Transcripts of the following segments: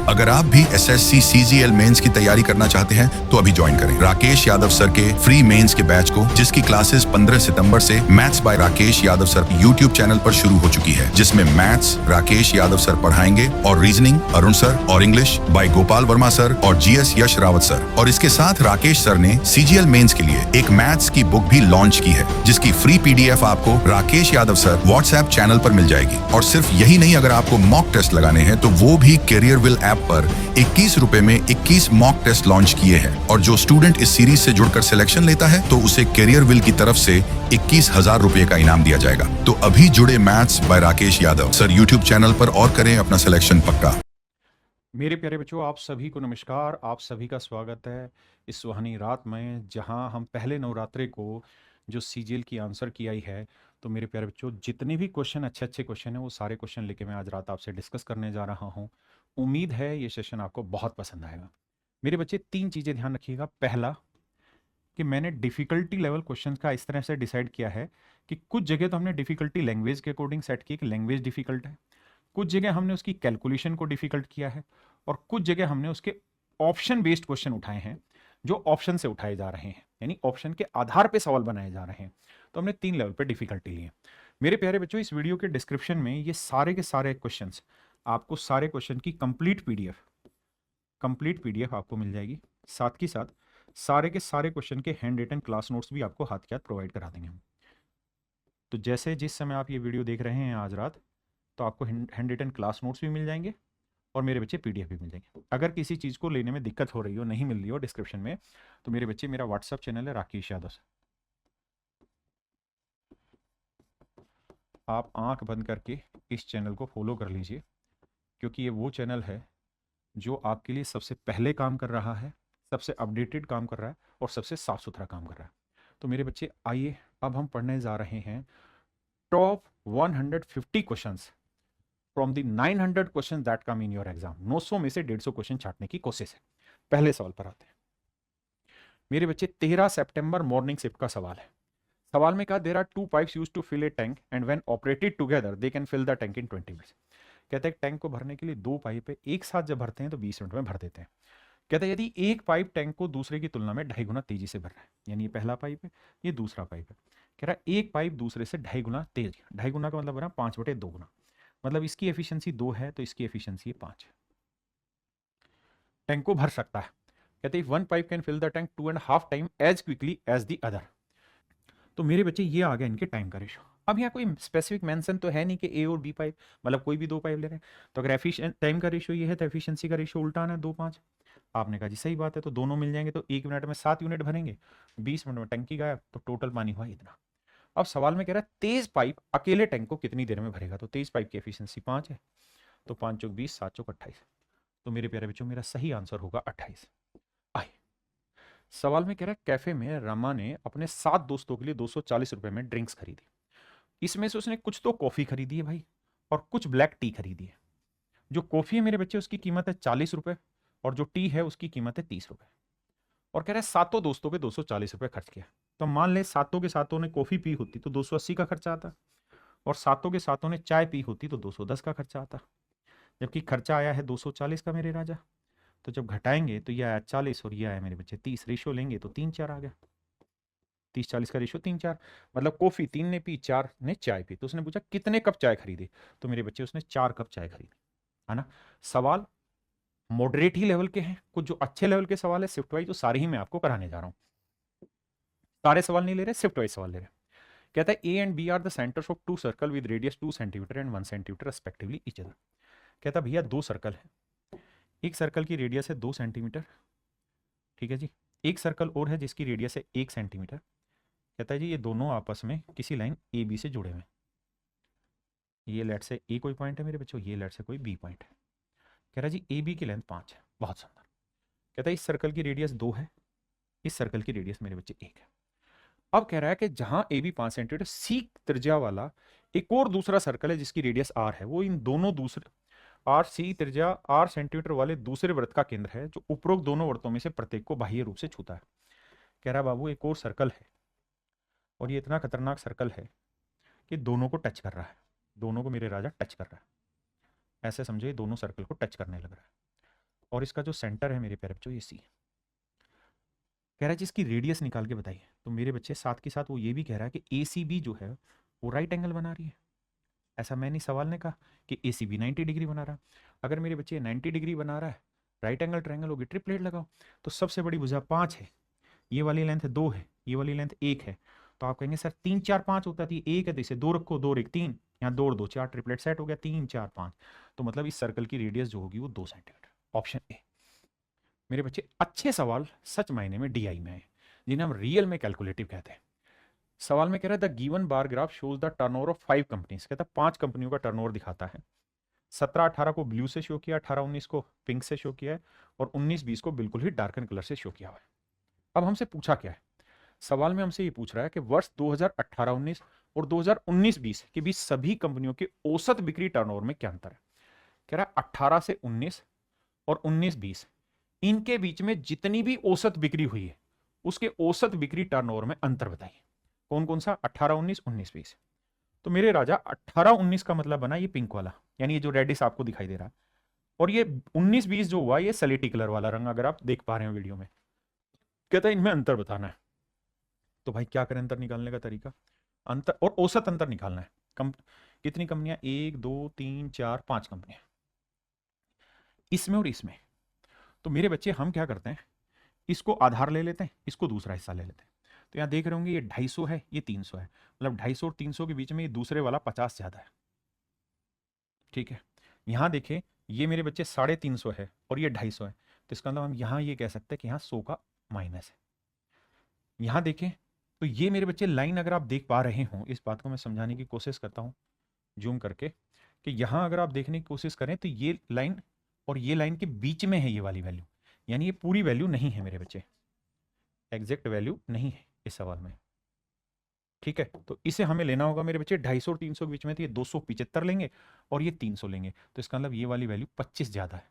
अगर आप भी एसएससी सीजीएल मेंस की तैयारी करना चाहते हैं तो अभी ज्वाइन करें राकेश यादव सर के फ्री मेंस के बैच को, जिसकी क्लासेस 15 सितंबर से maths by Rakesh Yadav sir YouTube channel पर शुरू हो चुकी है, जिसमें मैथ्स राकेश यादव सर पढ़ाएंगे और रीजनिंग अरुण सर और English by Gopal Verma sir और जीएस यश रावत सर। और इसके साथ राकेश सर ने सीजीएल मेंस के लिए एक मैथ्स की बुक भी लॉन्च की है, जिसकी फ्री पीडीएफ आपको Rakesh Yadav sir WhatsApp channel पर मिल जाएगी। और सिर्फ यही नहीं, अगर आपको मॉक टेस्ट लगाने हैं तो वो भी कैरियर विल ऐप पर 21 रुपए में 21 मॉक टेस्ट लॉन्च किए हैं। और जो स्टूडेंट इस सीरीज से जुड़कर सिलेक्शन लेता है तो उसे कैरियर विल की तरफ से 21,000 रुपए का इनाम दिया जाएगा। तो अभी जुड़े maths by Rakesh Yadav sir YouTube channel पर और करें अपना सिलेक्शन पक्का। मेरे प्यारे बच्चों, आप सभी को नमस्कार। आप सभी का स्वागत है इस सुहानी रात में, जहां हम पहले नवरात्रे को जो सीजीएल की आंसर की आई है। तो मेरे प्यारे बच्चों, जितने भी क्वेश्चन अच्छे क्वेश्चन हैं वो सारे क्वेश्चन लेके मैं आज रात आपसे डिस्कस करने जा रहा हूं। उम्मीद है ये सेशन आपको बहुत पसंद आएगा। मेरे बच्चे, 3 चीज़ें ध्यान रखिएगा। पहला, कि मैंने डिफ़िकल्टी लेवल क्वेश्चन का इस तरह से डिसाइड किया है कि कुछ जगह तो हमने डिफ़िकल्टी लैंग्वेज के अकॉर्डिंग सेट की कि लैंग्वेज डिफ़िकल्ट है, कुछ जगह हमने उसकी कैलकुलेशन को डिफ़िकल्ट किया है, और कुछ जगह हमने उसके ऑप्शन बेस्ड क्वेश्चन उठाए हैं जो ऑप्शन से उठाए जा रहे हैं, यानी ऑप्शन के आधार पे सवाल बनाए जा रहे हैं। तो हमने 3 लेवल पे डिफ़िकल्टी ली है। मेरे प्यारे बच्चों, इस वीडियो के डिस्क्रिप्शन में ये सारे के सारे क्वेश्चंस, आपको सारे क्वेश्चन की कंप्लीट पीडीएफ आपको मिल जाएगी। साथ ही साथ सारे के सारे क्वेश्चन के हैंड रिटन क्लास नोट्स भी आपको हाथ के हाथ प्रोवाइड करा देंगे हम। तो जैसे जिस समय आप ये वीडियो देख रहे हैं आज रात, तो आपको हैंड रिटन क्लास नोट्स भी मिल जाएंगे और मेरे बच्चे पीडीएफ भी मिल जाएंगे। अगर किसी चीज़ को लेने में दिक्कत हो रही हो, नहीं मिल रही हो डिस्क्रिप्शन में, तो मेरे बच्चे, मेरा व्हाट्सअप चैनल है राकेश यादव से, आप आंख बंद करके इस चैनल को फॉलो कर लीजिए, क्योंकि ये वो चैनल है जो आपके लिए सबसे पहले काम कर रहा है, सबसे अपडेटेड काम कर रहा है और सबसे साफ सुथरा काम कर रहा है। तो मेरे बच्चे, आइए अब हम पढ़ने जा रहे हैं top 150 questions from the 900 question that come in your exam. 900 में से 150 क्वेश्चन छाटने की कोशिश है। पहले सवाल पर आते हैं मेरे बच्चे। 13 सितंबर मॉर्निंग शिफ्ट का सवाल है। सवाल में कहा, there are 2 pipes used to fill a tank and when operated together they can fill the tank in 20 minutes. कहते हैं टैंक को भरने के लिए 2 पाइप है, एक साथ जब भरते हैं तो 20 मिनट में भर देते हैं। कहते हैं यदि एक पाइप टैंक को दूसरे की तुलना में 2.5 गुना तेजी से भर रहा है, यानी ये पहला पाइप है, ये दूसरा पाइप है, कह रहा है एक पाइप दूसरे से 2.5 गुना तेज। 2.5 गुना का मतलब बना 5/2 गुना, मतलब इसकी एफिशिएंसी 2 है तो इसकी एफिशिएंसी 5 है। टैंक को भर सकता है। कहते हैं one pipe can fill the tank 2.5 time as quickly as the other. तो मेरे बच्चे, ये आ गया इनके टाइम का रेशो। अब यहाँ कोई स्पेसिफिक मेंशन तो है नहीं कि ए और बी पाइप, मतलब कोई भी 2 पाइप ले रहे हैं। तो अगर एफिशिएंट टाइम का रेशो ये है तो एफिशिएंसी का रेशो उल्टा आना है, 2:5। आपने कहा जी सही बात है, तो दोनों मिल जाएंगे, तो 1 मिनट में 7 यूनिट भरेंगे, 20 मिनट में टंकी गायब, तो टोटल पानी हुआ इतना। अब सवाल में कह रहा है तेज पाइप अकेले टैंक को कितनी देर में भरेगा। तो तेज पाइप की एफिशिएंसी 5 है, तो 5 चौक 20, 7 चौक 28। तो मेरे प्यारे बच्चों, मेरा सही आंसर होगा 28। आए, सवाल में कह रहा है कैफे में रमा ने अपने 7 दोस्तों के लिए 240 रुपए में ड्रिंक्स खरीदी। इसमें से उसने कुछ तो कॉफी खरीदी है भाई, और कुछ ब्लैक टी खरीदी है। जो कॉफी है मेरे बच्चे, उसकी कीमत है 40 रुपए, और जो टी है उसकी कीमत है 30 रुपए। और कह रहा है सातों दोस्तों पे 240 रुपए खर्च किया। तो मान ले सातों के सातों ने कॉफी पी होती तो 280 का खर्चा आता, और सातों के सातों ने चाय पी होती तो 210 का खर्चा आता, जबकि खर्चा आया है 240 का मेरे राजा। तो जब घटाएंगे तो ये आया 40 और ये आया मेरे बच्चे 30। रेशो लेंगे तो 3-4 आ गया। 30-40 का रेशो 3-4, मतलब कॉफी 3 ने पी, 4 ने चाय पी। तो उसने पूछा कितने कप चाय खरीदे, तो मेरे बच्चे उसने 4 कप चाय खरीदी, है ना। सवाल मॉडरेट ही लेवल के हैं, कुछ जो अच्छे लेवल के सवाल है शिफ्ट वाइज, तो सारे ही मैं आपको कराने जा रहा हूं। सारे सवाल नहीं ले रहे, शिफ्ट वाइज सवाल ले रहे। कहता है A and B are the centres of 2 circle with radius 2 centimetre and 1 centimetre respectively each other. कहता भैया 2 सर्कल है, एक सर्कल की रेडियस है 2 सेंटीमीटर, ठीक है जी, एक सर्कल और है जिसकी रेडियस है 1 सेंटीमीटर। कहता है जी ये दोनों आपस में किसी लाइन ए बी से जुड़े हुए हैं। ये लेट से ए कोई पॉइंट है मेरे बच्चों, ये लेट से कोई बी पॉइंट है। कह रहा है जी ए बी की लेंथ 5 है, बहुत सुंदर। कहता है इस सर्कल की रेडियस 2 है, इस सर्कल की रेडियस मेरे बच्चे 1 है। अब कह रहा है कि जहां ए बी 5 सेंटीमीटर, सी त्रिज्या वाला एक और दूसरा सर्कल है जिसकी रेडियस आर है, वो इन दोनों दूसरे आर सी त्रिज्या आर सेंटीमीटर वाले दूसरे वृत्त का केंद्र है, जो उपरोक्त दोनों वृत्तों में से प्रत्येक को बाह्य रूप से छूता है। कह रहा बाबू एक और सर्कल है, और ये इतना खतरनाक सर्कल है कि दोनों को टच कर रहा है, दोनों को मेरे राजा टच कर रहा है। ऐसे समझे दोनों सर्कल को टच करने लग रहा है। और इसका जो सेंटर है मेरे पैर पे ये सी। कह रहा है जिसकी रेडियस निकाल के बताइए। तो मेरे बच्चे साथ के साथ वो ये भी कह रहा है कि ACB जो है वो राइट एंगल बना रही है। ऐसा मैंने सवाल ने कहा कि ACB 90 डिग्री बना रहा है। अगर मेरे बच्चे 90 डिग्री बना रहा है, राइट एंगल ट्रायंगल होगी, ट्रिपलेट लगाओ। तो सबसे बड़ी भुजा 5 है, ये वाली लेंथ 2 है, ये वाली लेंथ 1 है। तो आप कहेंगे सर 3 4 5 होता थी, 1 है तो इसे 2 रखो, 2 1 3, यहाँ 2 2 4, ट्रिपलेट सेट हो गया, 3 4 5। तो मतलब इस सर्कल की रेडियस जो होगी वो 2 सेंटीमीटर। Option A. मेरे बच्चे अच्छे सवाल सच मायने में DI में है, जिन्हें हम रियल में कैलकुलेटिव कहते हैं। सवाल में कह रहा है the given bar graph shows the turnover of 5 companies. कहता है 5 कंपनियों का टर्नओवर दिखाता है। 17-18 को ब्लू से शो किया, 18-19 को पिंक से शो किया है, और 19-20 को बिल्कुल ही डार्कन कलर से शो किया हुआ है। अब हमसे पूछा क्या है, सवाल में हमसे ये पूछ रहा है कि वर्ष 2018-19 और 2019-20 के बीच सभी कंपनियों के औसत बिक्री टर्नओवर में क्या अंतर है। कह रहा है 18 से 19 और 19-20 इनके बीच में जितनी भी औसत बिक्री हुई है उसके औसत बिक्री टर्नओवर में अंतर बताइए। कौन कौन सा? 18-19, 19-20। तो मेरे राजा 18-19 का मतलब बना ये पिंक वाला, यानी ये जो रेडिस आपको दिखाई दे रहा है, और ये 19-20 जो हुआ ये सलेटी कलर वाला रंग, अगर आप देख पा रहे हो वीडियो में। कहता है इनमें अंतर बताना है। तो भाई क्या करें अंतर निकालने का तरीका? अंतर और औसत अंतर निकालना है। कितनी कंपनियां? 1 2 3 4 5 कंपनियां, इसमें और इसमें। तो मेरे बच्चे हम क्या करते हैं, इसको आधार ले लेते हैं, इसको दूसरा हिस्सा ले लेते हैं। तो यहां देख रहे होंगे ये 250 है, ये 300 है, मतलब 250 और 300 के बीच में ये दूसरे वाला 50 ज्यादा है। ठीक है, यहां देखें ये मेरे बच्चे 350 है और ये 250 है, तो इसका मतलब हम यहां ये कह सकते हैं कि यहां 100 का माइनस है। यहां देखें तो ये मेरे बच्चे लाइन, अगर आप देख पा रहे हो, इस बात को मैं समझाने की कोशिश करता हूं जूम करके, कि यहां अगर आप देखने की कोशिश करें तो ये लाइन और ये लाइन के बीच में है ये वाली वैल्यू, यानी ये पूरी वैल्यू नहीं है मेरे बच्चे, एग्जैक्ट वैल्यू नहीं है इस सवाल में। ठीक है, तो इसे हमें लेना होगा मेरे बच्चे 250 और 300 के बीच में, तो ये 275 लेंगे और ये 300 लेंगे, तो इसका मतलब ये वाली वैल्यू 25 ज्यादा है।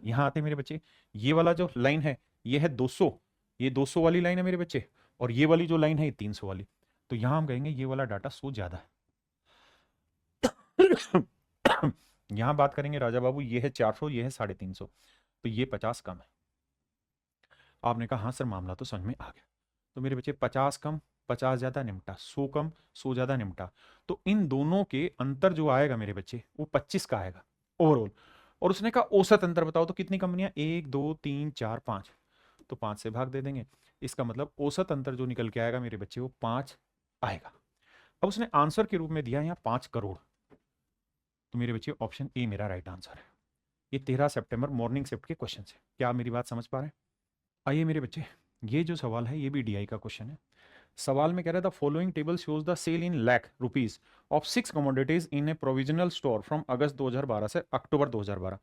यहां आते मेरे बच्चे, ये वाला जो लाइन है ये है 200, ये 200 वाली लाइन है मेरे बच्चे, और ये वाली जो लाइन है ये 300 वाली, तो यहां हम कहेंगे ये वाला डाटा 100 ज्यादा है। यहां बात करेंगे राजा बाबू, ये है 400, ये है 350, तो ये 50 कम है। आपने कहा हाँ सर मामला तो समझ में आ गया। तो मेरे बच्चे 50 कम 50 ज्यादा निपटा, 100 कम 100 ज्यादा निपटा, तो इन दोनों के अंतर जो आएगा मेरे बच्चे वो 25 का आएगा ओवरऑल। और उसने कहा औसत अंतर बताओ, तो कितनी कंपनियां? 1 2 3 4 5, तो 5 से भाग दे देंगे। इसका मतलब औसत अंतर जो निकल के आएगा मेरे बच्चे वो 5 आएगा। अब उसने आंसर के रूप में दिया यहाँ 5 करोड़, तो मेरे बच्चे ऑप्शन ए मेरा राइट आंसर है। ये 13 सितंबर मॉर्निंग शिफ्ट के क्वेश्चन है। क्या आप मेरी बात समझ पा रहे हैं? आइए मेरे बच्चे, ये जो सवाल है ये भी DI का क्वेश्चन है। सवाल में कह रहा था following table shows the sale in lakh rupees of 6 commodities in a provisional store from August 2012 से अक्टूबर 2012।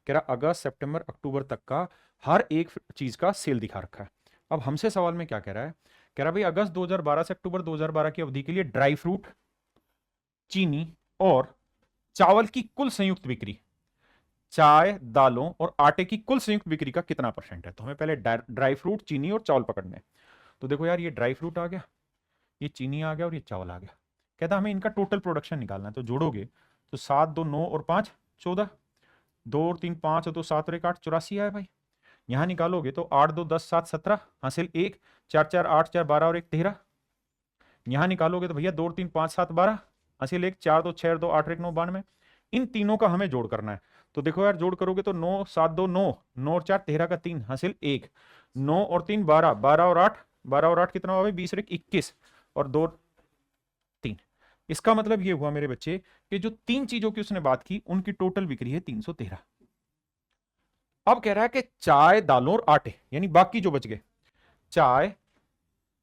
कह रहा अगस्त सितंबर अक्टूबर तक का हर एक चीज का सेल दिखा रखा है। अब हमसे सवाल में क्या कह रहा है, कह रहा भाई अगस्त 2012 से अक्टूबर 2012 की अवधि के लिए ड्राई फ्रूट, चीनी और चावल की कुल संयुक्त बिक्री, चाय दालों और आटे की कुल संयुक्त बिक्री का कितना % है। तो हमें पहले ड्राई फ्रूट, चीनी और चावल पकड़ने हैं। तो देखो यार, ये ड्राई फ्रूट आ गया, ये चीनी आ गया और ये चावल आ गया। कहता हमें इनका टोटल प्रोडक्शन निकालना है। तो जोड़ोगे तो 7 2 9 और 5 14, 2 और 3 5 और 2 7 और 1 8, 84 आया भाई। यहां निकालोगे तो 8 2 10 7 17 हासिल 1, 4 4 8 4 12 और 1 13। यहां निकालोगे तो भैया 2 और 3 5 7 12 हासिल 1, 4 2 6 2 8 1 9 92। इन तीनों का हमें जोड़ करना है। तो देखो यार, जोड़ करोगे तो 9 7 2 9, 9 और 4 13 का 3 हासिल 1, 9 और 3 12, 12 और 8 12 और 8 कितना हुआ भाई? 20 और 1 21 और 2 3। इसका मतलब ये हुआ मेरे बच्चे कि जो 3 चीजों की उसने बात की उनकी टोटल बिक्री है 313। अब कह रहा है कि चाय दालों और आटे, यानी बाकी जो बच गए, चाय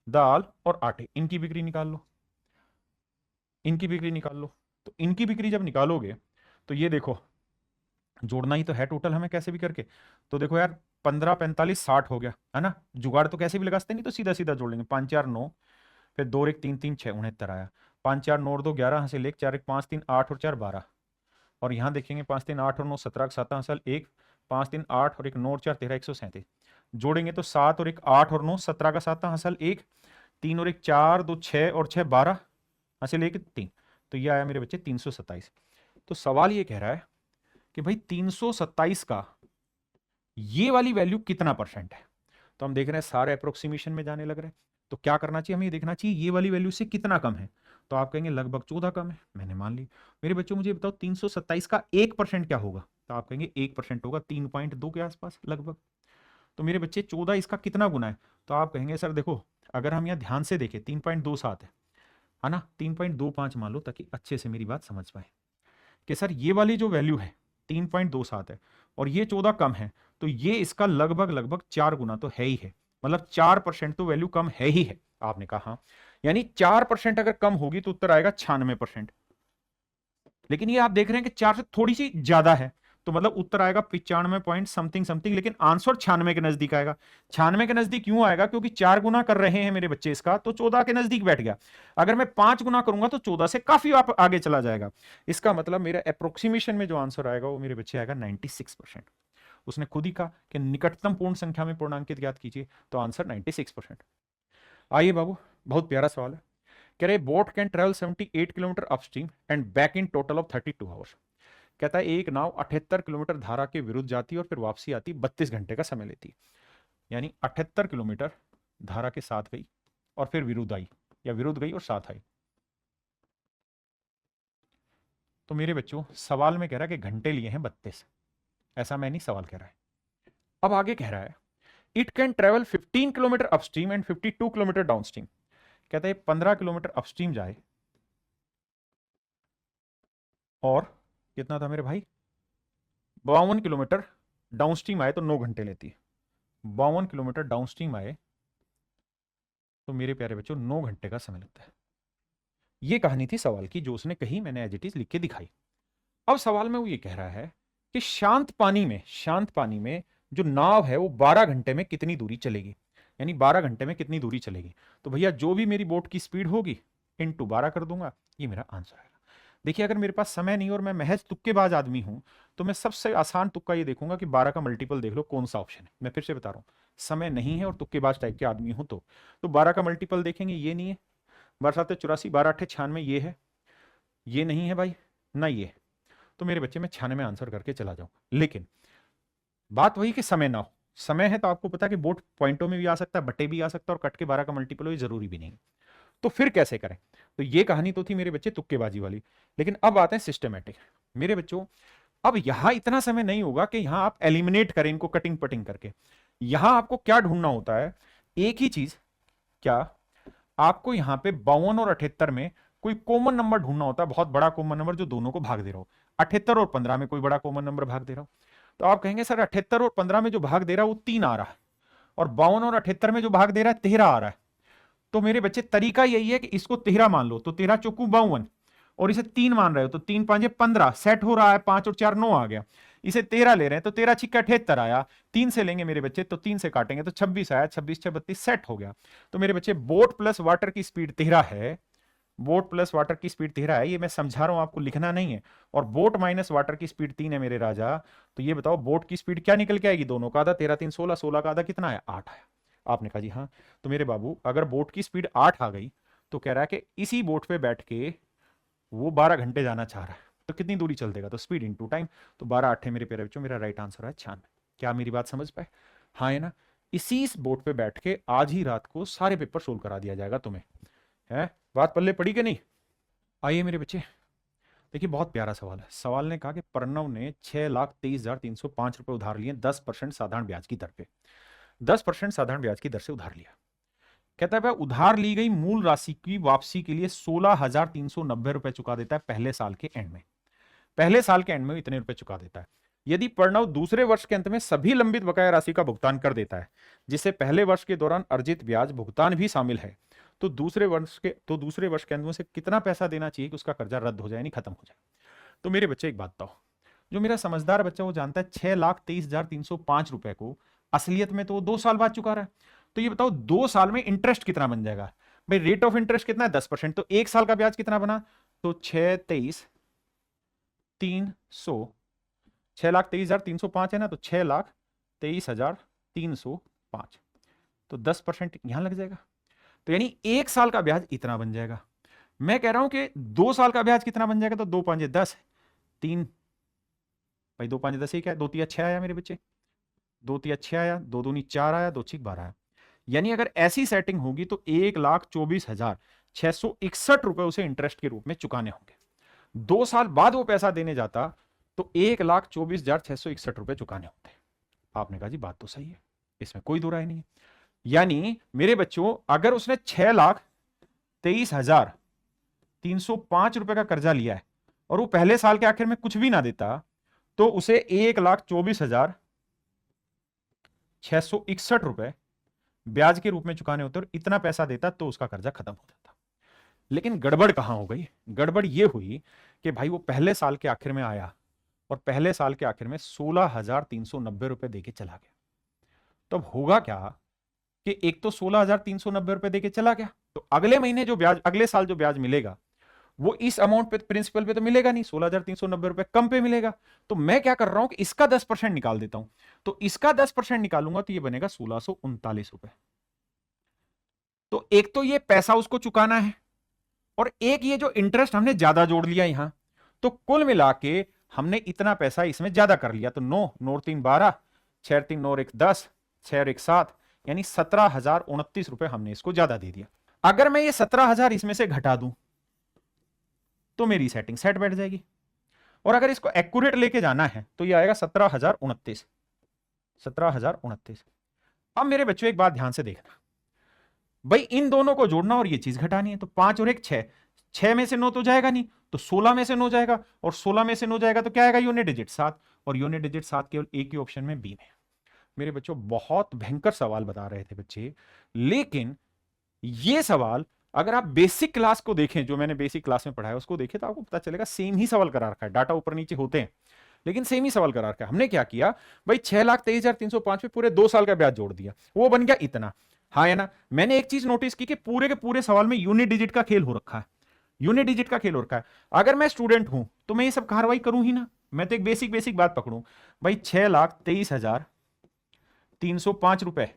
दाल और आटे, इनकी बिक्री निकाल लो, इनकी बिक्री निकाल लो। तो इनकी बिक्री जब निकालोगे तो ये देखो, जोड़ना ही तो है टोटल हमें कैसे भी करके। तो देखो यार, 15 45 60 हो गया है ना, जुगाड़ तो कैसे भी लगा सकते, नहीं तो सीधा सीधा जोड़ लेंगे। 5 4 9, फिर 2 1 3 3 6 69 आया। 5 4 9 और 2 11 हासिल 1, 4 1 5 3 8 और 4 12। और यहाँ देखेंगे 5 3 8 और 9 17 7 हासिल 1, 5 3 8 और 1 9 और 4 13 137। जोड़ेंगे तो 7 और 1 8 और 9 17 का 7 हासिल 1, 3 और 1 4 2 6 और 6 12 हासिल 1 3। तो ये आया मेरे बच्चे 327। तो सवाल ये कह रहा है कि भाई 327 का ये वाली वैल्यू कितना परसेंट है। तो हम देख रहे हैं सारे अप्रोक्सीमेशन में जाने लग रहे हैं। तो क्या करना चाहिए, हमें ये देखना चाहिए ये वाली वैल्यू से कितना कम है। तो आप कहेंगे लगभग 14 कम है, मैंने मान ली। मेरे बच्चों मुझे बताओ 327 का 1% क्या होगा। तो आप कहेंगे 1% होगा 3.2 के आसपास लगभग। तो मेरे बच्चे 14 इसका कितना गुना है। तो आप कहेंगे सर देखो, अगर हम यहाँ ध्यान से देखें 3.27 है ना, 3.25 मान लो, ताकि अच्छे से मेरी बात समझ पाए कि सर ये वाली जो वैल्यू है 3.27 है और ये 14 कम है, तो ये इसका लगभग लगभग 4 गुना तो है ही है। मतलब 4% तो वैल्यू कम है ही है। आपने कहा हाँ, यानी 4% अगर कम होगी तो उत्तर आएगा 96%। लेकिन ये आप देख रहे हैं कि 4 से थोड़ी सी ज्यादा है, तो मतलब उत्तर आएगा 95 पॉइंट समथिंग समथिंग, लेकिन आंसर 96 के नजदीक आएगा। 96 के नजदीक क्यों आएगा, क्योंकि 4 गुना कर रहे हैं मेरे बच्चे इसका, तो 14 के नजदीक बैठ गया। अगर मैं 5 गुना करूंगा तो 14 से काफी आप आगे चला जाएगा। इसका मतलब मेरा अप्रोक्सीमेशन में जो आंसर आएगा वो मेरे बच्चे आएगा 96%। उसने खुद ही कहा कि निकटतम पूर्ण संख्या में पूर्णांकित ज्ञात कीजिए, तो आंसर 96%। आइए बाबू, बहुत प्यारा सवाल है। कह रहे boat can travel 78 kilometre upstream and back in total of 32 hours. कहता है एक नाव 78 किलोमीटर धारा के विरुद्ध जाती और फिर वापसी आती 32 घंटे का समय लेती। यानी 78 किलोमीटर धारा के साथ गई और फिर विरुद्ध आई, या विरुद्ध गई और साथ आई। तो मेरे बच्चों सवाल में कह रहा है कि घंटे लिए हैं 32, ऐसा मैं नहीं, सवाल कह रहा है। अब आगे कह रहा है it can travel 15 kilometre upstream and 52 kilometre downstream. कहता है 15 किलोमीटर अपस्ट्रीम जाए और कितना था मेरे भाई, 52 किलोमीटर डाउनस्ट्रीम आए तो 9 घंटे लेती है। 52 किलोमीटर डाउनस्ट्रीम आए तो मेरे प्यारे बच्चों 9 घंटे का समय लगता है। ये कहानी थी सवाल की जो उसने कही, मैंने एज इट इज लिख के दिखाई। अब सवाल में वो ये कह रहा है कि शांत पानी में जो नाव है वो 12 घंटे में कितनी दूरी चलेगी, यानी 12 घंटे में कितनी दूरी चलेगी। तो भैया जो भी मेरी बोट की स्पीड होगी इनटू 12 कर दूंगा, ये मेरा आंसर आएगा। देखिए अगर मेरे पास समय नहीं और मैं महज तुक्केबाज आदमी हूं, तो मैं सबसे आसान तुक्का ये देखूंगा कि 12 का मल्टीपल देख लो कौन सा ऑप्शन है। मैं फिर से बता रहा हूं, समय नहीं है और तुक्केबाज टाइप के आदमी हूं तो 12 का मल्टीपल देखेंगे, ये नहीं है। 12×7 = 84, 12×8 = 96, ये है, ये नहीं है भाई, ना ये। तो मेरे बच्चे में 96 आंसर करके चला जाऊंगा। लेकिन बात वही कि समय ना हो। समय है तो आपको पता है कि बोट पॉइंटों में भी आ सकता है, बटे भी आ सकता है, और कट के 12 का मल्टीपल हो, ये जरूरी भी नहीं। तो फिर कैसे करें। तो ये कहानी तो थी मेरे बच्चे तुक्केबाजी वाली। लेकिन अब आते हैं सिस्टमेटिक। मेरे बच्चों अब यहां इतना समय नहीं होगा कि यहां आप एलिमिनेट करें इनको कटिंग पटिंग करके। यहां आपको क्या ढूंढना होता है, एक ही चीज, क्या आपको यहां पे 52 और 78 में कोई कॉमन नंबर ढूंढना होता है, बहुत बड़ा कॉमन नंबर जो दोनों को भाग दे रहा हो। 78 और 15 में कोई बड़ा कॉमन नंबर भाग दे रहा हो, तो आप कहेंगे सर 78 और 15 में जो भाग दे रहा है वो 3 आ रहा है, और 52 और 78 में जो भाग दे रहा है 13 आ रहा है। तो मेरे बच्चे तरीका यही है कि इसको 13 मान लो, तो 13 चौकू 52, और इसे 3 मान रहे हो तो 3 5 15 सेट हो रहा है, 5 और 4 9 आ गया। इसे 13 ले रहे हैं तो 13 छिक्का 78 आया। 3 से लेंगे मेरे बच्चे तो 3 से काटेंगे तो 26 आया, 26 6 32 सेट हो गया। तो मेरे बच्चे बोट प्लस वाटर की स्पीड 13 है, बोट प्लस वाटर की स्पीड 13 है, ये मैं समझा रहा हूं, आपको लिखना नहीं है। और बोट माइनस वाटर की स्पीड 3 है मेरे राजा। तो ये बताओ बोट की स्पीड क्या निकल के आएगी, दोनों का आधा, 13 3 16, 16 का आधा कितना है, 8 आया। आपने कहा जी हाँ। तो मेरे बाबू अगर बोट की स्पीड 8 आ गई तो कह रहा है कि इसी बोट पे बैठ के वो 12 घंटे जाना चाह रहा है, तो कितनी दूरी चल देगा, तो स्पीड इनटू टाइम। तो 12 8 है मेरे प्यारे बच्चों, मेरा राइट आंसर है 96। क्या मेरी बात समझ पाए, हाँ है ना। इसी इस बोट पे बैठ के आज ही रात को सारे पेपर सोल्व करा दिया जाएगा तुम्हें, है बात पल्ले पड़ी कि नहीं। आइए मेरे बच्चे, देखिए बहुत प्यारा सवाल है। सवाल ने कहा कि प्रणव ने 6,23,305 रुपए उधार लिए 10% साधारण ब्याज की दर पे, 10% साधारण ब्याज की दर से उधार लिया। कहता है भाई उधार ली गई मूल राशि की वापसी के लिए 16,390 रुपए चुका देता है पहले साल के एंड में। पहले साल के एंड में इतने रुपए चुका देता है। यदि प्रणव दूसरे वर्ष के अंत में सभी लंबित बकाया राशि का भुगतान कर देता है, जिससे पहले वर्ष के दौरान अर्जित ब्याज भुगतान भी शामिल है, तो दूसरे वर्ष के अंत में से कितना पैसा देना चाहिए कि उसका कर्जा रद्द हो जाए, नहीं खत्म हो जाए। तो मेरे बच्चे एक बात बताओ, जो मेरा समझदार बच्चा वो जानता है 6,23,305 रुपए को असलियत में तो वो 2 साल बाद चुका रहा है। तो ये बताओ 2 साल में इंटरेस्ट कितना बन जाएगा भाई, रेट ऑफ इंटरेस्ट कितना है 10%, तो 1 साल का ब्याज कितना बना, तो 6,23,305 है ना, तो 6,23,305, तो 10% यहां लग जाएगा। तो यानी 1 साल का ब्याज इतना बन जाएगा। मैं कह रहा हूं कि 2 साल का ब्याज कितना बन जाएगा, तो 2 5 10, 3 भाई 2 5 10 1 है, 2 3 6 आया मेरे बच्चे, 2 3 6 आया, 2 दूनी 4 आया, 2 6 12 आया। यानी अगर ऐसी सेटिंग होगी तो 1,24,661 रुपए उसे इंटरेस्ट के रूप में चुकाने होंगे। 2 साल बाद वो पैसा देने जाता तो 1,24,661 रुपए चुकाने होते। आपने कहा जी बात तो सही है, इसमें कोई दो राय नहीं है। यानी मेरे बच्चों अगर उसने 6,23,305 रुपए का कर्जा लिया है और वो पहले साल के आखिर में कुछ भी ना देता तो उसे 1,24,661 रुपए ब्याज के रूप में चुकाने होते और इतना पैसा देता तो उसका कर्जा खत्म हो जाता। लेकिन गड़बड़ कहां हो गई? गड़बड़ यह हुई कि भाई वो पहले साल के आखिर में आया और पहले साल के आखिर में 16,390 रुपए देके चला गया। तब होगा क्या कि एक तो 16,390 रुपए देके चला गया, तो अगले महीने जो ब्याज, अगले साल जो ब्याज मिलेगा वो इस अमाउंट पे, प्रिंसिपल पे तो मिलेगा नहीं, 16,390 रुपए कम पे मिलेगा। तो मैं क्या कर रहा हूं कि इसका 10% निकाल देता हूं। तो इसका 10% निकालूंगा तो ये बनेगा 1,639 रुपए। तो एक तो ये पैसा उसको चुकाना है और एक ये जो इंटरेस्ट हमने ज्यादा जोड़ लिया यहां, तो कुल मिला के हमने इतना पैसा इसमें ज्यादा कर लिया। तो 9 9 3 12, 6 3 9 1 10, 6 1 7, यानी 17,029 रुपए हमने इसको ज्यादा दे दिया। अगर मैं ये 17,000 इसमें से घटा दूं तो मेरी सेटिंग सेट बैठ जाएगी। और अगर इसको एक्यूरेट लेके जाना है तो ये आएगा 17,029, 17,029। अब मेरे बच्चों एक बात ध्यान से देखना, भाई इन दोनों को जोड़ना और ये चीज घटानी है। तो 5 और 1 6, 6 में से 9 तो जाएगा नहीं, तो 16 में से 9 जाएगा, और 16 में से 9 जाएगा तो क्या आएगा? यूनिट डिजिट 7, और यूनिट डिजिट 7 केवल एक ही ऑप्शन में, बी में। मेरे बच्चों बहुत भयंकर सवाल बता रहे थे बच्चे, लेकिन ये सवाल अगर आप बेसिक क्लास को देखें, जो मैंने बेसिक क्लास में पढ़ाया उसको देखें, तो आपको पता चलेगा सेम ही सवाल करा रखा है। डाटा ऊपर नीचे होते हैं लेकिन सेम ही सवाल करा रखा है। हमने क्या किया भाई, 6,23,305 पे पूरे 2 साल का ब्याज जोड़ दिया, वो बन गया इतना। हाँ है ना? मैंने एक चीज नोटिस की कि पूरे के पूरे सवाल में यूनिट डिजिट का खेल हो रखा है, यूनिट डिजिट का खेल हो रखा है। अगर मैं स्टूडेंट हूं तो मैं ये सब कार्रवाई करूं ही ना, मैं तो एक बेसिक बेसिक बात पकड़ूं। भाई 6,23,305 रुपए,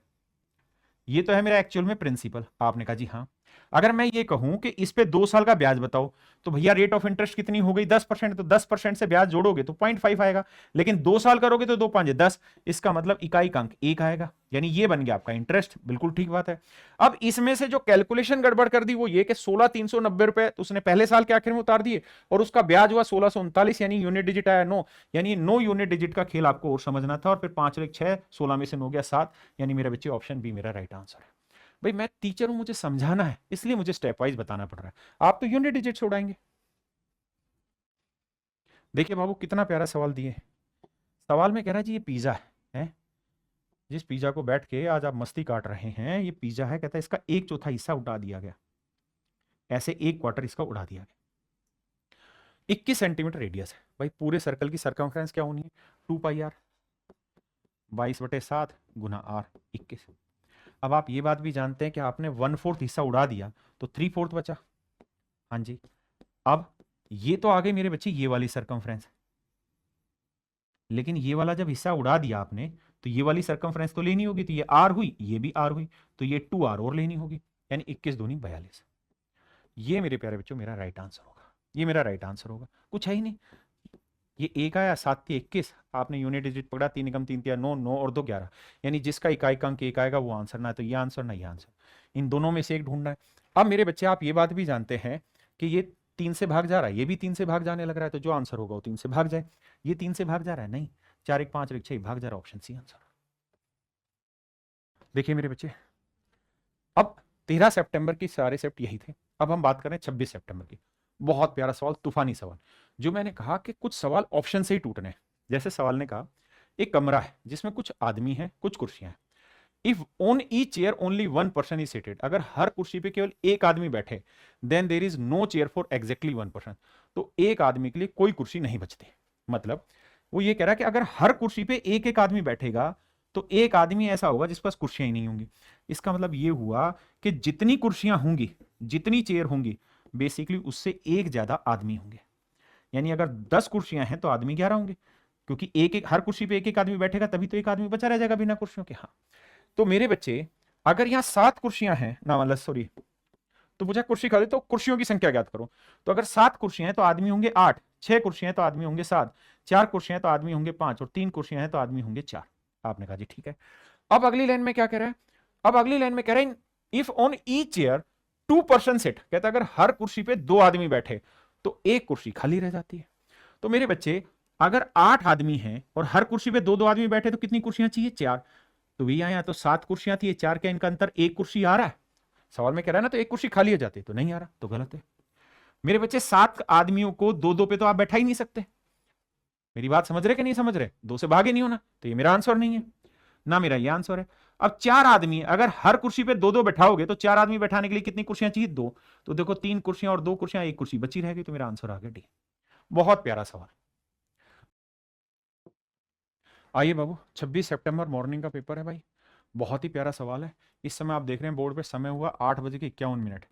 ये तो है मेरा एक्चुअल में प्रिंसिपल। आपने कहा जी हाँ। अगर मैं ये कहूं कि इस पे 2 साल का ब्याज बताओ, तो भैया रेट ऑफ इंटरेस्ट कितनी हो गई? 10%। तो 10% से ब्याज जोड़ोगे तो 0.5 आएगा, लेकिन 2 साल करोगे तो 2 5 10, इसका मतलब इकाई का अंक 1 आएगा, यानी ये बन गया आपका इंटरेस्ट। बिल्कुल ठीक बात है। अब इसमें से जो कैलकुलेशन गड़बड़ कर दी वो ये कि 16,390 रुपए तो उसने पहले साल के आखिर में उतार दिए और उसका ब्याज हुआ 1639, यानी यूनिट डिजिट आया 9, यानी 9 यूनिट डिजिट का खेल आपको और समझना था। और फिर 5 और 1 6, 16 में से 9 गया 7, यानी मेरे बच्चे ऑप्शन बी मेरा राइट आंसर है। भाई मैं टीचर हूं, मुझे समझाना है, इसलिए मुझे स्टेप वाइज बताना पड़ रहा है। आप तो यूनिट डिजिट से उड़ाएंगे। देखिए बाबू कितना प्यारा सवाल दिए। सवाल में कह रहा है जी ये पिज्जा है, जिस पिज्जा को बैठ के आज आप मस्ती काट रहे हैं, ये पिज्जा है। कहता है इसका 1/4 हिस्सा उड़ा दिया गया, ऐसे 1/4 इसका उड़ा दिया गया। 21 सेंटीमीटर रेडियस है। भाई पूरे सर्कल की सर्कमफ्रेंस क्या होनी है? 2πr, 22/7 गुना r, 21। अब आप ये बात भी जानते हैं कि आपने 1/4 हिस्सा उड़ा दिया तो 3/4 बचा। हाँ जी। अब ये तो आ गई मेरे बच्चे ये वाली सर्कमफ्रेंस, लेकिन ये वाला जब हिस्सा उड़ा दिया आपने तो ये वाली सर्कमफ्रेंस तो लेनी होगी, तो ये r हुई, ये भी r हुई, तो ये 2r और लेनी होगी, यानी 21 दूनी 42। ये मेरे प्यारे बच्चों मेरा राइट आंसर होगा, ये मेरा राइट आंसर होगा। कुछ है ही नहीं। ये 1 आया, 7 3 21, आपने यूनिट डिजिट पकड़ा, 3 एकम 3 3 9, 9 और 2 11, यानी जिसका इकाई का अंक 1 आएगा वो आंसर। ना तो ये आंसर ना ये आंसर, इन दोनों में से एक ढूंढना है। अब मेरे बच्चे आप ये बात भी जानते हैं कि ये 3 से भाग जा रहा है, ये भी 3 से भाग जाने लग रहा है, तो जो आंसर होगा वो 3 से भाग जाए। ये 3 से भाग जा रहा है, नहीं, 4 1 5 1 6 भाग जा रहा है, ऑप्शन सी आंसर। देखिए मेरे बच्चे, अब 13 सितंबर की सारे सेप्ट यही थे। अब हम बात करें 26 सितंबर की। बहुत प्यारा सवाल, तूफानी सवाल, जो मैंने कहा कि कुछ सवाल ऑप्शन से ही टूटने हैं। जैसे सवाल ने कहा एक कमरा है जिसमें कुछ आदमी हैं, कुछ कुर्सियां हैं। If on each chair only 1 person is seated, अगर हर कुर्सी पे केवल एक आदमी बैठे, then there is no chair for exactly 1 person, तो एक आदमी के लिए कोई कुर्सी नहीं बचती। मतलब वो ये कह रहा है कि अगर हर कुर्सी पे एक एक आदमी बैठेगा तो एक आदमी ऐसा होगा जिस पास कुर्सियां ही नहीं होंगी। इसका मतलब ये हुआ कि जितनी कुर्सियां होंगी, जितनी चेयर होंगी, बेसिकली उससे एक ज्यादा आदमी होंगे। यानी अगर 10 कुर्सियां हैं तो आदमी 11 होंगे, क्योंकि एक एक हर कुर्सी पे एक एक आदमी बैठेगा, तभी तो एक आदमी बचा रह जाएगा बिना कुर्सियों के। हाँ, तो मेरे बच्चे अगर यहां 7 कुर्सियां हैं ना, मतलब सॉरी, तो मुझे कुर्सी खा दे तो कुर्सियों की संख्या ज्ञात करो। तो अगर 7 कुर्सियां हैं तो आदमी होंगे 8, 6 कुर्सियां हैं तो आदमी होंगे 7, 4 कुर्सियां हैं तो आदमी होंगे 5 और 3 कुर्सियां हैं तो आदमी होंगे 4। आपने कहा जी ठीक है। अब अगली लाइन में क्या कह रहा है? अब अगली लाइन में कह रहा है if on each chair 2 person sit, कहता है अगर हर कुर्सी पे 2 आदमी बैठे तो एक कुर्सी खाली रह जाती है। तो मेरे बच्चे अगर 8 आदमी हैं और हर कुर्सी पे 2-2 आदमी बैठे तो कितनी कुर्सियां चाहिए? 4। तो भैया यहां तो 7 कुर्सियां थी, 4 के इनका अंतर, एक कुर्सी आ रहा है। सवाल में कह रहा है ना, तो एक कुर्सी खाली हो जाती, तो नहीं आ रहा, तो गलत है। मेरे बच्चे 7 आदमियों को 2-2 पे तो आप बैठा ही नहीं सकते। मेरी बात समझ रहे कि नहीं समझ रहे? 2 से भागे नहीं होना, तो ये मेरा आंसर नहीं है ना, मेरा ये आंसर है। अब 4 आदमी, अगर हर कुर्सी पे 2-2 बैठाओगे तो 4 आदमी बैठाने के लिए कितनी कुर्सियां चाहिए? 2। तो देखो 3 कुर्सियां और 2 कुर्सियां, एक कुर्सी बची रहेगी, तो मेरा आंसर आ गया डी। बहुत प्यारा सवाल। आइए बाबू, 26 सितंबर मॉर्निंग का पेपर है भाई, बहुत ही प्यारा सवाल है। इस समय आप देख रहे हैं बोर्ड पे समय हुआ 8:51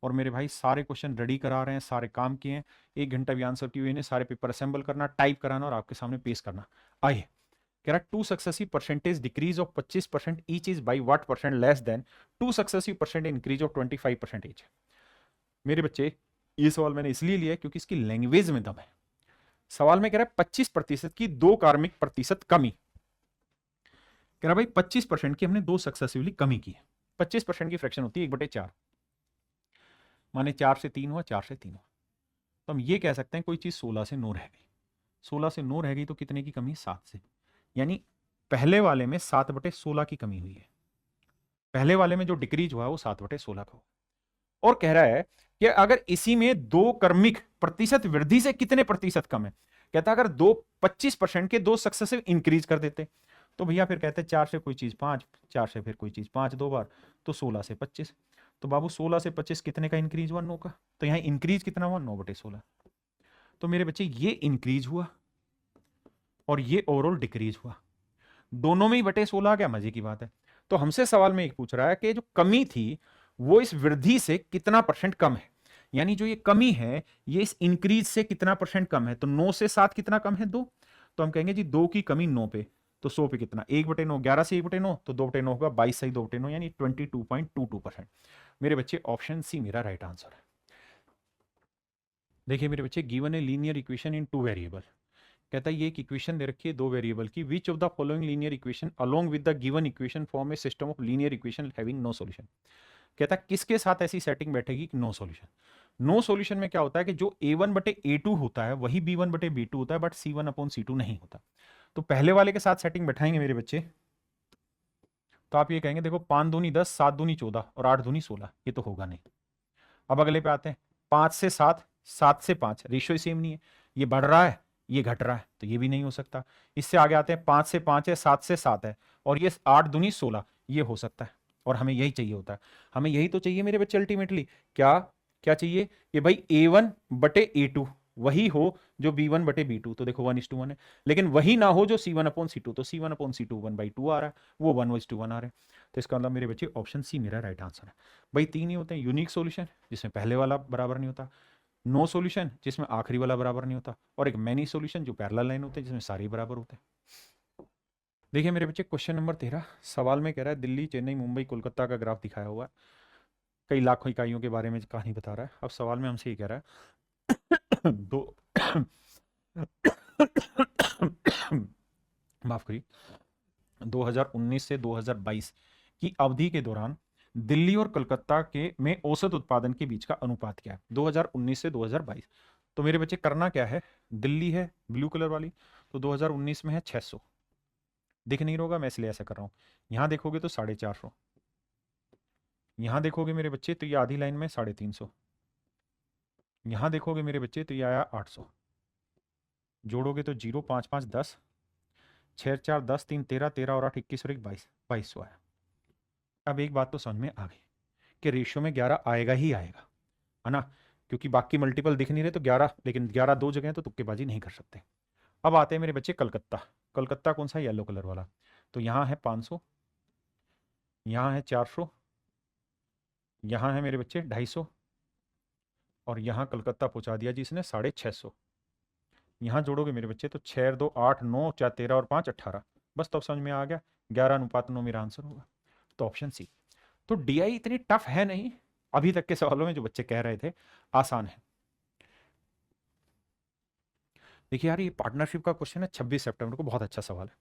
और मेरे भाई सारे क्वेश्चन रेडी करा रहे हैं, सारे काम किए हैं। 1 घंटा भी आंसर की हुई ने, सारे पेपर असेंबल करना, टाइप कराना और आपके सामने पेश करना। आइए, कह रहा 2 successive percentage decrease of 25% each is by what percent less than 2 successive percent increase of 25% each. मेरे बच्चे ये सवाल मैंने इसलिए लिया क्योंकि इसकी लैंग्वेज में दम है। सवाल में कह रहा है 25% की 2 कार्मिक प्रतिशत कमी। कह रहा भाई 25% की हमने 2 सक्सेसिवली कमी की है। 25% की फ्रैक्शन होती है 1/4, माने 4 से 3 हुआ, 4 से 3 हुआ, तो हम ये कह सकते हैं कोई चीज 16 से 9 रह गई। 16 से 9 रह गई तो कितने की कमी? 7 से। यानी पहले वाले में 7/16 की कमी हुई है। पहले वाले में जो डिक्रीज हुआ है वो 7/16 का हुआ। और कह रहा है कि अगर इसी में 2 क्रमिक प्रतिशत वृद्धि से कितने प्रतिशत कम है? कहता है अगर 25% के 2 सक्सेसिव इंक्रीज कर देते तो भैया फिर कहते 4 से कोई चीज 5, 4 से फिर कोई चीज 5 2 बार, तो 16 से 25। तो बाबू 16 से 25 कितने का इंक्रीज हुआ? 9 का। तो यहाँ इंक्रीज कितना हुआ? 9/16। तो मेरे बच्चे ये इंक्रीज हुआ और ये ओवरऑल डिक्रीज हुआ, दोनों में ही बटे 16 आ गया। मजे की बात है। तो हमसे सवाल में एक पूछ रहा है कि जो कमी थी वो इस वृद्धि से कितना परसेंट कम है, यानी जो ये कमी है ये इस इंक्रीज से कितना परसेंट कम है। तो 9 से 7 कितना कम है? 2। तो हम कहेंगे जी 2 की कमी 9 पे, तो 100 पे कितना? 1/9। 11 से 1/9 तो 2/9 होगा, 22 से 2/9 यानी 22.22%। मेरे बच्चे ऑप्शन सी मेरा राइट आंसर है। देखिए मेरे बच्चे, given a linear equation in 2 variable, कहता है ये एक इक्वेशन दे रखी है 2 वेरिएबल की, which of the following linear equation along with the given equation form a system of linear equation having no solution. कहता है किसके साथ ऐसी सेटिंग बैठेगी कि नो सॉल्यूशन। नो सॉल्यूशन में क्या होता है कि जो a1/a2 होता है वही b1/b2 होता है, बट c1/c2 नहीं होता। तो पहले वाले के साथ सेटिंग बैठाएंगे मेरे बच्चे, तो आप ये कहेंगे देखो 5 दूनी 10, 7 दूनी 14 और 8 दूनी 16, ये तो होगा नहीं। अब अगले पे आते हैं, 5 से 7, 7 से 5, रेशियो सेम नहीं है, ये बढ़ रहा है ये घट रहा है, तो ये भी नहीं हो सकता। इससे आगे आते हैं, 5 से 5 है, 7 से 7 है और ये 8 दूनी 16, ये हो सकता है और हमें यही चाहिए होता है। हमें यही तो चाहिए मेरे बच्चे अल्टीमेटली। क्या क्या चाहिए कि भाई a1/a2 वही हो जो b1/b2, तो देखो 1:1 है, लेकिन वही ना हो जो c1/c2, तो c1/c2 1/2 आ रहा है, वो 1:1 आ रहा है। तो इसका मतलब मेरे बच्चे ऑप्शन सी मेरा राइट आंसर है। भाई 3 ही होते हैं, यूनिक सॉल्यूशन जिसमें पहले वाला बराबर नहीं होता, नो सॉल्यूशन जिसमें आखिरी वाला बराबर नहीं होता, और एक मैनी सॉल्यूशन जो पैरेलल लाइन होते हैं जिसमें सारे बराबर होते हैं। देखिए मेरे बच्चे, क्वेश्चन नंबर 13 सवाल में कह रहा है दिल्ली, चेन्नई, मुंबई, कोलकाता का ग्राफ दिखाया हुआ है, कई लाखों इकाइयों के बारे में कहानी बता रहा है। अब सवाल में हमसे ये कह रहा है दो माफ करिए, 2019 से 2022 की अवधि के दौरान दिल्ली और कलकत्ता के में औसत उत्पादन के बीच का अनुपात क्या है? 2019 से 2022। तो मेरे बच्चे करना क्या है, दिल्ली है ब्लू कलर वाली, तो 2019 में है 600, दिख नहीं रहा होगा मैं इसलिए ऐसा कर रहा हूं। यहां देखोगे तो 450, यहां देखोगे मेरे बच्चे तो ये आधी लाइन में 350, यहां देखोगे मेरे बच्चे तो ये आया 800, जोड़ोगे तो 0 5 5 10, 6 4 10 3 13, 13 और 8 21 और 1 22, 2200 आया। अब एक बात तो समझ में आ गई कि रेशियो में 11 आएगा ही आएगा, है ना, क्योंकि बाकी मल्टीपल दिख नहीं रहे तो 11, लेकिन 11 दो जगह है तो तुक्केबाजी नहीं कर सकते। अब आते हैं मेरे बच्चे कलकत्ता। कलकत्ता कौन सा? येलो कलर वाला। तो यहाँ है 500, यहाँ है 400, यहाँ है मेरे बच्चे 250 और यहाँ कलकत्ता पहुँचा दिया जी इसने 650। यहाँ जोड़ोगे मेरे बच्चे तो 6 2 8 9 4 13 और 5 18, बस तो समझ में आ गया 11:9 मेरा आंसर होगा, तो ऑप्शन सी। तो डीआई इतनी टफ है नहीं, अभी तक के सवालों में जो बच्चे कह रहे थे आसान है। देखिए यार, ये पार्टनरशिप का क्वेश्चन है 26 सितंबर को, बहुत अच्छा सवाल है।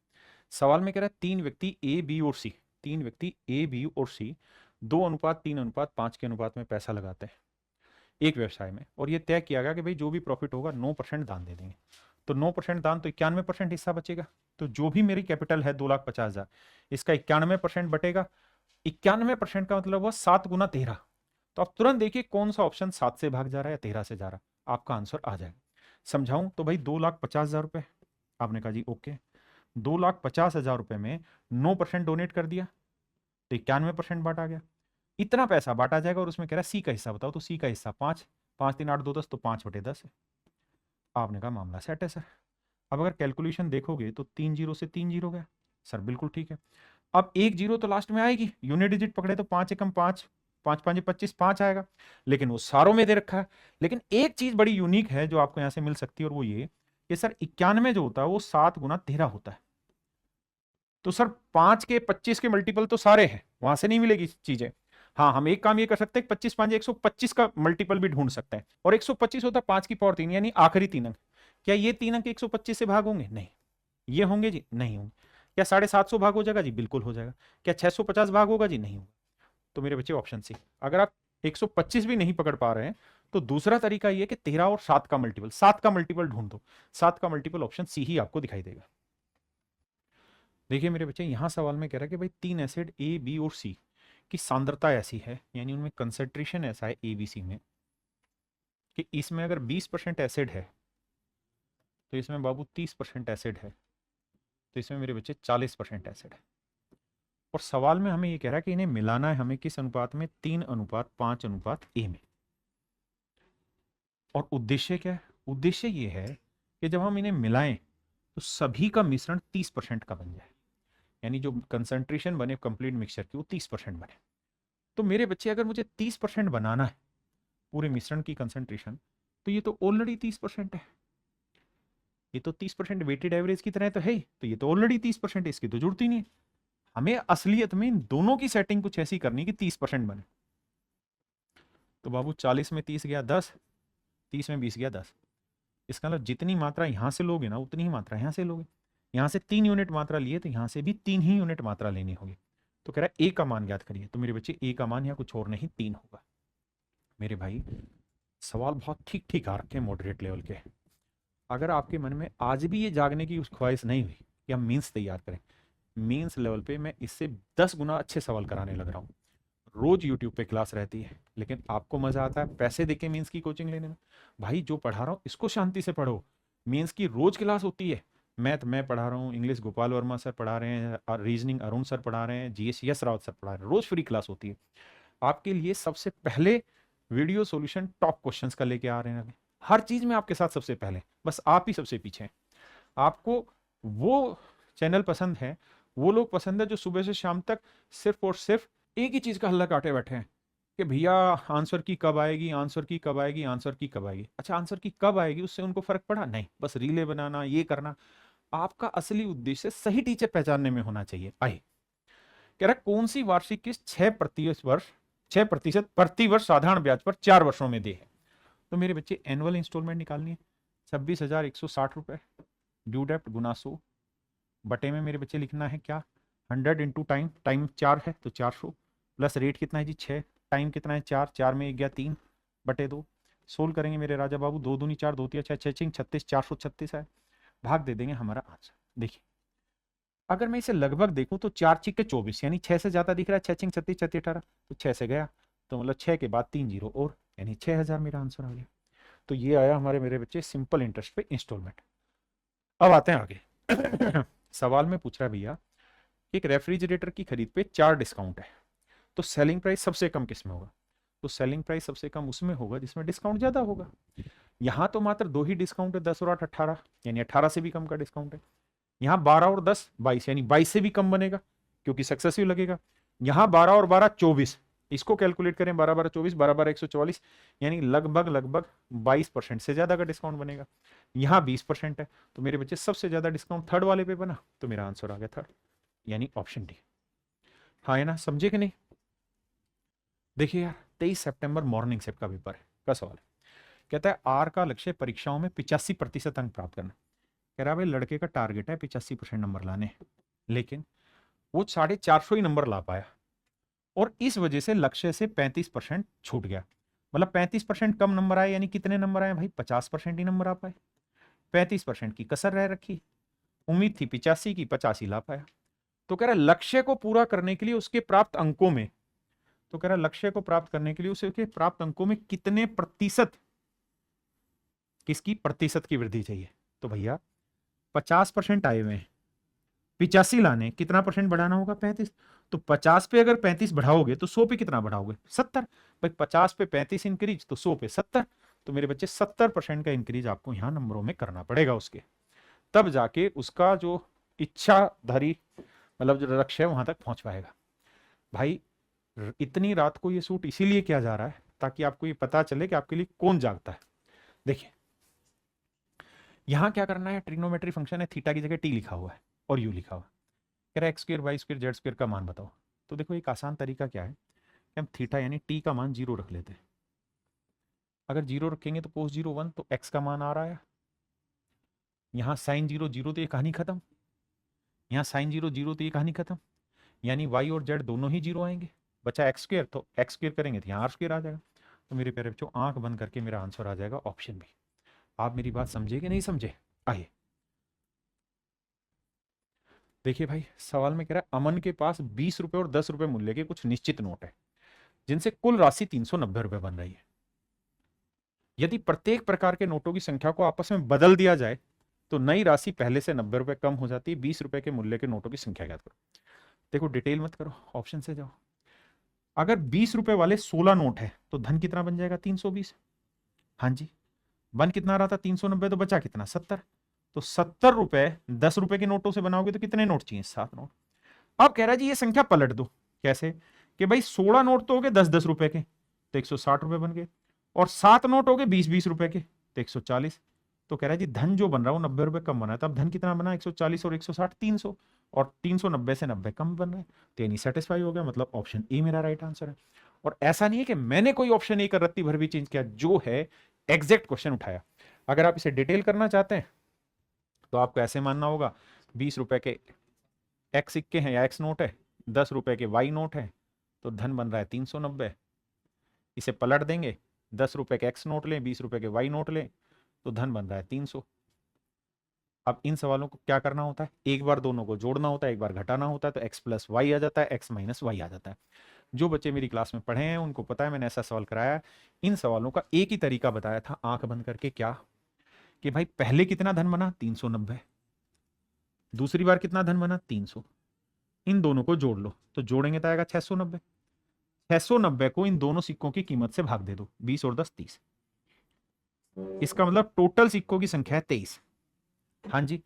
सवाल में कह रहा है तीन व्यक्ति ए बी और सी, तीन व्यक्ति ए बी और सी 2:3:5 के अनुपात में पैसा लगाते हैं एक व्यवसाय में, और ये तय किया गया कि भाई जो भी प्रॉफिट होगा 9% दान दे देंगे। तो 9% दान तो 91% हिस्सा बचेगा। तो जो भी मेरी कैपिटल है 2,50,000, इसका 91% बटेगा। 91% का मतलब हुआ 7 गुना 13। तो आप तुरंत देखिए कौन सा ऑप्शन 7 से भाग जा रहा है या 13 से जा रहा है, आपका आंसर आ जाएगा। समझाऊं तो भाई 2,50,000 रुपए, आपने कहा जी ओके, 2,50,000 रुपए में 9% डोनेट कर दिया तो 91% बांटा गया। इतना पैसा बांटा जाएगा और उसमें कह रहा है सी का हिस्सा बताओ, तो सी का हिस्सा 5, 5 3 8 2 10, तो 5/10 है। आपने कहा मामला सेट है सर। अब अगर कैलकुलेशन देखोगे तो 3 जीरो से 3 जीरो गया सर, बिल्कुल ठीक है। अब एक जीरो तो लास्ट में आएगी, यूनिट डिजिट पकड़े तो 5 एकम 5, 5 5 25, 5 आएगा, लेकिन वो सारों में दे रखा है। लेकिन एक चीज बड़ी यूनिक है जो आपको यहां से मिल सकती है, और वो ये कि सर 91 जो होता है वो 7 गुना 13 होता है। तो सर 5 के 25 के मल्टीपल तो सारे हैं, वहां से नहीं मिलेगी चीजें। हाँ, हम एक काम ये कर सकते हैं, 25 5 125 का मल्टीपल भी ढूंढ सकते हैं, और 125 होता है 5 की पावर 3, यानी आखिरी 3 अंक। क्या ये 3 अंक 125 से भाग होंगे? नहीं। ये होंगे जी? नहीं होंगे। क्या 750 भाग हो जाएगा जी? बिल्कुल हो जाएगा। क्या 650 भाग होगा जी? नहीं होगा। तो मेरे बच्चे ऑप्शन सी। अगर आप 125 भी नहीं पकड़ पा रहे हैं तो दूसरा तरीका ये कि 13 और 7 का मल्टीपल, 7 का मल्टीपल ढूंढ दो। 7 का मल्टीपल ऑप्शन सी ही आपको दिखाई देगा। देखिए मेरे बच्चे, यहां सवाल में कह रहा है कि भाई 3 एसिड ए बी और सी की सांद्रता ऐसी है, यानी उनमें कंसेंट्रेशन ऐसा है ए बी सी में, कि इसमें अगर 20% एसिड है तो इसमें बाबू 30% एसिड है, तो इसमें मेरे बच्चे 40% एसिड है। और सवाल में हमें ये कह रहा है कि इन्हें मिलाना है हमें किस अनुपात में? 3:5 ए में। और उद्देश्य क्या है? उद्देश्य ये है कि जब हम इन्हें मिलाएं तो सभी का मिश्रण 30% का बन जाए, यानी जो कंसंट्रेशन बने कंप्लीट मिक्सचर की वो 30% बने। तो मेरे बच्चे, अगर मुझे 30% बनाना है पूरे मिश्रण की कंसंट्रेशन, तो ये तो ऑलरेडी 30% है। ये तो 30% वेटेड एवरेज की तरह तो है ही, तो ये तो ऑलरेडी 30% है, इसकी तो जरूरत ही नहीं है। हमें असलियत में इन दोनों की सेटिंग कुछ ऐसी करनी कि 30% बने। तो बाबू 40 में 30 गया 10, 30 में 20 गया 10। इसका मतलब जितनी मात्रा यहां से लोगे ना उतनी ही मात्रा यहां से लोगे। यहां से 3 यूनिट मात्रा लिए तो यहां से भी 3 ही यूनिट मात्रा लेनी होगी। तो कह रहा है ए का मान ज्ञात करिए। तो मेरे बच्चे ए का मान यहाँ कुछ और नहीं 3 होगा। मेरे भाई, सवाल बहुत ठीक ठीक आ रखे हैं मॉडरेट लेवल के। अगर आपके मन में आज भी ये जागने की ख्वाहिश नहीं हुई कि हम मीन्स तैयार करें, मीन्स लेवल पे मैं इससे 10 गुना अच्छे सवाल कराने लग रहा हूँ। रोज यूट्यूब पे क्लास रहती है, लेकिन आपको मजा आता है पैसे देके मीन्स की कोचिंग लेने में। भाई जो पढ़ा रहा हूँ इसको शांति से पढ़ो। मीन्स की रोज क्लास होती है। मैथ मैं पढ़ा रहा हूँ, इंग्लिश गोपाल वर्मा सर पढ़ा रहे हैं, रीजनिंग अरुण सर पढ़ा रहे हैं, जीएस यस रावत सर पढ़ा रहे हैं, रोज फ्री क्लास होती है। आपके लिए सबसे पहले वीडियो सॉल्यूशन टॉप क्वेश्चंस का लेके आ रहे हैं। हर चीज में आपके साथ सबसे पहले, बस आप ही सबसे पीछे हैं। आपको वो चैनल पसंद है, वो लोग पसंद है जो सुबह से शाम तक सिर्फ और सिर्फ एक ही चीज का हल्ला काटे बैठे हैं कि भैया आंसर की कब आएगी, आंसर की कब आएगी, आंसर की कब आएगी। अच्छा, आंसर की कब आएगी उससे उनको फर्क पड़ा? नहीं, बस रीले बनाना, ये करना। आपका असली उद्देश्य सही टीचर पहचानने में होना चाहिए। आइए, कह रहा कौन सी वार्षिक किस्त 6% प्रति वर्ष साधारण ब्याज पर 4 वर्षों में दे है। तो मेरे बच्चे, एनुअल इंस्टॉलमेंट निकालनी है 26,160 रुपए, ड्यू डेप्ट गुना 100, बटे में मेरे बच्चे लिखना है क्या? 100 इंटू टाइम, टाइम 4 है तो 400, प्लस रेट कितना है जी 6, टाइम कितना है 4, 4 में 1 गया 3 बटे 2। सोल्व करेंगे मेरे राजा बाबू, 2 दूनी 4, 2 तिया 6, 6 चिंग 36, 436 है। भाग दे देंगे हमारा आंसर। देखिए, अगर मैं इसे लगभग देखूं तो 4 चिक के 24, यानी 6 से ज्यादा दिख रहा है। 6 चिंग 36, 36 18, तो 6 से गया, तो मतलब 6 के बाद 3 जीरो और, यानी 6,000 मेरा आंसर आ गया। तो ये आया हमारे मेरे बच्चे सिंपल इंटरेस्ट पे इंस्टॉलमेंट। अब आते हैं आगे। सवाल में पूछ रहा है भैया, एक रेफ्रिजरेटर की खरीद पे 4 डिस्काउंट है, तो सेलिंग प्राइस सबसे कम किस में होगा? तो सेलिंग प्राइस सबसे कम उसमें होगा जिसमें डिस्काउंट ज्यादा होगा। यहां तो मात्र 2 ही डिस्काउंट है, 10 और 8 18, यानी 18 से भी कम का डिस्काउंट है। यहाँ 12 और 10 22, यानी 22 से भी कम बनेगा क्योंकि सक्सेसिव लगेगा। यहाँ 12 और 12 24, इसको कैलकुलेट करें, 12 12 24, 12 12 144, यानी लगभग लगभग 22% से ज्यादा का डिस्काउंट बनेगा। यहाँ 20% है, तो मेरे बच्चे सबसे ज्यादा डिस्काउंट थर्ड वाले पे बना, तो मेरा आंसर आ गया थर्ड, यानी ऑप्शन डी। हाँ है ना, समझे कि नहीं? देखिए यार, 23 सितंबर मॉर्निंग सेट का पेपर है का सवाल है कहता है आर का लक्ष्य परीक्षाओं में 85% अंक प्राप्त करना। कह रहा है भाई लड़के का टारगेट है 85% नंबर लाने, लेकिन वो 450 ही नंबर ला पाया और इस वजह से लक्ष्य से 35% छूट गया। मतलब 35% कम नंबर आए, यानी कितने नंबर आए भाई? 50% ही नंबर आ पाए। 35% की कसर रह रखी। उम्मीद थी 85 की, 85 ला पाया। तो कह रहा लक्ष्य को पूरा करने के लिए उसके प्राप्त अंकों में, तो कह रहा लक्ष्य को प्राप्त करने के लिए उसके प्राप्त अंकों में कितने प्रतिशत, किसकी प्रतिशत की वृद्धि चाहिए? तो भैया 50% आए हुए हैं, 85 लाने, कितना परसेंट बढ़ाना होगा? 35। तो 50 पे अगर 35 बढ़ाओगे तो 100 पे कितना बढ़ाओगे? 70। भाई 50 पे 35 इंक्रीज तो 100 पे 70। तो मेरे बच्चे 70% का इंक्रीज आपको यहां नंबरों में करना पड़ेगा उसके, तब जाके उसका जो इच्छाधारी मतलब जो लक्ष्य है वहां तक पहुंच पाएगा। भाई इतनी रात को ये सूट इसीलिए किया जा रहा है ताकि आपको ये पता चले कि आपके लिए कौन जागता है। देखिए यहां क्या करना है, ट्रिग्नोमेट्री फंक्शन है, थीटा की जगह टी लिखा हुआ है और यू लिखा हुआ है। कह रहा है x square y square z square का मान बताओ। तो देखो एक आसान तरीका क्या है कि हम थीटा यानी टी का मान 0 रख लेते हैं। अगर 0 रखेंगे तो कोस 0 1, तो एक्स का मान आ रहा है। यहाँ साइन 0 0, तो ये कहानी खत्म। यहाँ साइन 0 0, तो ये कहानी खत्म। यानी वाई और जेड दोनों ही 0 आएंगे। बचा एक्स स्क्र, तो एक्स स्क्र करेंगे तो यहाँ आर स्क्र आ जाएगा। तो मेरे प्यारे बच्चों आंख बंद करके मेरा आंसर आ जाएगा ऑप्शन बी। आप मेरी बात समझे कि नहीं समझे? आइए देखिए भाई सवाल में कह रहा है अमन के पास 20 रुपए और 10 रुपए मूल्य के कुछ निश्चित नोट है जिनसे कुल राशि 390 रुपए बन रही है। यदि प्रत्येक प्रकार के नोटों की संख्या को आपस में बदल दिया जाए तो नई राशि पहले से 90 रुपए कम हो जाती है। 20 रुपए के मूल्य के नोटों की संख्या ज्ञात करो। देखो डिटेल मत करो, ऑप्शन से जाओ। अगर 20 रुपए वाले 16 नोट है तो धन कितना बन जाएगा? 320। हाँ जी, बन कितना रहा था? 390, तो बचा कितना? 70। तो 70 रुपए 10 रुपए के नोटों से बनाओगे तो कितने नोट चाहिए? 7 नोट। अब कह रहा है जी ये संख्या पलट दो। कैसे? कि भाई 16 नोट तो हो गए 10-10 रुपए के, तो 160 रुपए बन गए, और 7 नोट हो गए 20-20 रुपए के, तो 140। तो कह रहा है जी धन जो बन रहा है वो 90 रुपए कम बना है। तब धन कितना बना? 140 और 160 300, और 390 से 90 कम बन रहा है। तो यानी सेटिस्फाई हो गया, मतलब ऑप्शन ए मेरा राइट आंसर है। और ऐसा नहीं है कि मैंने कोई ऑप्शन ए का रत्ती भर भी चेंज किया, जो है एग्जैक्ट क्वेश्चन उठाया। अगर आप इसे डिटेल करना चाहते हैं तो आपको ऐसे मानना होगा 20 रुपए के एक्स सिक्के हैं या एक्स नोट है, 10 रुपए के वाई नोट है, तो धन बन रहा है 390। इसे पलट देंगे, 10 रुपए के एक्स नोट लें, 20 रुपए के वाई नोट लें, तो धन बन रहा है 300। अब इन सवालों को क्या करना होता है? एक बार दोनों को जोड़ना होता है, एक बार घटाना होता है, तो एक्स प्लस वाई आ जाता है, एक्स माइनस वाई आ जाता है। जो बच्चे मेरी क्लास में पढ़े हैं उनको पता है मैंने ऐसा सवाल कराया। इन सवालों का एक ही तरीका बताया था आंख बंद करके, क्या कि भाई पहले कितना धन बना? 390। दूसरी बार कितना धन बना? 300। इन दोनों को जोड़ लो, तो जोड़ेंगे तो आएगा 690। 690 को इन दोनों सिक्कों की कीमत से भाग दे दो, 20 और 10 30। इसका मतलब टोटल सिक्कों की संख्या है 23। हाँ जी,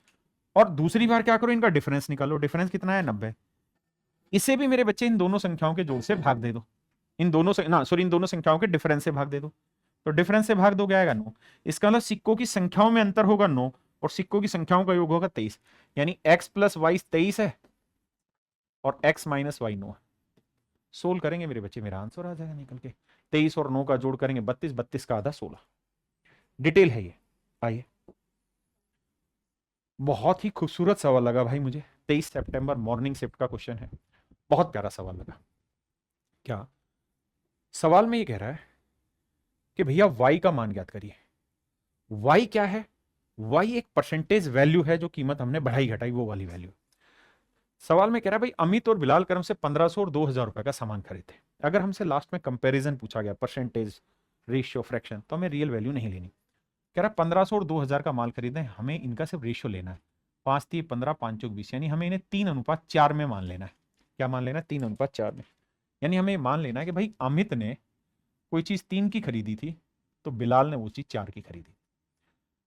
और दूसरी बार क्या करो, इनका डिफरेंस निकालो। डिफरेंस कितना है? 90। इसे भी मेरे बच्चे इन दोनों संख्याओं के जोड़ से भाग दे दो। इन दोनों संख्याओं के डिफरेंस से भाग दे दो। तो डिफरेंस से भाग दो क्या आएगा? 9। इसका मतलब सिक्कों की संख्याओं में अंतर होगा 9, और सिक्कों की संख्याओं का योग होगा 23। यानी x प्लस वाई 23 है और x माइनस वाई 9 है। सोल्व करेंगे मेरे बच्चे, मेरा आंसर आ जाएगा निकल के। 23 और 9 का जोड़ करेंगे 32, 32 का आधा 16। डिटेल है ये। आइए, बहुत ही खूबसूरत सवाल लगा भाई मुझे। 23 सितंबर मॉर्निंग शिफ्ट का क्वेश्चन है, बहुत प्यारा सवाल लगा। क्या सवाल में ये कह रहा है कि भैया y का मान ज्ञात करिए। y क्या है? y एक परसेंटेज वैल्यू है, जो कीमत हमने बढ़ाई घटाई वो वाली वैल्यू। सवाल में कह रहा है भाई अमित और बिलाल करम से 1500 और 2000 रुपए का सामान खरीदे। अगर हमसे लास्ट में कंपैरिजन पूछा गया, परसेंटेज, रेशियो, फ्रैक्शन, तो हमें रियल वैल्यू नहीं लेनी। कह रहा 1500 और 2000 का माल खरीदे, हमें इनका सिर्फ रेशियो लेना है। 5 3 15 5 चौक 20, यानी हमें इन्हें 3:4 में मान लेना है। क्या मान लेना है? 3:4 में। यानी हमें मान लेना है कि भाई अमित ने कोई चीज 3 की खरीदी थी तो बिलाल ने वो चीज 4 की खरीदी।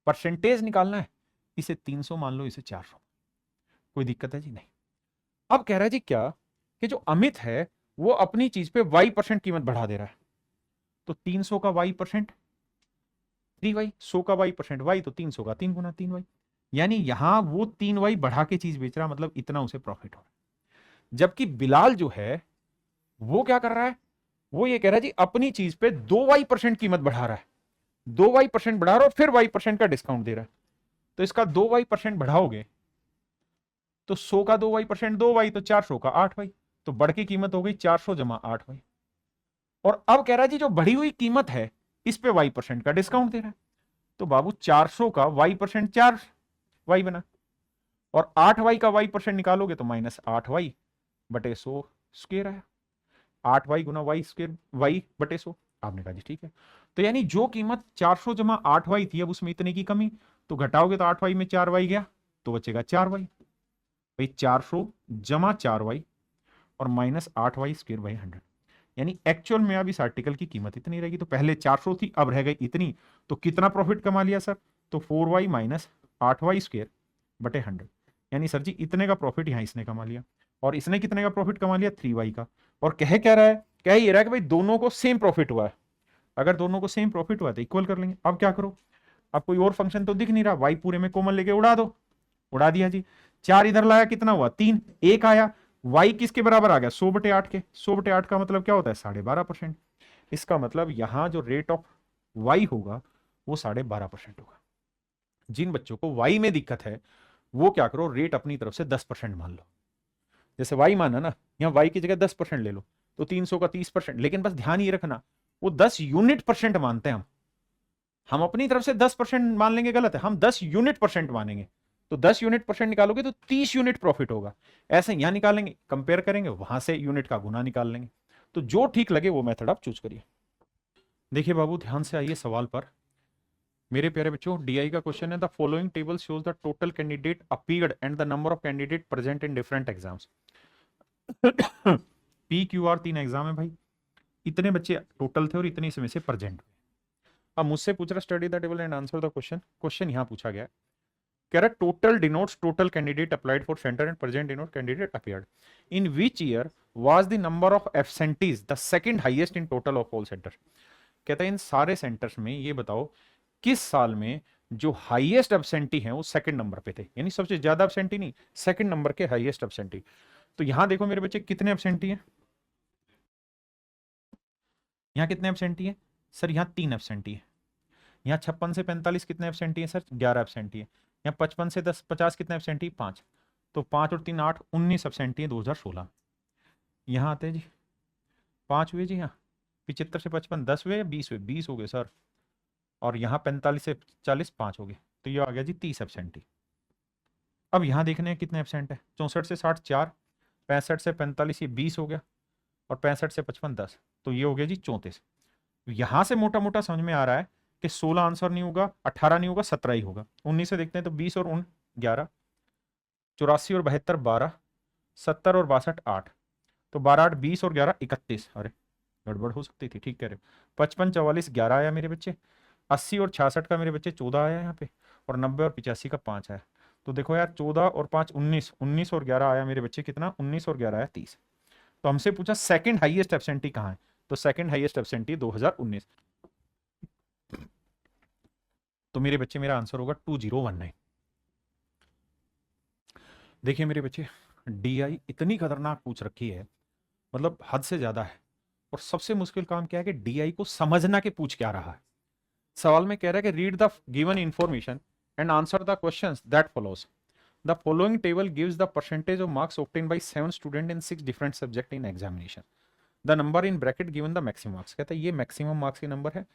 परसेंटेज निकालना है, इसे 300 मान लो, इसे 400। कोई दिक्कत है जी? नहीं। अब कह रहा है जी क्या कि जो अमित है वो अपनी चीज पे y% कीमत बढ़ा दे रहा है। तो 300 का y%, 3y। 100 का y% y, तो 300 का 3 गुना 3y। यानी यहां वो 3y बढ़ा के चीज बेच रहा, मतलब इतना उसे प्रॉफिट हो रहा है। जबकि बिलाल जो है वो क्या कर रहा है? वो ये कह रहा है जी अपनी चीज पे 2y% कीमत बढ़ा रहा है। 2y% बढ़ा रहा है और फिर y% का डिस्काउंट दे रहा है। तो इसका 2y% बढ़ाओगे तो 100 का 2y% 2y, तो 400 का 8y, तो बढ़ की कीमत हो गई 400 जमा 8y। और अब कह रहा है जी जो बढ़ी हुई कीमत है इस पे y% का डिस्काउंट दे रहा है। तो बाबू 400 का y% 4y बना, और 8y का y% निकालोगे तो -8y बटे 100 स्क्वायर आया। 8y गुना y स्क्वायर y बटे 100। आपने कहा जी ठीक है। तो यानी जो कीमत 400 जमा 8y थी, अब उसमें इतने की कमी, तो घटाओगे तो 8y में 4y गया तो बचेगा 4y। भाई 400 जमा 4y और -8y स्क्वायर बाई 100, यानी एक्चुअल में अब इस आर्टिकल की कीमत इतनी रहेगी। तो पहले 400 थी, अब रह गई इतनी, तो कितना प्रॉफिट कमा लिया सर? तो 4y माइनस 8y स्क्वायर बटे 100, यानी सर जी इतने का प्रॉफिट यहां इसने कमा लिया। और इसने कितने का प्रॉफिट कमा लिया? 3y का। और कह क्या रहा है? कह ये रहा है कि भाई दोनों को सेम प्रॉफिट हुआ है। अगर दोनों को सेम प्रॉफिट हुआ है तो इक्वल कर लेंगे। अब क्या करो, अब कोई और फंक्शन तो दिख नहीं रहा, y पूरे में कॉमन लेके उड़ा दो। उड़ा दिया जी। 4 इधर लाया, कितना हुआ? 3। 1 आया, y किसके बराबर आ गया? 100/8 के। 100/8 का मतलब क्या होता है? 12.5%। इसका मतलब यहां जो रेट ऑफ y होगा वो 12.5% होगा। जिन बच्चों को y में दिक्कत है वो क्या करो, रेट अपनी तरफ से 10% मान लो। जैसे y माना ना, यहां y की जगह 10% ले लो, तो 300 का 30%। लेकिन बस ध्यान ये रखना, वो 10 यूनिट परसेंट मानते हैं हम अपनी तरफ से 10% मान लेंगे गलत है, हम 10 यूनिट परसेंट मानेंगे। तो 10 यूनिट परसेंट निकालोगे तो 30 यूनिट प्रॉफिट होगा। ऐसे यहां निकालेंगे, कंपेयर करेंगे, वहां से यूनिट का गुना निकाल लेंगे। तो जो ठीक लगे वो मेथड आप चूज करिए। देखिए बाबू ध्यान से आइए सवाल पर। मेरे प्यारे बच्चों, डीआई का क्वेश्चन है, the following table shows the total candidate appeared and the number of candidate present in different exams. PQR 3 exam है भाई, इतने बच्चे टोटल थे और इतने इसमें से प्रेजेंट हुए। अब मुझसे पूछ रहा study the table and answer the question. Question यहां पूछा गया है, कह रहा total denotes total candidate applied for centre and present denote candidate appeared in which year was the number of absentees the second highest in total of all centre. कहता है इन सारे centres में ये बताओ किस साल में जो हाईएस्ट एब्सेंटी है वो सेकंड नंबर पे थे, यानी सबसे ज्यादा एब्सेंटी नहीं, सेकंड नंबर के हाईएस्ट एब्सेंटी। तो यहां देखो मेरे बच्चे कितने एब्सेंटी हैं, यहां कितने एब्सेंटी है सर? यहां 3 एब्सेंटी है। यहाँ 56 से 45 कितने एब्सेंटी है सर? 11 एब्सेंटी है। यहाँ 55 से 50 कितने एब्सेंटी? 5। तो 5 और 3 8, 19 एब्सेंटी है 2016। यहाँ आते हैं जी, 5 हुए जी, यहाँ 75 से 55 10 हुए, 20 हुए, 20 हो गए सर। और यहाँ 45 से 40 5 हो गए, तो ये आ गया जी 30 एब्सेंटी। अब यहाँ देखने हैं कितने एब्सेंट है। 64 से 60 4, 65 से 45 ये 20 हो गया, और 65 से 55 10, तो ये हो गया जी 34। यहां से मोटा मोटा समझ में आ रहा है कि 16 आंसर नहीं होगा, 18 नहीं होगा, 17 ही होगा। 19 से देखते हैं तो 20 और 11, 84 और 72 12, 70 और 62 8, तो 12 8 20 और 11 31। अरे गड़बड़ हो सकती थी, ठीक कह रहे हो। 55 44 11 आया मेरे बच्चे, 80 और 66 का मेरे बच्चे 14 आया यहाँ पे, और 90 और 85 का 5 आया। तो देखो यार 14 और 5 19, 19 और 11 आया मेरे बच्चे कितना? 19 और 11 आया 30। तो हमसे पूछा सेकंड हाईएस्ट एब्सेंटी कहाँ है, तो सेकंड हाईएस्ट एब्सेंटी 2019। तो मेरे बच्चे मेरा आंसर होगा 2019। देखिए मेरे बच्चे, डीआई इतनी खतरनाक पूछ रखी है, मतलब हद से ज्यादा है। और सबसे मुश्किल काम क्या है कि डीआई को समझना के पूछ क्या रहा है। सवाल में कह रहा है कि read the given information and answer the questions that follows. The following table gives the percentage of marks obtain bye 7 student in 6 different subject in examination. The number in bracket given the maximum marks. कहता है ये maximum marks के number है।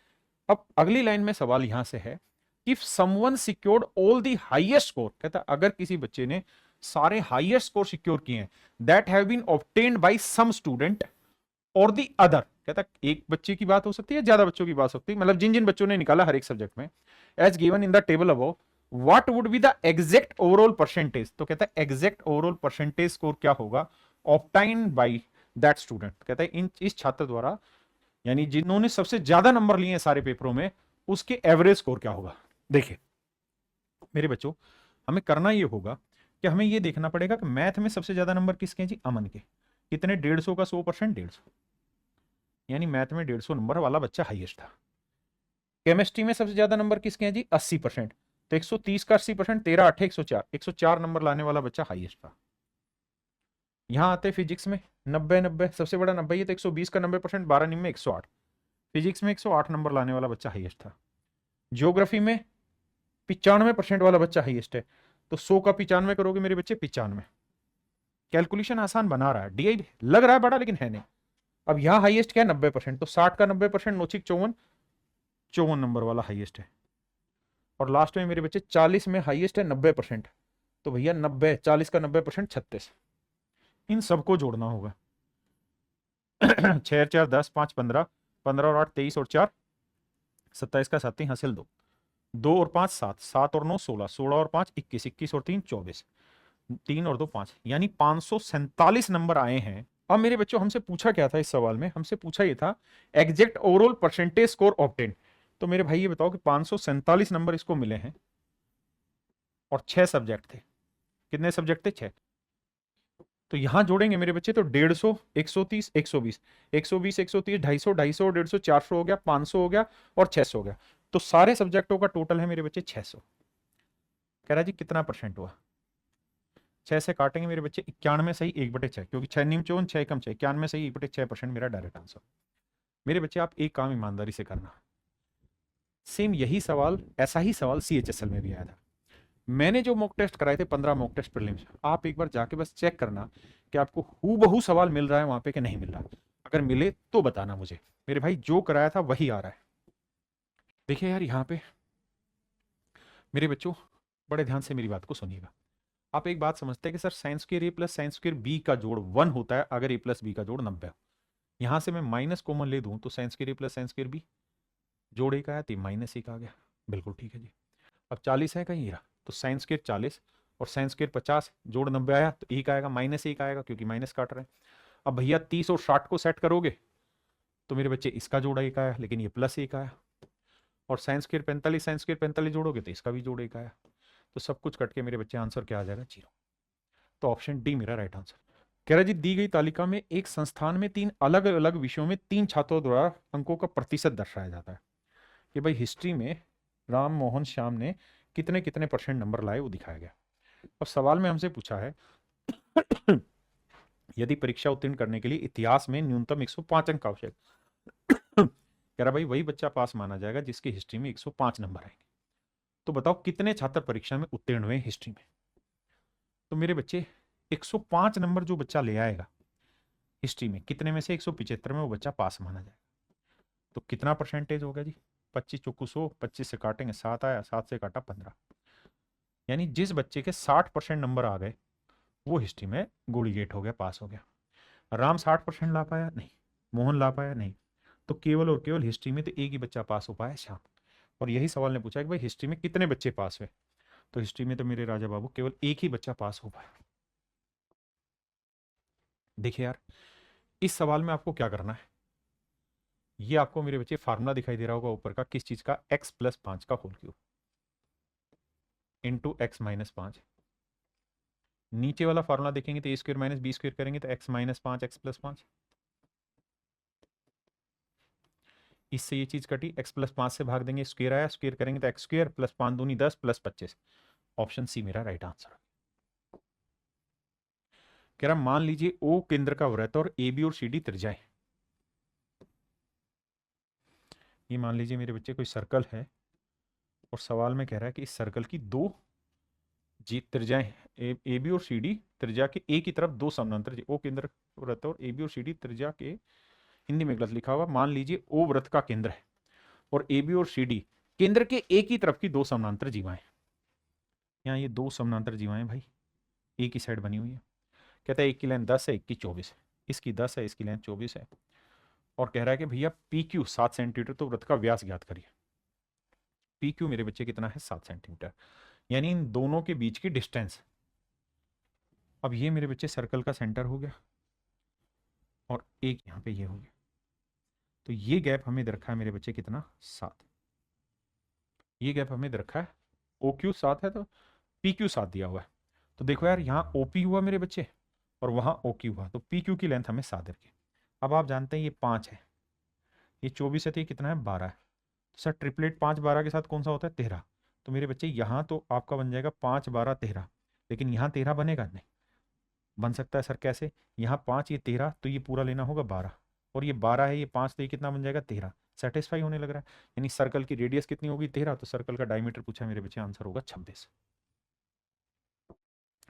अब अगली line में सवाल यहां से है, if someone secured all the highest score, कहता है अगर किसी बच्चे ने सारे हाईएस्ट स्कोर सिक्योर किए हैं, that have been obtained by some student और द अदर। कहता है एक बच्चे की बात हो सकती है, ज्यादा बच्चों की बात हो सकती है, मतलब जिन जिन बच्चों ने निकाला हर एक सब्जेक्ट में, as given in the table above, what would be the exact overall percentage. तो कहता है एग्जैक्ट ओवरऑल परसेंटेज स्कोर क्या होगा ऑब्टाइंड बाय दैट स्टूडेंट। कहता है इस छात्र द्वारा, यानी जिन्होंने सबसे ज्यादा नंबर लिए हैं सारे पेपरों में, उसके एवरेज स्कोर क्या होगा। देखिए मेरे बच्चों, हमें करना ये होगा कि हमें ये देखना पड़ेगा कि मैथ में सबसे ज्यादा नंबर किसके हैं जी? अमन के। कितने? 150 का 100%, 150, यानी मैथ में 150 नंबर वाला बच्चा हाईएस्ट था। केमिस्ट्री में सबसे ज्यादा नंबर किसके हैं जी? 80%। तो 130 का 80%, 13 8 104, 104 नंबर लाने वाला बच्चा हाईएस्ट था। यहां आते फिजिक्स में 90 90, सबसे बड़ा 90 है, तो 120 का 90%, 12 निम्न में 108। फिजिक्स में 108 नंबर लाने वाला बच्चा हाईएस्ट था। ज्योग्राफी में 95% वाला बच्चा हाईएस्ट है, तो 100 का 95 करोगे मेरे बच्चे 95। कैलकुलेशन आसान बना रहा है, डीआई लग रहा है बड़ा लेकिन है नहीं। अब यहाँ हाईएस्ट क्या है 90%, तो 60 का 90% नौचिक 54 नंबर वाला हाईएस्ट है। और लास्ट में मेरे बच्चे 40 में हाईएस्ट है 90%, तो भैया 90 40 का 90% 36। इन सबको जोड़ना होगा। 6 4 10 5 15, 15 और 8 23 और 4 27 का 7 हासिल 2, 2 और 5 7, 7 और 9 16, 16 और 5 21, 21 और 3 24, 3 और 2 5, यानी 547 नंबर आए हैं। अब मेरे बच्चों हमसे पूछा क्या था इस सवाल में, हमसे पूछा ये था exact overall percentage score obtain. तो मेरे भाई ये बताओ कि 547 नंबर इसको मिले हैं और 6 सब्जेक्ट थे। कितने सब्जेक्ट थे? 6। तो यहां जोड़ेंगे मेरे बच्चे तो 150, 130, 120, 120, 130, 250, 250, 150, 400 हो गया, 500 हो गया और 600 हो गया। तो सारे सब्जेक्टों का टोटल है मेरे बच्चे 600। कह रहा जी कितना परसेंट हुआ? 6 से काटेंगे मेरे बच्चे 91 सही 1/6, क्योंकि 6 नीम 54 6 कम 6, 91 सही 1/6% मेरा डायरेक्ट आंसर। मेरे बच्चे आप एक काम ईमानदारी से करना, सेम यही सवाल, ऐसा ही सवाल CHSL में भी आया था। मैंने जो मॉक टेस्ट कराए थे 15 मॉक टेस्ट प्रीलिम्स, आप एक बार जाके बस चेक करना कि आपको हूबहू सवाल मिल रहा है वहां पे कि नहीं मिल रहा। अगर मिले तो बताना मुझे। मेरे भाई जो कराया था वही आ रहा है। देखिए यार यहाँ पे मेरे बच्चों बड़े ध्यान से मेरी बात को सुनिएगा। आप एक बात समझते हैं कि सर साइंस स्क्वायर ए प्लस साइंस स्क्वायर बी का जोड़ 1 होता है अगर ए प्लस बी का जोड़ 90 हो। यहां से मैं माइनस कॉमन ले दूं तो साइंस स्क्वायर ए प्लस साइंस स्क्वायर बी जोड़ 1 आया तो -1 आ गया। बिल्कुल ठीक है जी। अब 40 है कहीं रहा, तो साइंस स्क्वायर 40 और साइंस स्क्वायर 50 जोड़ 90 आया तो 1 आएगा, -1 आएगा क्योंकि माइनस काट रहे हैं। अब भैया 30 और 60 को सेट करोगे तो मेरे बच्चे इसका जोड़ 1 आया, लेकिन ये +1 आया। और साइंस स्क्वायर 45 साइंस स्क्वायर 45 जोड़ोगे तो इसका भी जोड़ 1 आया। तो सब कुछ कट के मेरे बच्चे आंसर क्या आ जाएगा? 0। तो ऑप्शन डी मेरा राइट आंसर। कह रहा जी दी गई तालिका में एक संस्थान में 3 अलग अलग विषयों में 3 छात्रों द्वारा अंकों का प्रतिशत दर्शाया जाता है। कि भाई हिस्ट्री में राम मोहन श्याम ने कितने कितने परसेंट नंबर लाए वो दिखाया गया। अब सवाल में हमसे पूछा है यदि परीक्षा उत्तीर्ण करने के लिए इतिहास में न्यूनतम 105 अंक आवश्यक। कह रहा भाई वही बच्चा पास माना जाएगा जिसकी हिस्ट्री में 105 नंबर आएंगे। तो बताओ कितने छात्र परीक्षा में उत्तीर्ण हुए हिस्ट्री में? तो मेरे बच्चे 105 नंबर जो बच्चा ले आएगा हिस्ट्री में, कितने में से 175 में वो बच्चा पास माना जाएगा। तो कितना परसेंटेज होगा जी? 25 चौकू 100, 25 से काटेंगे 7 आया, 7 से काटा 15। यानी जिस बच्चे के 60% नंबर आ गए वो हिस्ट्री में गोलीगेट हो गया, पास हो गया। राम 60% ला पाया? नहीं। मोहन ला पाया? नहीं। तो केवल और केवल हिस्ट्री में तो एक ही बच्चा पास हो पाया, श्याम। और यही सवाल ने पूछा कि भाई हिस्ट्री में कितने बच्चे पास हुए? तो हिस्ट्री में तो मेरे राजा बाबू केवल एक ही बच्चा पास हो पाया। देखिए यार इस सवाल में आपको क्या करना है, ये आपको मेरे बच्चे फार्मूला दिखाई दे रहा होगा ऊपर का, किस चीज का? x + 5 का होल क्यूब इंटू x - 5। नीचे वाला फार्मूला देखेंगे तो a² - b² करेंगे तो x - 5 x + 5। इससे ये चीज कटी, x + 5 से भाग देंगे, स्क्वायर आया, स्क्वायर करेंगे तो x² + 5 दूनी 10 + 25। ऑप्शन सी मेरा राइट आंसर। कह रहा मान लीजिए O केंद्र का वृत्त और AB और CD त्रिज्याएं। ये मान लीजिए मेरे बच्चे कोई सर्कल है और सवाल में कह रहा है कि इस सर्कल की 2 त्रिज्याएं AB और CD त्रिज्या के एक ही तरफ 2 समानांतर, O केंद्र वृत्त और AB और CD त्रिज्या के, हिंदी में गलत लिखा हुआ, मान लीजिए O वृत्त का केंद्र है और AB और CD केंद्र के एक ही तरफ की 2 समानांतर जीवाएं। यहाँ ये 2 समानांतर जीवाएं भाई एक ही साइड बनी हुई है। कहता है एक की लेंथ 10 है, एक की 24 है, इसकी 10 है, इसकी लेंथ 24 है। और कह रहा है कि भैया PQ 7 सेंटीमीटर, तो वृत्त का व्यास ज्ञात करिए। PQ मेरे बच्चे कितना है? 7 सेंटीमीटर, यानी इन दोनों के बीच की डिस्टेंस। अब ये मेरे बच्चे सर्कल का सेंटर हो गया और एक यहाँ पे ये हो गया, तो ये गैप हमें दे रखा है मेरे बच्चे कितना? 7। ये गैप हमें दे रखा है, OQ 7 है तो PQ 7 दिया हुआ है। तो देखो यार यहाँ OP हुआ मेरे बच्चे और वहां OQ हुआ, तो PQ की लेंथ हमें 7 रखी। अब आप जानते हैं ये 5 है, ये 24 है, तो ये कितना है? 12 है। तो सर ट्रिपलेट 5 12 के साथ कौन सा होता है? 13। तो मेरे बच्चे यहाँ तो आपका बन जाएगा 5 12 13, लेकिन यहाँ 13 बनेगा नहीं। बन सकता है सर कैसे? यहाँ 5 ये 13, तो ये पूरा लेना होगा 12, और ये 12 है ये 5, तो ये कितना बन जाएगा? 13। सेटिस्फाई होने लग रहा है। यानी सर्कल की रेडियस कितनी होगी 13, तो सर्कल का डायमीटर पूछा मेरे बच्चे, आंसर होगा 26।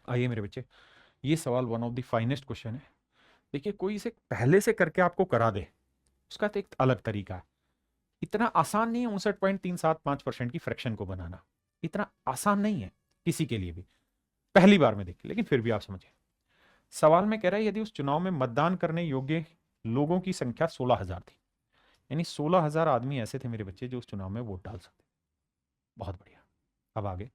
आइए मेरे बच्चे, ये सवाल one of the finest question है। देखिए कोई इसे पहले से करके आपको करा दे, उसका तो एक अलग तरीका है। इतना आसान नहीं है 59.375% की फ्रैक्शन को बनाना, इतना आसान नहीं है किसी के लिए भी पहली बार में देखिए, लेकिन फिर भी आप समझिए। सवाल में कह रहा है यदि उस चुनाव में मतदान करने योग्य लोगों की संख्या 16,000 थी, यानी 16,000 आदमी ऐसे थे मेरे बच्चे जो उस चुनाव में वोट डाल सकते। बहुत बढ़िया। अब आगे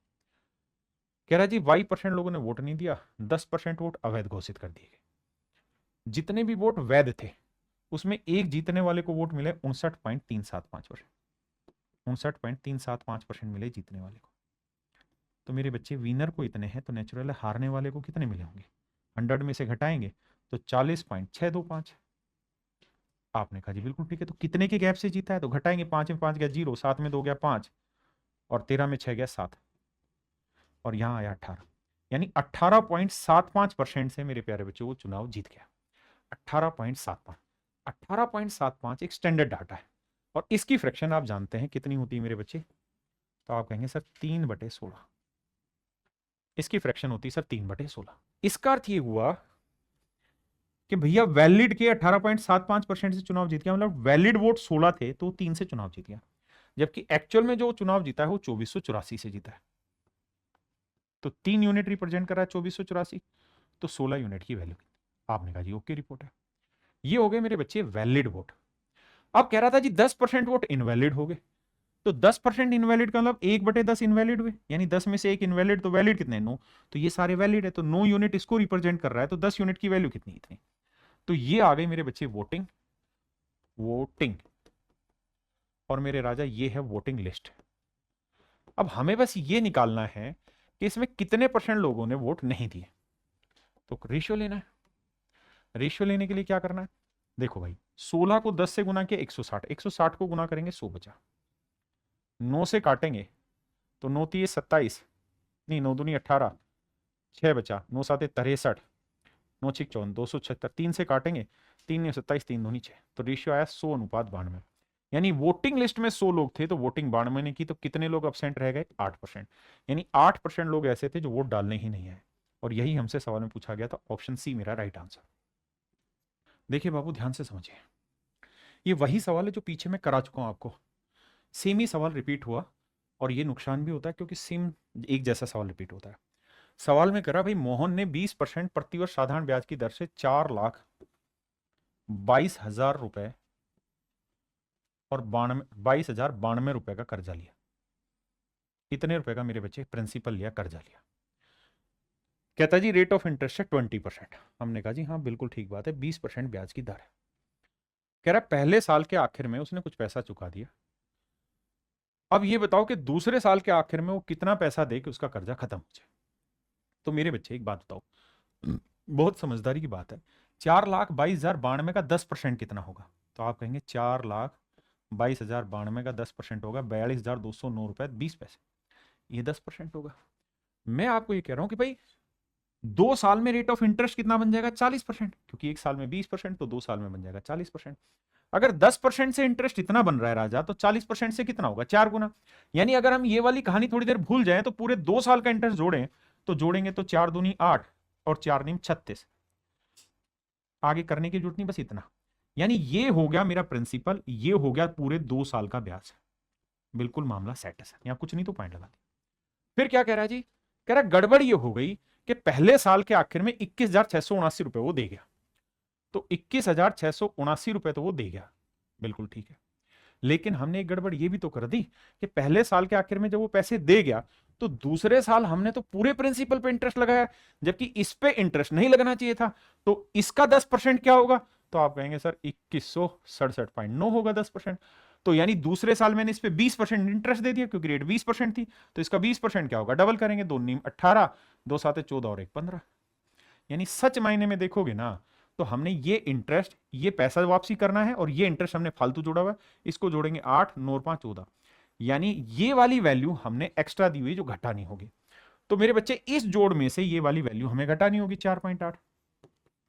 कह रहा है जी y% लोगों ने वोट नहीं दिया, 10% वोट अवैध घोषित कर दिए गए। जितने भी वोट वैध थे उसमें एक जीतने वाले को वोट मिले 59.375%, 59.375% मिले जीतने वाले को। तो मेरे बच्चे विनर को इतने हैं, तो नेचुरल है हारने वाले को कितने मिले होंगे? 100 में से घटाएंगे तो 40.625। आपने कहा जी बिल्कुल ठीक है, तो कितने के गैप से जीता है? तो घटाएंगे, 5 में 5 गया 0, 7 में 2 गया 5, और 13 में 6 गया 7, और यहां आया 18, यानी 18.75% से मेरे प्यारे बच्चों वो चुनाव जीत गया। 18.75, 18.75 एक स्टैंडर्ड डाटा है, और इसकी फ्रैक्शन आप जानते हैं कितनी होती है मेरे बच्चे? तो आप कहेंगे सर 3/16, इसकी फ्रैक्शन होती है सर 3/16। इसका अर्थ ये हुआ कि भैया वैलिड के 18.75% से चुनाव जीत गया, मतलब वैलिड वोट 16 थे तो 3 से चुनाव जीत गया, जबकि एक्चुअल में जो चुनाव जीता है वो 2484 से जीता है। तो 3 यूनिट रिप्रेजेंट कर रहा है 2484, तो 16 यूनिट की वैल्यू। आपने कहा जी ओके रिपोर्ट है। ये हो गए मेरे बच्चे वैलिड वोट। अब कह रहा था जी 10% वोट इनवैलिड हो गए, तो 10% इनवैलिड का मतलब 1/10 इनवैलिड हुए, यानी 10 में से एक इनवैलिड, तो वैलिड कितने? 9, तो ये सारे वैलिड है, तो 9 यूनिट इसको रिप्रेजेंट कर रहा है, तो 10 यूनिट की वैल्यू कितनी? इतनी। तो ये आ गई मेरे बच्चे वोटिंग, वोटिंग, और मेरे राजा ये है वोटिंग लिस्ट। अब हमें बस ये निकालना है कि इसमें कितने % लोगों ने वोट नहीं दिए। तो रेशियो लेना है। रेशियो लेने के लिए क्या करना है? देखो भाई 16 को 10 से गुना किया 160, 160 को गुना करेंगे 100 बचा, 9 से काटेंगे तो 9 3 27, नहीं 9 दूनी 18, 6 बचा, 9 7 63, 9 6 54, 276, 3 से काटेंगे 3 27, 3 दूनी 6, तो रेशियो आया 100:92। यानी वोटिंग लिस्ट में 100 लोग थे तो वोटिंग 92 ने की, तो कितने लोग अब्सेंट रह गए? 8%, यानी 8% लोग ऐसे थे जो वोट डालने ही नहीं आए, और यही हमसे सवाल में पूछा गया था। ऑप्शन सी मेरा राइट आंसर। देखिए बाबू ध्यान से समझिए, ये वही सवाल है जो पीछे मैं करा चुका हूं आपको, सेम ही सवाल रिपीट हुआ, और ये नुकसान भी होता है क्योंकि सेम एक जैसा सवाल रिपीट होता है। सवाल में करा भाई मोहन ने 20% प्रतिवर्ष साधारण ब्याज की दर से 4,22,000 रुपए और 22,092 रुपए का कर्जा लिया। इतने रुपए का मेरे बच्चे प्रिंसिपल लिया, कर्जा लिया। कहता जी रेट ऑफ इंटरेस्ट है 20%। हमने कहा जी हाँ बिल्कुल ठीक बात है, 20% ब्याज की दर है। कह रहा पहले साल के आखिर में उसने कुछ पैसा चुका दिया, अब ये बताओ कि दूसरे साल के आखिर में वो कितना पैसा दे कि उसका कर्जा खत्म हो जाए। तो मेरे बच्चे एक बात बताओ, बहुत समझदारी की बात है, 4,22,092 का 10% कितना होगा? तो आप कहेंगे 4,22,092 का 10% होगा 42,209 रुपए 20 पैसे, ये 10% होगा। मैं आपको ये कह रहा हूं कि भाई 2 साल में रेट ऑफ इंटरेस्ट कितना बन जाएगा? 40%, क्योंकि 1 साल में 20% तो 2 साल में बन जाएगा 40%। अगर 10% से इंटरेस्ट इतना बन रहा है राजा, तो 40% से कितना होगा? 4 गुना। यानी अगर हम ये वाली कहानी थोड़ी देर भूल जाएं तो पूरे 2 साल का इंटरेस्ट जोड़ें, तो जोड़ेंगे तो 4 दूनी 8 और 4 नीम 36। आगे करने की जरूरत नहीं, बस इतना। यानी ये हो गया मेरा प्रिंसिपल, ये हो गया पूरे 2 साल का ब्याज। बिल्कुल मामला सेट है, यहां कुछ नहीं तो पॉइंट लगा दिया। फिर क्या कह रहा है जी? कह रहा गड़बड़ ये हो गई कि पहले साल के आखिर में 21,679 रुपए वो दे गया, तो 21,679 रुपए तो वो दे गया, बिल्कुल ठीक है। लेकिन हमने एक गड़बड़ ये भी तो कर दी कि पहले साल के आखिर में जब वो पैसे दे गया तो दूसरे साल हमने तो पूरे प्रिंसिपल पे इंटरेस्ट लगाया, जबकि इस पे इंटरेस्ट नहीं लगना चाहिए था। तो इसका 10% क्या होगा? तो आप कहेंगे सर 2167.9 होगा 10%। तो यानी दूसरे साल मैंने इस पे 20% इंटरेस्ट दे दिया क्योंकि रेट 20% थी, तो इसका 20% क्या होगा? डबल करेंगे, 2 नीम 18, 2 7 14 और 1 15। यानी सच मायने में देखोगे ना तो हमने ये इंटरेस्ट, ये पैसा वापसी करना है, और ये इंटरेस्ट हमने फालतू जोड़ा हुआ है, इसको जोड़ेंगे 8 9 5 14, यानी ये वाली वैल्यू हमने एक्स्ट्रा दी हुई जो घटानी होगी। तो मेरे बच्चे इस जोड़ में से ये वाली वैल्यू हमें घटानी होगी 4.8।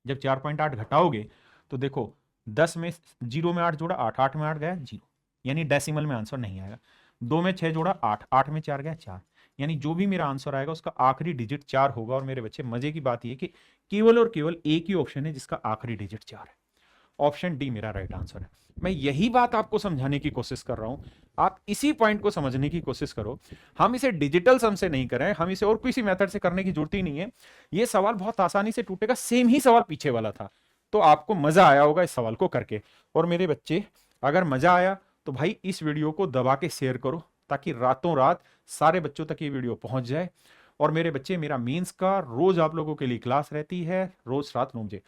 जब 4.8 घटाओगे तो देखो 10 में 0 में 8 जोड़ा 8, 8 में 8 गया 0, यानी डेसिमल में आंसर नहीं आएगा। 2 में 6 जोड़ा 8, 8 में 4 गया 4, यानी जो भी मेरा आंसर आएगा उसका आखिरी डिजिट 4 होगा। और मेरे बच्चे मजे की बात यह कि केवल और केवल एक ही ऑप्शन है जिसका आखिरी डिजिट 4 है। ऑप्शन डी मेरा राइट आंसर है। मैं यही बात आपको समझाने की कोशिश कर रहा हूं, आप इसी पॉइंट को समझने की कोशिश करो। हम इसे डिजिटल सम से नहीं करें, हम इसे और किसी मेथड से करने की जरूरत ही नहीं है। यह सवाल बहुत आसानी से टूटेगा, सेम ही सवाल पीछे वाला था। तो आपको मजा आया होगा इस सवाल को करके। और मेरे बच्चे, अगर मजा आया तो भाई इस वीडियो को दबा के शेयर करो, ताकि रातों रात सारे बच्चों तक ये वीडियो पहुंच जाए। और मेरे बच्चे, मेरा मेंस का रोज आप लोगों के लिए क्लास रहती है, रोज रात 9 बजे।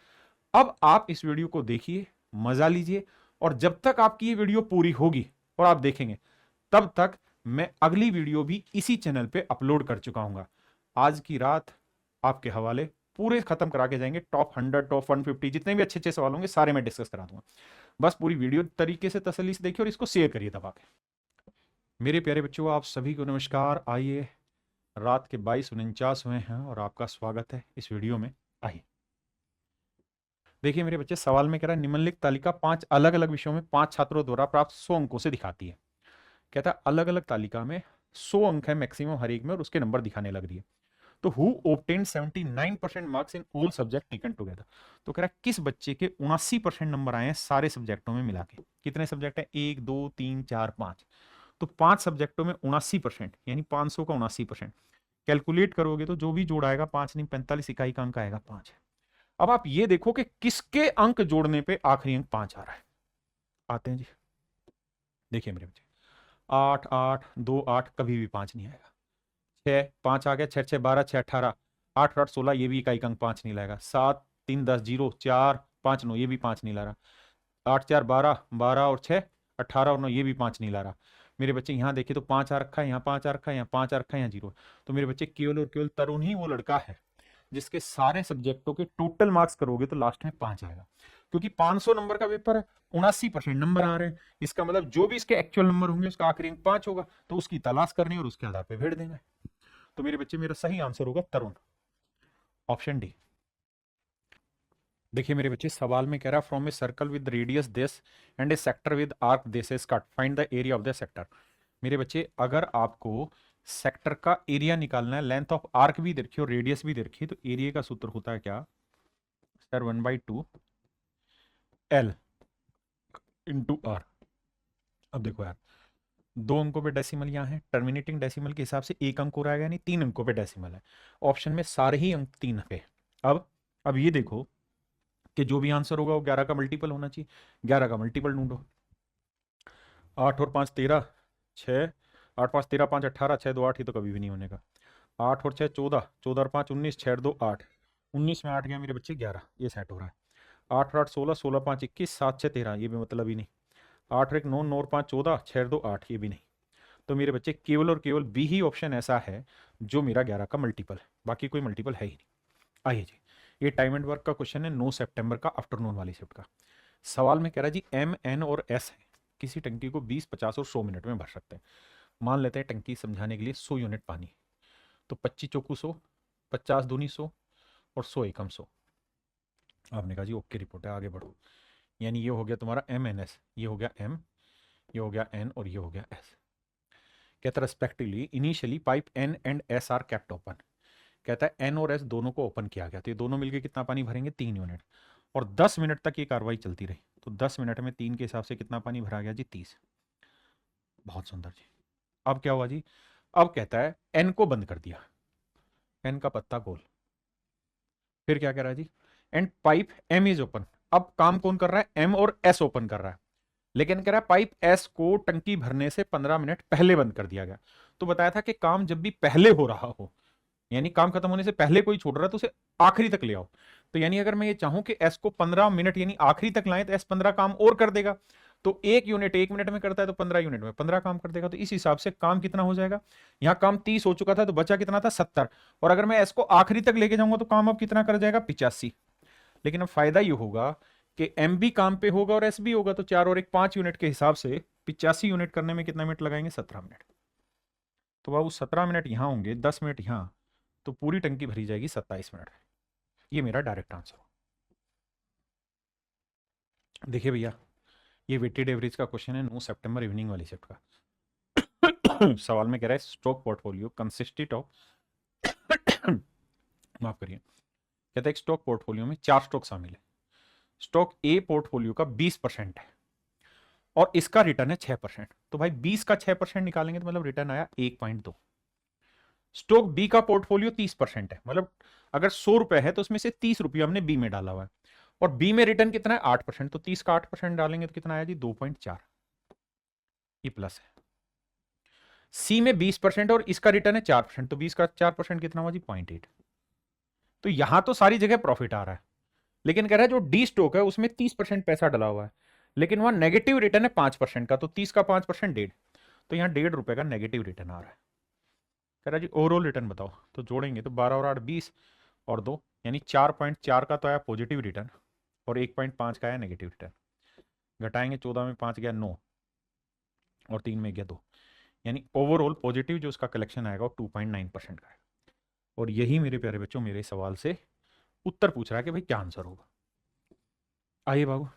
अब आप इस वीडियो को देखिए, मजा लीजिए, और जब तक आपकी ये वीडियो पूरी होगी और आप देखेंगे, तब तक मैं अगली वीडियो भी इसी चैनल पे अपलोड कर चुका हूंगा। आज की रात आपके हवाले पूरे खत्म करा के जाएंगे। टॉप 100, टॉप 150, जितने भी अच्छे अच्छे सवाल होंगे सारे मैं डिस्कस करा दूंगा। बस पूरी वीडियो तरीके से तसल्ली से देखिए और इसको शेयर करिए दबा के। मेरे प्यारे बच्चों, आप सभी को नमस्कार। आइए, रात के 22:49 हुए हैं और आपका स्वागत है इस वीडियो में। आइए देखिए मेरे बच्चे, सवाल में कह रहा है निम्नलिखित तालिका 5 अलग अलग विषयों में 5 छात्रों द्वारा प्राप्त 100 अंकों से दिखाती है। कहता है अलग अलग तालिका में 100 अंक है मैक्सिमम हर एक में, और उसके नंबर दिखाने लग रही है। तो who obtain 79% marks in all subject taken together. तो कह रहा है किस बच्चे के 79% नंबर आए हैं सारे सब्जेक्टों में मिला के। कितने सब्जेक्ट है? 1 2 3 4 5। तो 5 सब्जेक्टों में 79%, यानी 500 का 79%। कैलकुलेट करोगे तो जो भी जोड़ आएगा 5 नहीं 45 इकाई का अंक आएगा 5। अब आप ये देखो कि किसके अंक जोड़ने पे आखिरी अंक 5 आ रहा है। आते हैं जी, देखिए मेरे बच्चे, 8 8 2 8 कभी भी 5 नहीं आएगा। 6 5 आ गया, 6 6 12, 6 18, 8 8 16, ये भी इकाई का अंक 5 नहीं लाएगा। 7 3 10 0, 4 5 9, ये भी 5 नहीं ला रहा। 8 4 12, 12 और 6 18 और 9, ये भी 5 नहीं ला रहा। मेरे बच्चे यहाँ देखिए तो 5 आ रखा है, यहाँ 5 आ रखा है, यहाँ 5 आ रखा है, यहाँ 0। तो मेरे बच्चे केवल और केवल तरुण ही वो लड़का है जिसके सारे सब्जेक्टों के टोटल मार्क्स करोगे तो लास्ट में 5 आएगा। क्योंकि 500 नंबर का पेपर है, 79% नंबर आ रहे हैं, इसका मतलब जो भी इसके एक्चुअल नंबर होंगे उसका आखिरी अंक 5 होगा। तो उसकी तलाश करनी और उसके आधार पर भेज देंगे। तो मेरे बच्चे, मेरा सही आंसर होगा तरुण, ऑप्शन डी। देखिए मेरे बच्चे, सवाल में कह रहा है from a circle with radius this and A sector with arc this is cut, find the area of the sector. मेरे बच्चे, अगर आपको सेक्टर का एरिया निकालना है, लेंथ ऑफ आर्क भी देखिए और रेडियस भी देखिए, तो एरिया का सूत्र होता है क्या सर? 1/2 L into are. अब देखो यार, 2 अंकों पे डेसिमल यहाँ है, टर्मिनेटिंग डेसिमल के हिसाब से 1 अंक हो रहा है, यानी 3 अंकों पे डेसिमल है। ऑप्शन में सारे ही अंक 3 पे। अब ये देखो कि जो भी आंसर होगा वो 11 का मल्टीपल होना चाहिए। 11 का मल्टीपल ढूंढो। 8 और 5 13, 6, 8 5 13 5 18, 6 2 8, ये तो कभी भी नहीं होने का। 8 और 6 14, 14 और 5 19, 6 2 8, 19 में 8 गया मेरे बच्चे 11, ये सेट हो रहा है। 8 और 8 16, 16 5 21, 7 6 13, ये भी मतलब ही नहीं। 8 और 1 9, 9 और 5 14, 6 2 8, ये भी नहीं। तो मेरे बच्चे, केवल और केवल बी ही ऑप्शन ऐसा है जो मेरा 11 का मल्टीपल है, बाकी कोई मल्टीपल है ही नहीं। आइए जी, ये टाइम एंड वर्क का क्वेश्चन है 9 सितंबर का, आफ्टरनून वाली शिफ्ट का। सवाल में कह रहा है जी एम एन और एस है, किसी टंकी को 20 50 और 100 मिनट में भर सकते हैं। मान लेते हैं टंकी समझाने के लिए 100 यूनिट पानी, तो 25 चौकू 100, 50 दूनी 100 और 100 एकम 100। आपने कहा जी ओके रिपोर्ट है, आगे बढ़ो। यानी ये हो गया तुम्हारा एम एन एस, ये हो गया एम, ये हो गया एन और ये हो गया एस। कहता है respectively initially pipe N and S are kept open. कहता है एन और एस दोनों को ओपन किया गया, तो ये दोनों मिलकर कितना पानी भरेंगे? 3 यूनिट, और 10 मिनट तक ये कार्रवाई चलती रही। तो 10 मिनट में 3 के हिसाब से कितना पानी भरा गया जी? 30। बहुत सुंदर जी। अब क्या हुआ जी? अब कहता है एन को बंद कर दिया, एन का पत्ता गोल। फिर क्या कह रहा है जी? End pipe M is open. अब काम कौन कर रहा है? एम और एस ओपन कर रहा है, लेकिन कह रहा है पाइप एस को टंकी भरने से 15 मिनट पहले बंद कर दिया गया। तो बताया था कि काम जब भी पहले हो रहा हो, यानी काम खत्म होने से पहले कोई छोड़ रहा है, तो उसे आखिरी तक ले आओ। तो यानी अगर मैं ये चाहूं कि एस को 15 मिनट यानी आखिरी तक लाएं, तो एस 15 काम और कर देगा। तो 1 यूनिट 1 मिनट में करता है, तो 15 यूनिट में 15 काम कर देगा। तो इस हिसाब से काम कितना हो जाएगा? यहां काम 30 हो चुका था, तो बचा कितना था? 70। और अगर मैं एस को आखिरी तक लेके जाऊंगा तो काम अब कितना कर जाएगा? 85। लेकिन अब फायदा ये होगा कि एम भी काम पे होगा और एस भी होगा, तो 4 और 1 5 यूनिट के हिसाब से 85 यूनिट करने में कितना मिनट लगाएंगे? 17 मिनट। तो बाबू 17 मिनट यहां होंगे, 10 मिनट यहां, तो पूरी टंकी भरी जाएगी 27 मिनट। ये मेरा डायरेक्ट आंसर हो। देखिए भैया, ये वेटेड एवरेज का क्वेश्चन है 9 सितंबर इवनिंग वाली शिफ्ट का। सवाल में कह रहा है स्टॉक पोर्टफोलियो कंसिस्टेड ऑफ माफ करिए, कहता है एक स्टॉक पोर्टफोलियो में 4 स्टॉक शामिल है। स्टॉक ए पोर्टफोलियो का 20% है और इसका रिटर्न है 6%। तो भाई 20 का 6% निकालेंगे तो मतलब रिटर्न आया 1.2। स्टॉक बी का पोर्टफोलियो 30% है, मतलब अगर 100 रुपए है तो उसमें से 30 रुपये हमने बी में डाला हुआ है और बी में रिटर्न कितना है 8%, तो 30 का 8% डालेंगे तो कितना आया जी 2.4, ये प्लस है। सी में 20% और इसका रिटर्न है 4%, तो 20 का 4% कितना हुआ जी 0.8। तो यहां तो सारी जगह प्रॉफिट आ रहा है, लेकिन कह रहा है जो डी स्टॉक है उसमें 30% पैसा डला हुआ है, लेकिन वहां नेगेटिव रिटर्न है 5% का, तो 30 का 5% डेढ़, तो यहां 1.5 रुपए का नेगेटिव रिटर्न आ रहा है। कह रहा है जी ओवरऑल रिटर्न बताओ, तो जोड़ेंगे तो 12 और 8 20 और 2 यानी 4.4 का तो आया पॉजिटिव रिटर्न और 1.5 का आया नेगेटिव रिटर्न। घटाएंगे 14 में 5 गया 9 और 3 में गया 2, यानी ओवरऑल पॉजिटिव जो उसका कलेक्शन आएगा वो 2.9% का है। और यही मेरे प्यारे बच्चों मेरे सवाल से उत्तर पूछ रहा है कि भाई क्या आंसर होगा। आइए बाबू,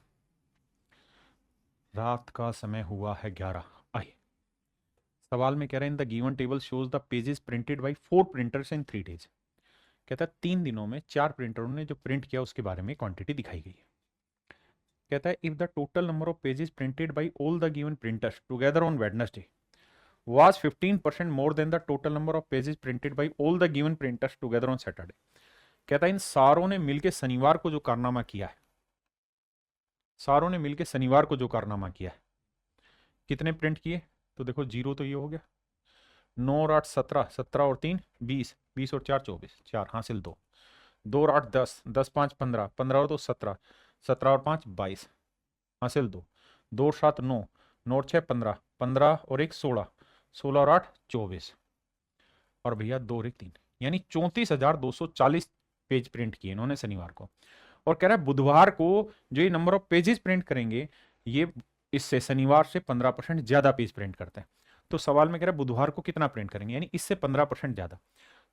रात का समय हुआ है 11। आइए, सवाल में कह रहे हैं in the given table shows the pages printed by 4 printers in 3 days. कहता है 3 दिनों में 4 प्रिंटरों ने जो प्रिंट किया उसके बारे में क्वांटिटी दिखाई गई है। कहता है if the total number of pages printed by all the given printers together on Wednesday was 15% more than the total number of pages printed by all the given printers together on Saturday। कहता है इन सारों ने मिलकर शनिवार को जो कारनामा किया है, सारों ने मिलकर शनिवार को जो कारनामा किया है, कितने प्रिंट किए, तो देखो जीरो तो ये हो गया, 9 और 8 17, 17 और 3 20, 20 और 4 24, 4 हासिल 2, 2 और 8 10, 10 5 15, 15 और 2 17, 17 और 5 22 हासिल 2, 2 और 7 9, 9 और 6 15, 15 और 1 16, 16 और 8 24 और भैया 2 और 1 3, यानी 34,240 पेज प्रिंट किए इन्होंने शनिवार को। और कह रहा है बुधवार को जो ये नंबर ऑफ पेजेस प्रिंट करेंगे ये इससे शनिवार से 15% ज्यादा पेज प्रिंट करते हैं। तो सवाल में कह रहा है बुधवार को कितना प्रिंट करेंगे, यानी इससे 15% ज्यादा।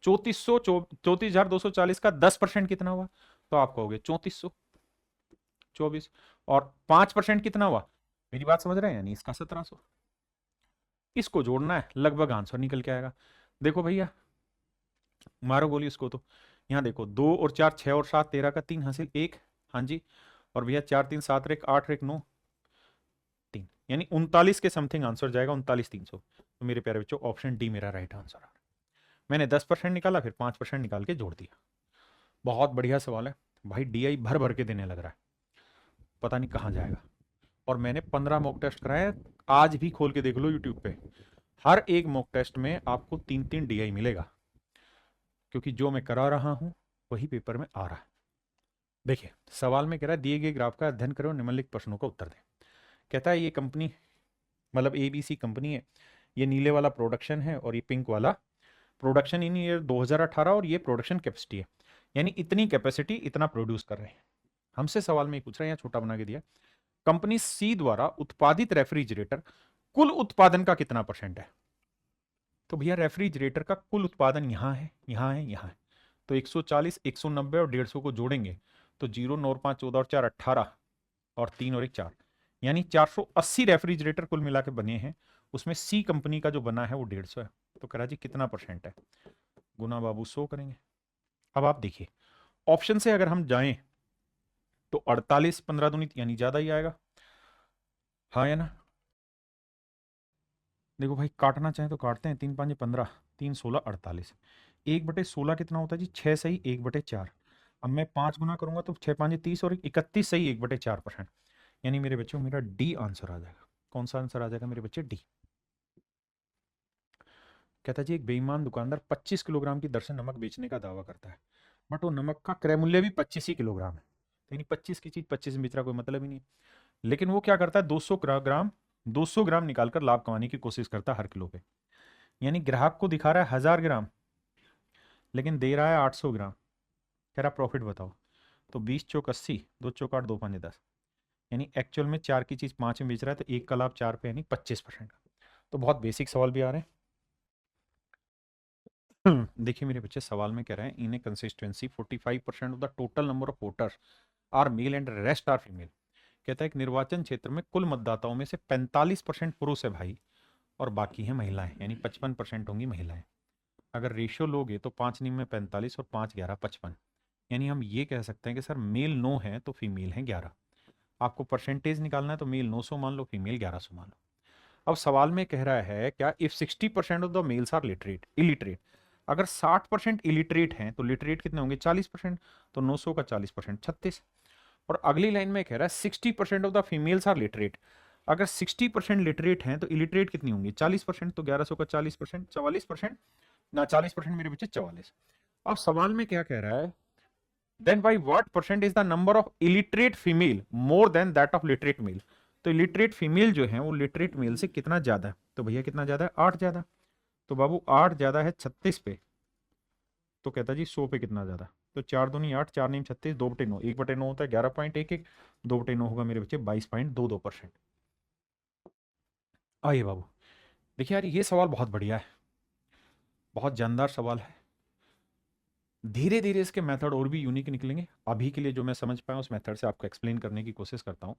34,240 का 10% कितना हुआ, तो आप कहोगे 3424 और 5% कितना हुआ, मेरी बात समझ रहे हैं, यानी इसका 1700। इसको जोड़ना है, लगभग आंसर निकल के आएगा। देखो भैया मारो गोली इसको, तो यहाँ देखो 2 और 4 6 और 7 13 का 3 हासिल 1, हाँ जी, और भैया 4 3 7 1 8 1 9 3, यानी 39 के समथिंग आंसर जाएगा, 39,300। तो मेरे प्यारे बच्चों ऑप्शन डी मेरा राइट आंसर है। मैंने 10% निकाला, फिर 5% निकाल के जोड़ दिया। बहुत बढ़िया सवाल है भाई, डीआई भर भर के देने लग रहा है, पता नहीं कहाँ जाएगा। और मैंने 15 मॉक टेस्ट कराए, आज भी खोल के देख लो यूट्यूब पे, हर एक मॉक टेस्ट में आपको 3-3 डीआई मिलेगा, क्योंकि जो मैं करा रहा हूं वही पेपर में आ रहा है। देखिए सवाल में कह रहा है दिए गए ग्राफ का अध्ययन करो, निम्नलिखित प्रश्नों का उत्तर दें। कहता है ये कंपनी मतलब एबीसी कंपनी है, ये नीले वाला प्रोडक्शन है और ये पिंक वाला प्रोडक्शन इन ईयर 2018 और ये प्रोडक्शन कैपेसिटी है, यानी इतनी कैपेसिटी इतना प्रोड्यूस कर रहे हैं। हमसे सवाल में पूछ रहे हैं, यहाँ छोटा बना के दिया, कंपनी सी द्वारा उत्पादित रेफ्रिजरेटर कुल उत्पादन का कितना % है। तो भैया रेफ्रिजरेटर का कुल उत्पादन यहाँ है, यहाँ है, यहाँ है, तो 140 190 और 150 को जोड़ेंगे तो 0 9 5 14 और 4 18 और 3 और 1 4, यानी 480 रेफ्रिजरेटर कुल मिला के बने हैं, उसमें सी कंपनी का जो बना है वो 150 है। तो कह रहा जी कितना % है, गुना बाबू 100 करेंगे। अब आप देखिए ऑप्शन से अगर हम जाएं तो 48 15 दूनी यानी ज्यादा ही आएगा, हाँ या ना। देखो भाई काटना चाहें तो काटते हैं, 3 5 15, 3 16 48, 1/16 कितना होता है जी 6 सही 1/4। अब मैं 5 गुना करूंगा तो 6 5 30 और 31 सही 1/4%, यानी मेरे बच्चों मेरा डी आंसर आ जाएगा। कौन सा आंसर आ जाएगा मेरे बच्चे, डी। कहता जी एक बेईमान दुकानदार 25 किलोग्राम की दर से नमक बेचने का दावा करता है, बट वो नमक का क्रय मूल्य भी 25 ही किलोग्राम है, यानी 25 की चीज 25 में बेच रहा, कोई मतलब ही नहीं। लेकिन वो क्या करता है 200 ग्राम निकालकर लाभ कमाने की कोशिश करता है हर किलो पे, यानी ग्राहक को दिखा रहा है 1000 ग्राम लेकिन दे रहा है 800 ग्राम। कह रहा प्रॉफिट बताओ, तो 20 चौक 80, 2 चौक 8, 2 5 10, यानी एक्चुअल में 4 की चीज 5 में बेच रहा है, तो 1 का लाभ 4 पे यानी 25% का। तो बहुत बेसिक सवाल भी आ रहे हैं। देखिए मेरे बच्चे सवाल में कह रहे हैं in a consistency 45% of the total number of voters are male and rest are female. कहता है एक निर्वाचन क्षेत्र में कुल मतदाताओं में से 45% पुरुष है भाई, और बाकी हैं महिलाएं, यानी 55% होंगी महिलाएं। अगर रेशियो लोगे तो 5 नीम में 45 और 5 11 55, यानी हम ये कह सकते हैं कि सर मेल 9 है तो फीमेल है 11। आपको परसेंटेज निकालना है तो मेल 900 मान लो, फीमेल 1100 मान लो। अब सवाल में कह रहा है क्या, if 60% of the males are literate illiterate, अगर 60% इलिटरेट हैं तो लिटरेट कितने होंगे 40%, तो 900 का 40% 36। और अगली लाइन में कह रहा है 60% of the females are literate, अगर 60% लिटरेट हैं तो इलिटरेट कितनी होंगी 40%, तो 1100 का 40% 44% ना, 40% मेरे बच्चे 44। अब सवाल में क्या कह रहा है, then by what percent is the number of illiterate female more than that of literate male, तो इलिटरेट फीमेल जो है वो लिटरेट मेल से कितना ज्यादा है, तो भैया कितना ज्यादा है 8 ज्यादा, तो बाबू 8 ज्यादा है 36 पे, तो कहता जी 100 पे कितना ज्यादा, तो 4 दूनी 8, 4 नीम 36, 2/9, 1/9 होता है 11.11, 2/9 होगा मेरे बच्चे 22.22%। आइए बाबू देखिए यार, ये सवाल बहुत बढ़िया है, बहुत जानदार सवाल है। धीरे धीरे इसके मेथड और भी यूनिक निकलेंगे, अभी के लिए जो मैं समझ पाया उस मेथड से आपको एक्सप्लेन करने की कोशिश करता हूं।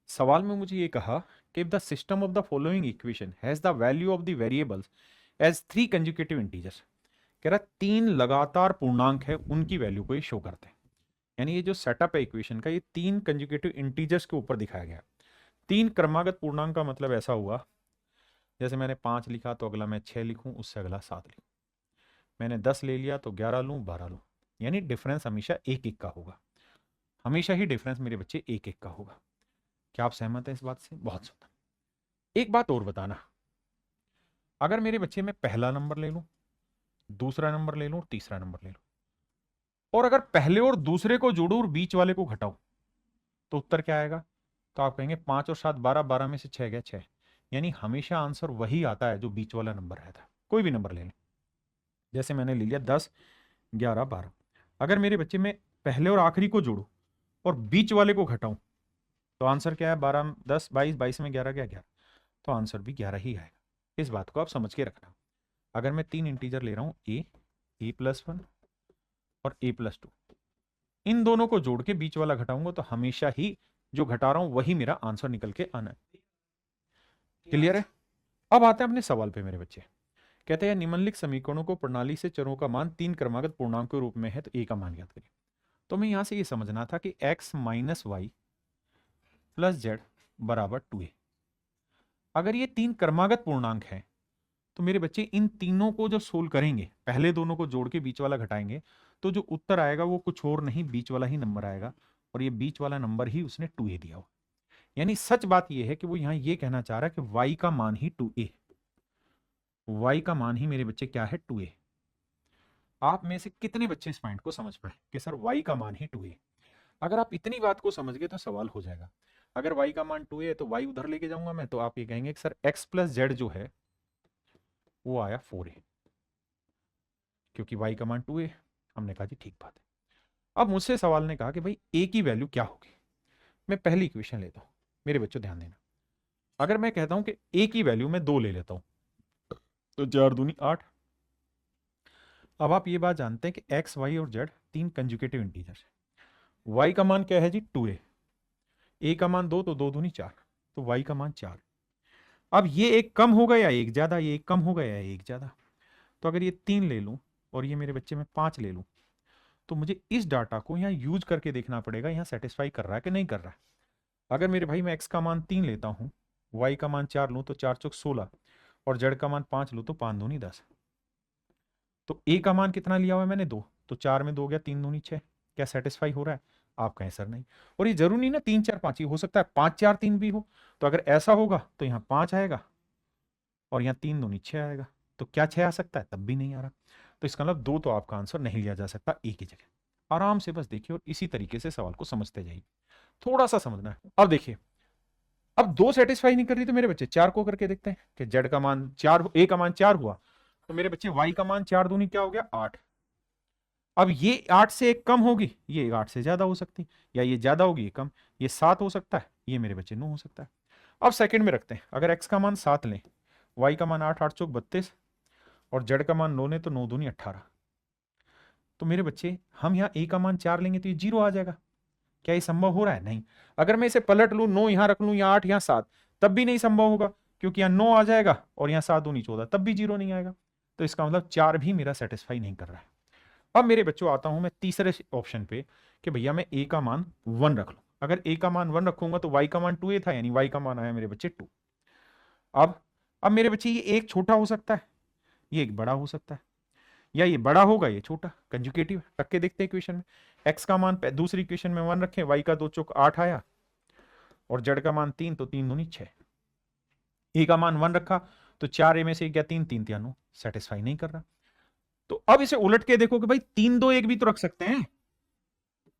सवाल में मुझे ये कहा कि if the system of the following equation has the value of the variables as 3 consecutive integers, कह रहा 3 लगातार पूर्णांक है उनकी वैल्यू को ये शो करते हैं, यानी ये जो सेटअप है इक्वेशन का, ये 3 कंसेक्यूटिव इंटीजर्स के ऊपर दिखाया गया। 3 क्रमागत पूर्णांक का मतलब ऐसा हुआ, जैसे मैंने 5 लिखा तो अगला मैं 6 लिखूं, उससे अगला 7 लिखूं, मैंने 10 ले लिया तो 11 लूं 12 लूं, यानी डिफरेंस हमेशा 1 1 का होगा, हमेशा ही डिफरेंस मेरे बच्चे 1 1 का होगा। क्या आप सहमत हैं इस बात से? बहुत सुंदर। एक बात और बताना, अगर मेरे बच्चे में पहला नंबर ले लूं, दूसरा नंबर ले लूं और तीसरा नंबर ले लूं, और अगर पहले और दूसरे को जोड़ूं और बीच वाले को घटाऊं, तो उत्तर क्या आएगा? तो आप कहेंगे 5 और 7 12, 12 में से 6 गया 6, यानी हमेशा आंसर वही आता है जो बीच वाला नंबर रहता है। कोई भी नंबर ले लें, जैसे मैंने ले लिया 10 11 12, अगर मेरे बच्चे में पहले और आखिरी को जोड़ूं और बीच वाले को घटाऊं, तो आंसर क्या है? 12 10 22, 22 में 11 गया 11, तो आंसर भी 11 ही आएगा। इस बात को आप समझ के रखना। अगर मैं 3 इंटीजर ले रहा हूं a+1 और a+2, इन दोनों को जोड़ के बीच वाला घटाऊंगा तो हमेशा ही जो घटा रहा हूं वही मेरा आंसर निकल के आना है। क्लियर है? अब आते हैं अपने सवाल पे मेरे बच्चे। कहते हैं निम्नलिखित समीकरणों को प्रणाली से चरों का मान 3 क्रमागत पूर्णांक के रूप में है तो a का मान ज्ञात करिए। तो मैं यहां से ये समझना था कि x - y + z = 2a। अगर ये 3 क्रमागत पूर्णांक हैं तो मेरे बच्चे इन तीनों को जो सोल्व करेंगे, पहले दोनों को जोड़ के बीच वाला घटाएंगे, तो जो उत्तर आएगा वो कुछ और नहीं, बीच वाला ही नंबर आएगा, और ये बीच वाला नंबर ही उसने 2a दिया हो। यानी सच बात ये है कि वो यहां ये कहना चाह रहा है कि y का मान ही 2a, y का मान ही मेरे बच्चे क्या है 2a। आप में से कितने बच्चे इस पॉइंट को समझ पाए कि सर y का मान ही 2a? अगर आप इतनी बात को समझ गए तो सवाल हो जाएगा। अगर y का मान 2a है तो y उधर लेके जाऊंगा मैं, तो आप ये कहेंगे कि सर x + z जो है वो आया 4a, क्योंकि y का मान 2a। हमने कहा जी ठीक बात है। अब मुझसे सवाल ने कहा कि भाई a की वैल्यू क्या होगी। मैं पहली इक्वेशन लेता हूं, मेरे बच्चों ध्यान देना। अगर मैं कहता हूं कि a की वैल्यू मैं 2 ले लेता हूं, तो 4 दूनी 8। अब आप ये बात जानते हैं कि x, y और z 3 कंजुगेटिव इंटीजर्स है। y का मान क्या है जी 2a, a का मान 2, तो 2 दूनी 4, तो y का मान 4। अब ये एक कम होगा या एक ज्यादा, ये एक कम होगा या एक ज्यादा। तो अगर ये 3 ले लूं और ये मेरे बच्चे में 5 ले लूं, तो मुझे इस डाटा को यहाँ यूज करके देखना पड़ेगा यहाँ सेटिस्फाई कर रहा है कि नहीं कर रहा है। अगर मेरे भाई मैं x का मान 3 लेता हूं, y का मान 4 लूं तो 4 चौक 16, और z का मान 5 लूं तो 5 दूनी 10। तो a का मान कितना लिया हुआ है मैंने 2, तो 4 में 2 गया, 3 दूनी 6। क्या सेटिस्फाई हो रहा है? आप कहें सर नहीं। और ये जरूरी नहीं ना 3 4 5 ही हो सकता है, 5 4 3 भी हो। तो अगर ऐसा होगा तो यहाँ 5 आएगा और यहाँ 3 दूनी 6 आएगा, तो क्या 6 आ सकता है? तब भी नहीं आ रहा। तो इसका मतलब 2 तो आपका आंसर नहीं लिया जा सकता a की जगह। आराम से बस देखिए और इसी तरीके से सवाल को समझते जाइए, थोड़ा सा समझना है। अब देखिए, अब 2 सेटिस्फाई नहीं कर रही तो मेरे बच्चे 4 को करके देखते हैं कि z का मान 4, a का मान 4 हुआ, तो मेरे बच्चे y का मान 4 दूनी क्या हो गया 8। अब ये 8 से एक कम होगी, ये 8 से ज्यादा हो सकती, या ये ज्यादा होगी ये कम, ये 7 हो सकता है, ये मेरे बच्चे 9 हो सकता है। अब सेकंड में रखते हैं, अगर x का मान 7 लें, y का मान 8 8 चौक 32, और z का मान 9 लें तो 9 दूनी 18। तो मेरे बच्चे हम यहाँ a का मान 4 लेंगे तो ये 0 आ जाएगा, क्या ये संभव हो रहा है? नहीं। अगर मैं इसे पलट लूं, 9 यहां रख लूं या 8 यहां 7, तब भी नहीं संभव होगा, क्योंकि यहां 9 आ जाएगा और यहां 7 दूनी 14, तब भी 0 नहीं आएगा। तो इसका मतलब 4 भी मेरा सेटिस्फाई नहीं कर रहा है। अब मेरे बच्चों आता हूं मैं तीसरे ऑप्शन पे कि भैया मैं a का मान 1 रख लूं। अगर a का मान 1 रखूंगा तो y का मान 2a था, यानी y का मान आया मेरे बच्चे 2। अब मेरे बच्चे ये एक छोटा हो सकता है, ये एक बड़ा हो सकता है, या ये बड़ा होगा ये छोटा, कंजुगेटिव है। रख के देखते हैं इक्वेशन में। x का मान दूसरी इक्वेशन में 1 रखें, y का 2 चौक 8 आया और z का मान 3, तो 3 दूनी 6। a का मान 1 रखा तो 4a में से क्या 3, 3 3 9, सेटिस्फाई नहीं कर रहा। तो अब इसे उलट के देखो कि भाई 3 2 1 भी तो रख सकते हैं।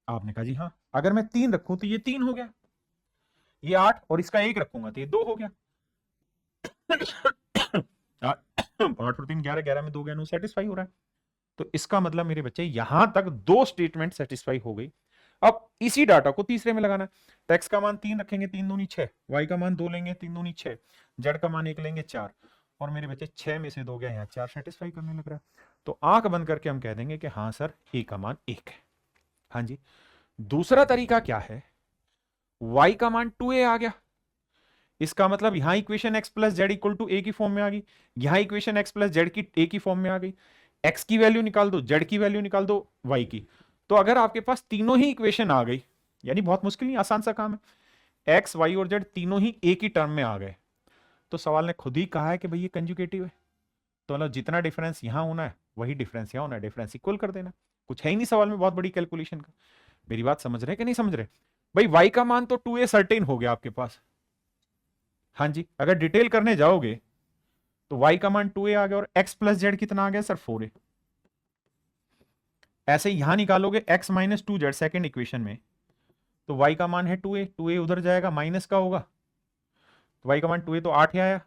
आपने कहा जी हाँ। अगर मैं 3 रखूं तो ये 3 हो गया, ये 8 और इसका 1 रखूंगा तो ये 2 हो गया। 8 और 3 11, 11 में 2 गया, 9 सेटिस्फाई हो रहा है। तो इसका मतलब मेरे बच्चे यहां तक 2 स्टेटमेंट सेटिस्फाई हो गई। अब इसी डाटा को तीसरे में लगाना है। तो x का मान 3 रखेंगे, 3 दूनी 6, y का मान 2 लेंगे, 3 दूनी 6, z का मान 1 लेंगे 4, और मेरे बच्चे 6 में से 2 गया, यहाँ 4 सेटिस्फाई करने लग रहा है। तो आंख बंद करके हम कह देंगे कि हाँ सर a का मान 1 है। हाँ जी। दूसरा तरीका क्या है, y का मान 2a आ गया, इसका मतलब यहां equation x plus z equal to a की फॉर्म में आ गई, यहां इक्वेशन x प्लस जेड की a की फॉर्म में आ गई। x की वैल्यू निकाल दो, z की वैल्यू निकाल दो, y की। तो अगर आपके पास तीनों ही इक्वेशन आ गई, यानी बहुत मुश्किल नहीं, आसान सा काम है, x y और z तीनों ही एक ही टर्म में आ गए, तो सवाल ने खुद ही कहा है कि भाई ये कंजुगेटिव है। तो मतलब जितना डिफरेंस यहां होना है वही डिफरेंस यहां होना है, डिफरेंस इक्वल कर देना। कुछ है ही नहीं सवाल में बहुत बड़ी कैलकुलेशन का। मेरी बात समझ रहे हैं कि नहीं समझ रहे? भाई y का मान तो 2a सर्टेन हो गया आपके पास। हाँ जी। अगर डिटेल करने जाओगे तो y का मान 2a आ गया, और x प्लस जेड कितना आ गया सर 4a। ऐसे यहां निकालोगे x minus 2z second equation में, तो y का मान है 2a, 2a उधर जाएगा माइनस का होगा, तो y का मान 2a तो 8 ही आया,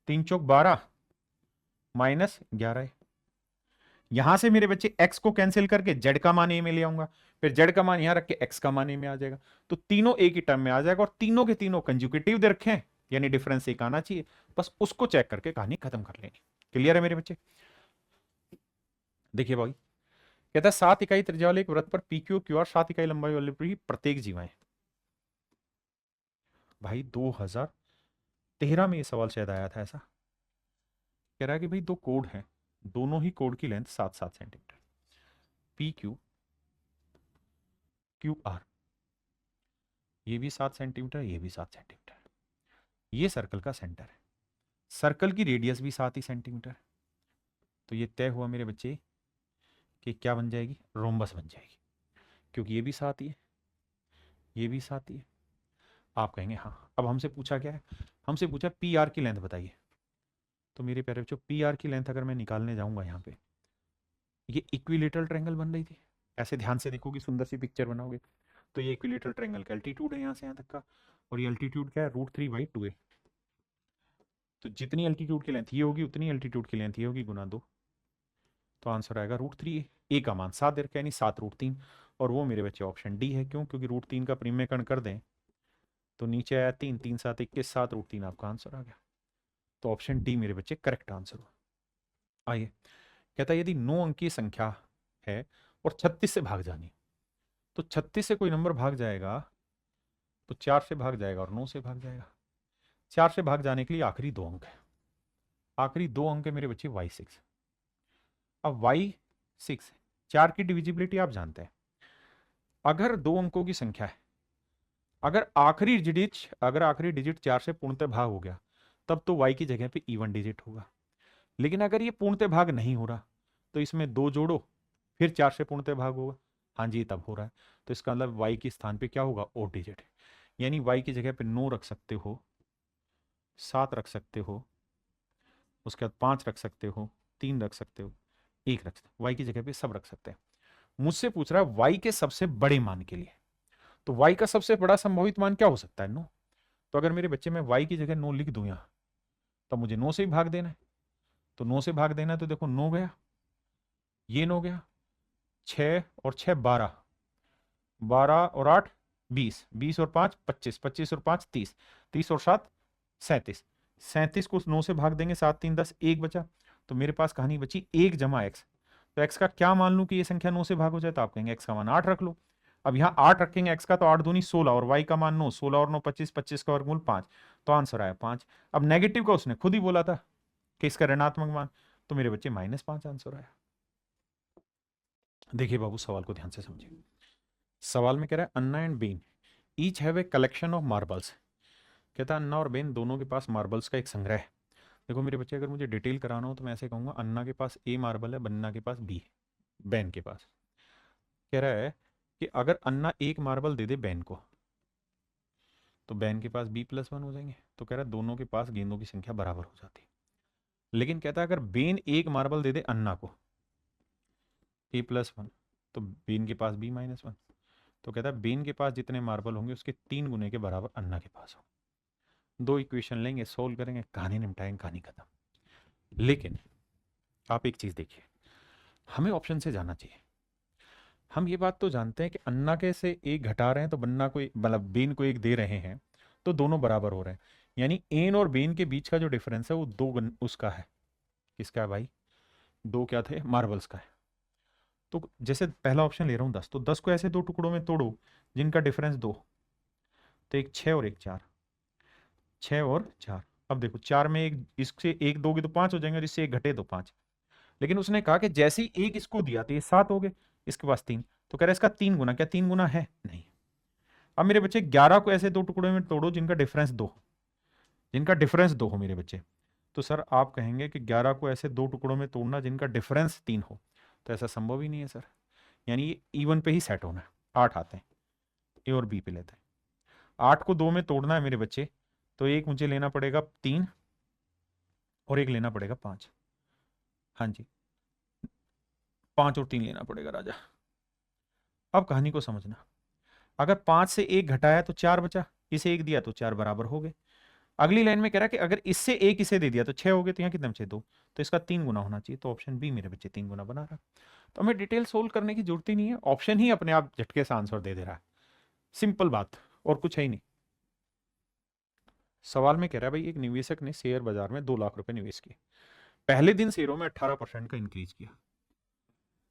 3 चौक 12 माइनस 11। यहां से मेरे बच्चे x को कैंसिल करके z का मान a में ले आऊंगा, फिर z का मान यहां रख के x का मान a में आ जाएगा, तो तीनों एक ही टर्म में आ जाएगा, और तीनों के तीनों कंजुगेटिव दे रखे हैं, यानी डिफरेंस एक आना चाहिए। बस उसको चेक करके कहानी खत्म कर लेनी। क्लियर है मेरे बच्चे? देखिए भाई, कहता है 7 इकाई त्रिज्या वाले एक वृत्त पर पी क्यू क्यू आर 7 इकाई लंबाई वाले प्रत्येक जीवाएं। भाई 2013 में ये सवाल शायद आया था ऐसा। कह रहा है कि भाई दो कोड हैं, दोनों ही कोड की length 7-7 centimetre, P Q Q R, ये भी 7 सेंटीमीटर, ये भी 7 सेंटीमीटर, ये सर्कल का सेंटर है, सर्कल की रेडियस भी 7 ही सेंटीमीटर। तो ये तय हुआ मेरे बच्चे कि क्या बन जाएगी, रोम्बस बन जाएगी, क्योंकि ये भी 7 ही है, ये भी 7 ही है। आप कहेंगे हाँ। अब हमसे पूछा क्या है, हमसे पूछा पी आर की लेंथ बताइए। तो मेरे प्यारे बच्चों पी आर की लेंथ अगर मैं निकालने जाऊंगा, यहाँ पे ये इक्विलेटरल ट्रायंगल बन रही थी, ऐसे ध्यान से देखोगे, सुंदर सी पिक्चर बनाओगे, तो ये इक्विलेटरल ट्रायंगल का एल्टीट्यूड है यहाँ से यहाँ तक का, और ये एल्टीट्यूड क्या है, √3/2a। तो जितनी एल्टीट्यूड की लेंथ ये होगी, उतनी एल्टीट्यूड की लेंथ ये होगी, गुना 2, तो आंसर आएगा √3a। ए का मान 7 दे रखा है, यानी 7√3, और वो मेरे बच्चे ऑप्शन डी है। क्यों? क्योंकि √3 का परिमेयकरण कर दें तो नीचे आया 3, 3 7 21, 7√3 आपका आंसर आ गया। तो ऑप्शन डी मेरे बच्चे करेक्ट आंसर हुआ। आइए, कहता है यदि 9 अंकीय संख्या है और 36 से भाग जानी, तो 36 से कोई नंबर भाग जाएगा तो 4 से भाग जाएगा और 9 से भाग जाएगा। 4 से भाग जाने के लिए आखिरी 2 अंक है, आखिरी 2 अंक है मेरे बच्चे y6। अब y6, 4 की डिविजिबिलिटी आप जानते हैं, अगर 2 अंकों की संख्या है, अगर आखिरी डिजिट 4 से पूर्णतः भाग हो गया, तब तो y की जगह पे इवन डिजिट होगा। लेकिन अगर ये पूर्णतः भाग नहीं हो रहा, तो इसमें 2 जोड़ो, फिर 4 से पूर्णतः भाग होगा। हाँ जी, तब हो रहा है। तो इसका मतलब y के स्थान पे क्या होगा, ओड डिजिट, यानी y की जगह पे 9 रख सकते हो, 7 रख सकते हो, उसके बाद 5 रख सकते हो, 3 रख सकते हो, 1 रख सकते हो, y की जगह पे सब रख सकते हैं। मुझसे पूछ रहा है y के सबसे बड़े मान के लिए, तो y का सबसे बड़ा संभावित मान क्या हो सकता है, 9। तो अगर मेरे बच्चे में y की जगह 9 लिख दूं यहां, तो मुझे 9 से ही भाग देना है। तो 9 से भाग देना है, तो देखो 9 गया, ये 9 गया, 6 और 6 12, 12 और 8 20, 20 और 5 25, 25 और 5 30, 30 और 7 37, 37 को 9 से भाग देंगे, 7 3 10, 1 बचा। तो मेरे पास कहानी बची 1 जमा x। तो x का क्या मान लूं कि ये संख्या 9 से भाग हो जाए, तो आप कहेंगे x का मान 8 रख लो। अब यहाँ 8 रखेंगे x का, तो 8 दूनी 16 और y का मान 9, 16 और 9 25, 25 का वर्गमूल 5, तो आंसर आया 5। अब नेगेटिव का उसने खुद ही बोला था कि इसका ऋणात्मक मान, तो मेरे बच्चे -5 आंसर आया। देखिए बाबू, सवाल को ध्यान से समझिए। सवाल में कह रहा है Anna and Ben each have a collection of marbles. कहता है अन्ना और बेन दोनों के पास मार्बल्स का एक संग्रह है। देखो मेरे बच्चे, अगर मुझे डिटेल कराना हो तो मैं ऐसे कहूंगा, अन्ना के पास ए मार्बल है, बन्ना के पास बी है, बैन के पास। कह रहा है कि अगर अन्ना एक मार्बल दे दे बैन को, तो बैन के पास B+1 हो जाएंगे। तो कह रहा है दोनों के पास गेंदों की संख्या बराबर हो जाती है। लेकिन कहता है अगर बेन एक मार्बल दे दे अन्ना को A+1, तो बेन के पास B-1। तो कहता है बेन के पास जितने मार्बल होंगे उसके 3 गुने के बराबर अन्ना के पास हो। दो इक्वेशन लेंगे, सोल्व करेंगे, कहानी निपटाएंगे, कहानी खत्म। लेकिन आप एक चीज देखिए, हमें ऑप्शन से जाना चाहिए। हम ये बात तो जानते हैं कि अन्ना के से एक घटा रहे हैं तो बन्ना को मतलब बेन को एक दे रहे हैं, तो दोनों बराबर हो रहे हैं। यानी एन और बेन के बीच का जो डिफरेंस है वो उसका है। किसका है भाई? दो क्या थे? मार्बल्स का है। तो जैसे पहला ऑप्शन ले रहा हूँ 10, तो 10 को ऐसे दो टुकड़ों में तोड़ो जिनका डिफरेंस 2, तो एक 6 और एक 4, 6 और 4। अब देखो 4 में एक इससे एक दोगे तो 5 हो जाएंगे, जिससे एक घटे तो 5। लेकिन उसने कहा कि जैसे ही एक इसको दिया तो ये 7 हो गए, इसके पास 3, तो कह रहा है इसका 3 गुना। क्या 3 गुना है? नहीं। अब मेरे बच्चे 11 को ऐसे दो टुकड़ों में तोड़ो जिनका डिफरेंस 2, जिनका डिफरेंस 2 हो मेरे बच्चे। तो सर आप कहेंगे कि 11 को ऐसे दो टुकड़ों में तोड़ना जिनका डिफरेंस 3 हो, तो ऐसा संभव ही नहीं है सर। यानी ये इवन पे ही सेट होना है। 8 आते हैं, ए और बी पे लेते हैं। 8 को 2 में तोड़ना है मेरे बच्चे, तो एक मुझे लेना पड़ेगा 3 और एक लेना पड़ेगा 5। हाँ जी, 5 और 3 लेना पड़ेगा राजा। अब कहानी को समझना, अगर 5 से 1 घटाया तो 4 बचा, इसे 1 दिया तो 4 बराबर हो गए। अगली लाइन में कह रहा है कि अगर इससे 1 इसे दे दिया तो 6 हो गए, तो यहाँ कितने बचे? 2, तो इसका 3 गुना होना चाहिए। तो ऑप्शन बी मेरे बच्चे 3 गुना बना रहा। तो हमें डिटेल सोल्व करने की जरूरत ही नहीं है, ऑप्शन ही अपने आप झटके से आंसर दे रहा है। सिंपल बात, और कुछ है ही नहीं। सवाल में कह रहा है भाई एक निवेशक ने शेयर बाजार में 2 लाख रुपए निवेश किए। पहले दिन शेयरों में 18% का इंक्रीज किया,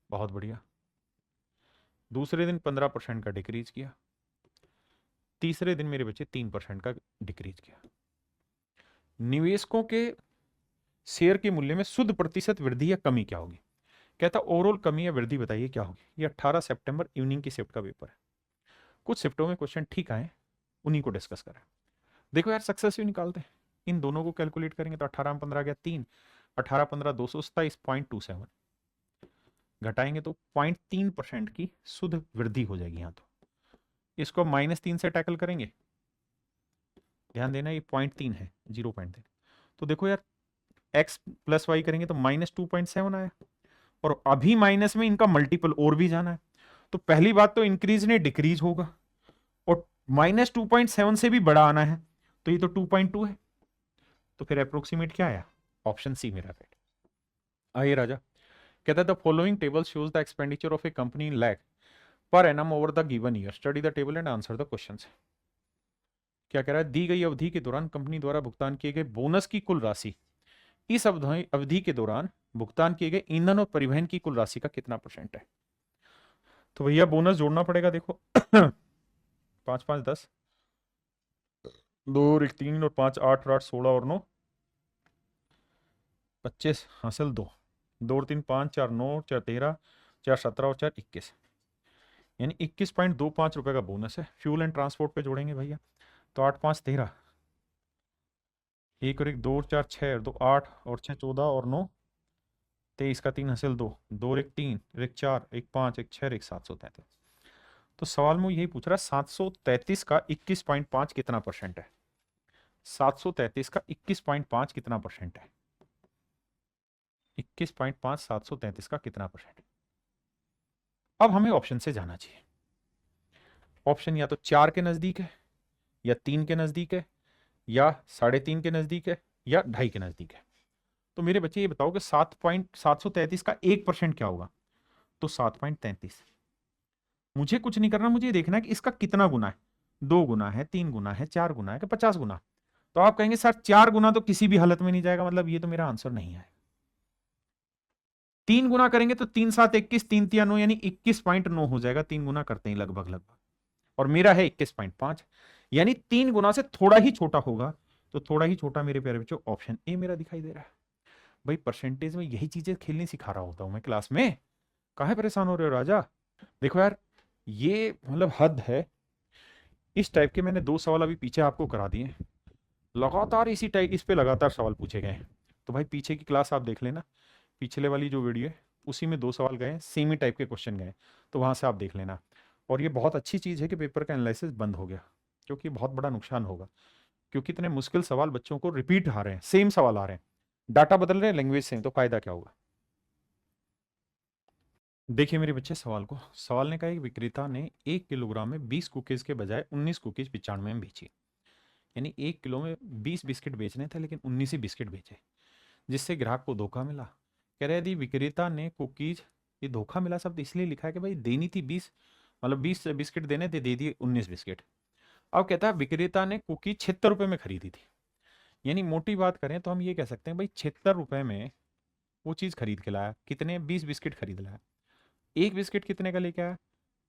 बहुत बढ़िया। दूसरे दिन 15% का डिक्रीज किया, तीसरे दिन मेरे बच्चे 3% का डिक्रीज किया। निवेशकों के शेयर के मूल्य में शुद्ध प्रतिशत वृद्धि या कमी क्या होगी? कहता ओवरऑल कमी या वृद्धि बताइए क्या होगी। ये 18 सितंबर इवनिंग की शिफ्ट का पेपर है। कुछ शिफ्टों में क्वेश्चन ठीक आए, उन्हीं को डिस्कस करें। देखो यार, सक्सेसिव निकालते हैं, इन दोनों को कैलकुलेट करेंगे तो 18 में 15 गया 3, 18 15 227.27, घटाएंगे तो 0.3% की शुद्ध वृद्धि हो जाएगी। यहाँ तो इसको -3 से टैकल करेंगे, ध्यान देना ये 0.3 है, 0.3। तो देखो यार, x + y करेंगे तो -2.7 आया, और अभी माइनस में इनका मल्टीपल और भी जाना है। तो पहली बात तो इंक्रीज ने डिक्रीज होगा, और -2.7 से भी बड़ा आना है, तो ये तो 2.2 है। तो फिर अप्रोक्सीमेट क्या आया? ऑप्शन सी मेरा राइट। आइए राजा, कहता है the following table shows the expenditure of A company in lakh per annum over the given year, study the table and answer the questions. क्या कह रहा है? दी गई अवधि के दौरान कंपनी द्वारा भुगतान किए गए बोनस की कुल राशि इस अवधि के दौरान भुगतान किए गए ईंधन और परिवहन की कुल राशि का कितना % है? तो भैया बोनस जोड़ना पड़ेगा। देखो 5 5 10, 2 और 1 3 और 5 8 8 16 और 9 25 हासिल 2, 2 और 3 5 4 9 4 13 4 17 और 4 21, यानी 21.25 रुपए का बोनस है। फ्यूल एंड ट्रांसपोर्ट पे जोड़ेंगे भैया, तो 8 5 13, 1 और 1 2 और 4 6 और 2 8 और 6 14 और 9 23 का 3 हासिल 2, 2 और 1 3 1 4 1 5 1 6 1 733। तो सवाल में यही पूछ रहा है 733 का 21.5 कितना % है? 733 का 21.5 कितना % है? 21.5 733 का कितना %? अब हमें ऑप्शन से जाना चाहिए। ऑप्शन या तो 4 के नजदीक है, या 3 के नजदीक है, या 3.5 के नजदीक है, या 2.5 के नजदीक है। तो मेरे बच्चे ये बताओ कि 733 का 1% क्या होगा? तो 7.33। मुझे कुछ नहीं करना, मुझे देखना है कि इसका कितना गुना है। 2 गुना है, 3 गुना है, 4 गुना है कि 50 गुना? तो आप कहेंगे सर 4 गुना तो किसी भी हालत में नहीं जाएगा, मतलब ये तो मेरा आंसर नहीं है। 3 गुना करेंगे तो 3 7 21, 3 3 9 यानी 21.9 हो जाएगा 3 गुना करते ही लगभग। और मेरा है 21.5, यानी 3 गुना से थोड़ा ही छोटा होगा। तो थोड़ा ही छोटा मेरे प्यारे बच्चों ऑप्शन ए मेरा दिखाई दे रहा है। भाई परसेंटेज में यही चीजें खेलनी सिखा रहा होता हूं मैं क्लास में, काहे परेशान हो रहे हो राजा। देखो यार, ये मतलब हद है। इस टाइप के मैंने 2 सवाल अभी पीछे आपको करा दिए, लगातार इसी टाइप इस पे लगातार सवाल पूछे गए। तो भाई पीछे की क्लास आप देख लेना, पिछले वाली जो वीडियो है उसी में 2 सवाल गए, सेम ही टाइप के क्वेश्चन गए, तो वहां से आप देख लेना। और ये बहुत अच्छी चीज़ है कि पेपर का एनालिसिस बंद हो गया, क्योंकि बहुत बड़ा नुकसान होगा, क्योंकि इतने मुश्किल सवाल बच्चों को रिपीट आ रहे हैं, सेम सवाल आ रहे हैं, डाटा बदल रहे हैं, लैंग्वेज सेम, तो फायदा क्या होगा। देखिए मेरे बच्चे सवाल को, सवाल ने कहा कि विक्रेता ने 1 किलोग्राम में 20 कुकीज़ के बजाय 19 कुकीज़ 95 में बेची। यानी 1 किलो में 20 बिस्किट बेचने थे लेकिन 19 ही बिस्किट बेचे, जिससे ग्राहक को धोखा मिला। कह रहे यदि विक्रेता ने कुकीज़, ये धोखा मिला शब्द इसलिए लिखा है कि भाई देनी थी 20, मतलब 20 बिस्किट देने थे, दे दिए 19 बिस्किट। अब कहता है विक्रेता ने कुकी 76 रुपए में खरीदी थी। यानी मोटी बात करें तो हम ये कह सकते हैं भाई 76 रुपए में वो चीज़ खरीद के लाया, कितने 20 बिस्किट खरीद लाया। एक बिस्किट कितने का लेके आया,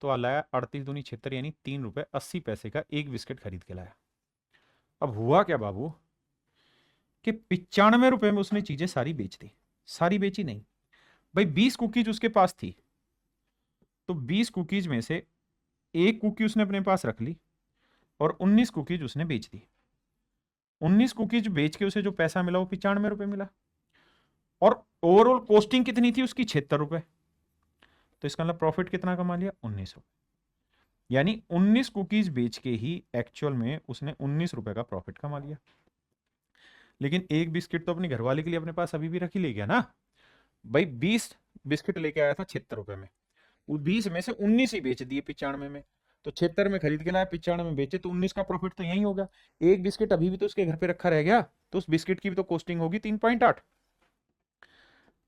तो लाया 38 दूनी 76, यानी 3 रुपए 80 पैसे का एक बिस्किट खरीद के लाया। अब हुआ क्या बाबू कि 95 रुपए में उसने चीजें सारी बेच दी। सारी बेची नहीं भाई, 20 कुकीज उसके पास थी, तो 20 कुकीज में से एक कुकी उसने अपने पास रख ली और 19 कुकीज उसने बेच दी। 19 कुकीज बेच के उसे जो पैसा मिला वो 95 रुपए मिला, और ओवरऑल कॉस्टिंग कितनी थी उसकी, 76 रुपए। तो इसका मतलब प्रॉफिट कितना कमा लिया, 19 रुपए। यानी 19 कुकीज बेच के ही एक्चुअल में उसने 19 रुपए का प्रॉफिट कमा लिया। लेकिन एक बिस्किट तो अपनी घरवाले के लिए अपने पास अभी भी रख ही ले गया ना भाई। 20 बिस्किट लेके आया था 76 रुपए में, वो 20 में से 19 ही बेच दिए 95 में। तो 76 में खरीद के लाया, 95 में बेचे, तो 19 का प्रॉफिट तो यही होगा। एक बिस्किट अभी भी तो उसके घर पे रखा रह गया, तो उस बिस्किट की भी तो कॉस्टिंग होगी 3.8।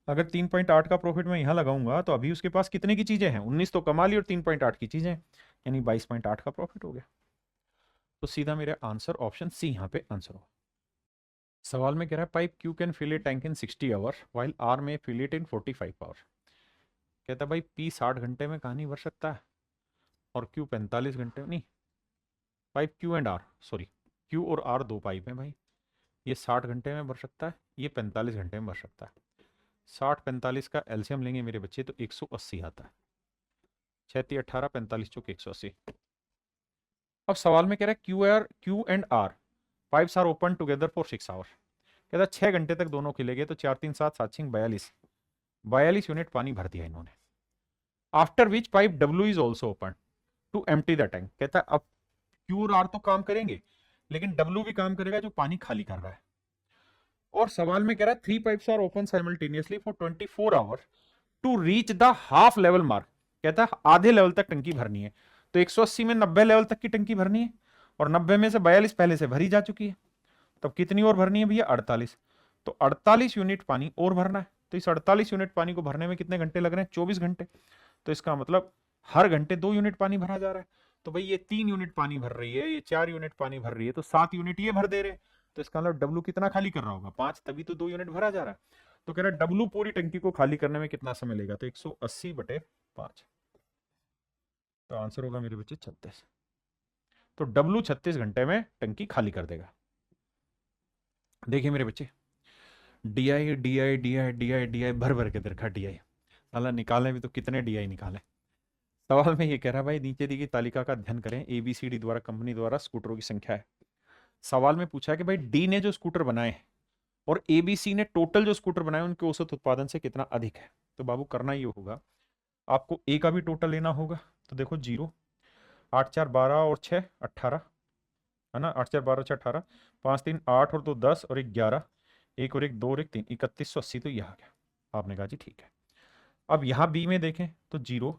अगर 3.8 का प्रॉफिट मैं यहां लगाऊंगा तो अभी उसके पास कितने की चीजें हैं, 19 तो कमा ली और 3.8 की चीजें, यानी 22.8 का प्रॉफिट हो गया। तो सीधा मेरा आंसर ऑप्शन सी यहाँ पे आंसर होगा। सवाल में कह रहा है pipe Q can fill a tank in 60 hour while R में फिल इट इन 45 आवर। कहता है भाई पी 60 घंटे में कहानी भर सकता है और क्यू 45 घंटे में नहीं। Pipe Q and R, sorry Q और आर दो पाइप हैं भाई, ये 60 घंटे में भर सकता है, ये 45 घंटे में भर सकता है। 60 45 का एलसीएम लेंगे मेरे बच्चे तो 180 आता है, 6 18 45 चौक 180। अब सवाल में कह रहा है Q and R pipes are open together for 6 hour. कहता है 6 घंटे तक दोनों खिले गए, तो 4 3 7 7 6 42 यूनिट पानी भर दिया इन्होंने। After which pipe W is also open to empty the tank. कहता है अब क्यू और आर तो काम करेंगे, लेकिन डब्ल्यू भी काम करेगा जो पानी खाली कर रहा है। और सवाल में कह रहा है 3 pipes are open simultaneously for 24 hours to reach the half level mark. कहता है आधे लेवल तक टंकी भरनी है, तो 180 में 90 लेवल तक की टंकी भरनी है, और 90 में से 42 पहले से भरी जा चुकी है। तब कितनी और भरनी है भैया, 48। तो 48 यूनिट पानी और भरना है, तो इस 48 यूनिट पानी को भरने में कितने घंटे लग रहे हैं, 24 घंटे। तो इसका मतलब हर घंटे 2 यूनिट पानी भरा जा रहा है। तो भाई ये 3 यूनिट पानी भर रही है, ये 4 यूनिट पानी भर रही है, तो 7 यूनिट ये भर दे रहे हैं। तो इसका मतलब डब्लू कितना खाली कर रहा होगा, 5, तभी तो 2 यूनिट भरा जा रहा है। तो कह रहा है डब्लू पूरी टंकी को खाली करने में कितना समय लेगा, तो 180/5। तो आंसर होगा मेरे बच्चे 36। तो डब्लू 36 घंटे में टंकी खाली कर देगा। देखिए मेरे बच्चे, DI DI DI DI DI भर भर के रखा डीआई, साला निकाले भी तो कितने डीआई निकाले। सवाल में ये कह रहा है भाई नीचे दी गई तालिका का अध्ययन करें, एबीसीडी द्वारा कंपनी द्वारा स्कूटरों की संख्या है। सवाल में पूछा है कि भाई डी ने जो स्कूटर बनाए हैं और एबीसी ने टोटल जो स्कूटर बनाए उनके औसत उत्पादन से कितना अधिक है। तो बाबू करना ये होगा, आपको ए का भी टोटल लेना होगा। तो देखो 0 8 4 12 और 6 18 है ना, 8 4 12 6 18, 5 3 8 और 2 10 और 1 11, 1 और 1 2 और 1 3, 3180। तो यह आ गया। आपने कहा जी ठीक है। अब यहाँ बी में देखें तो 0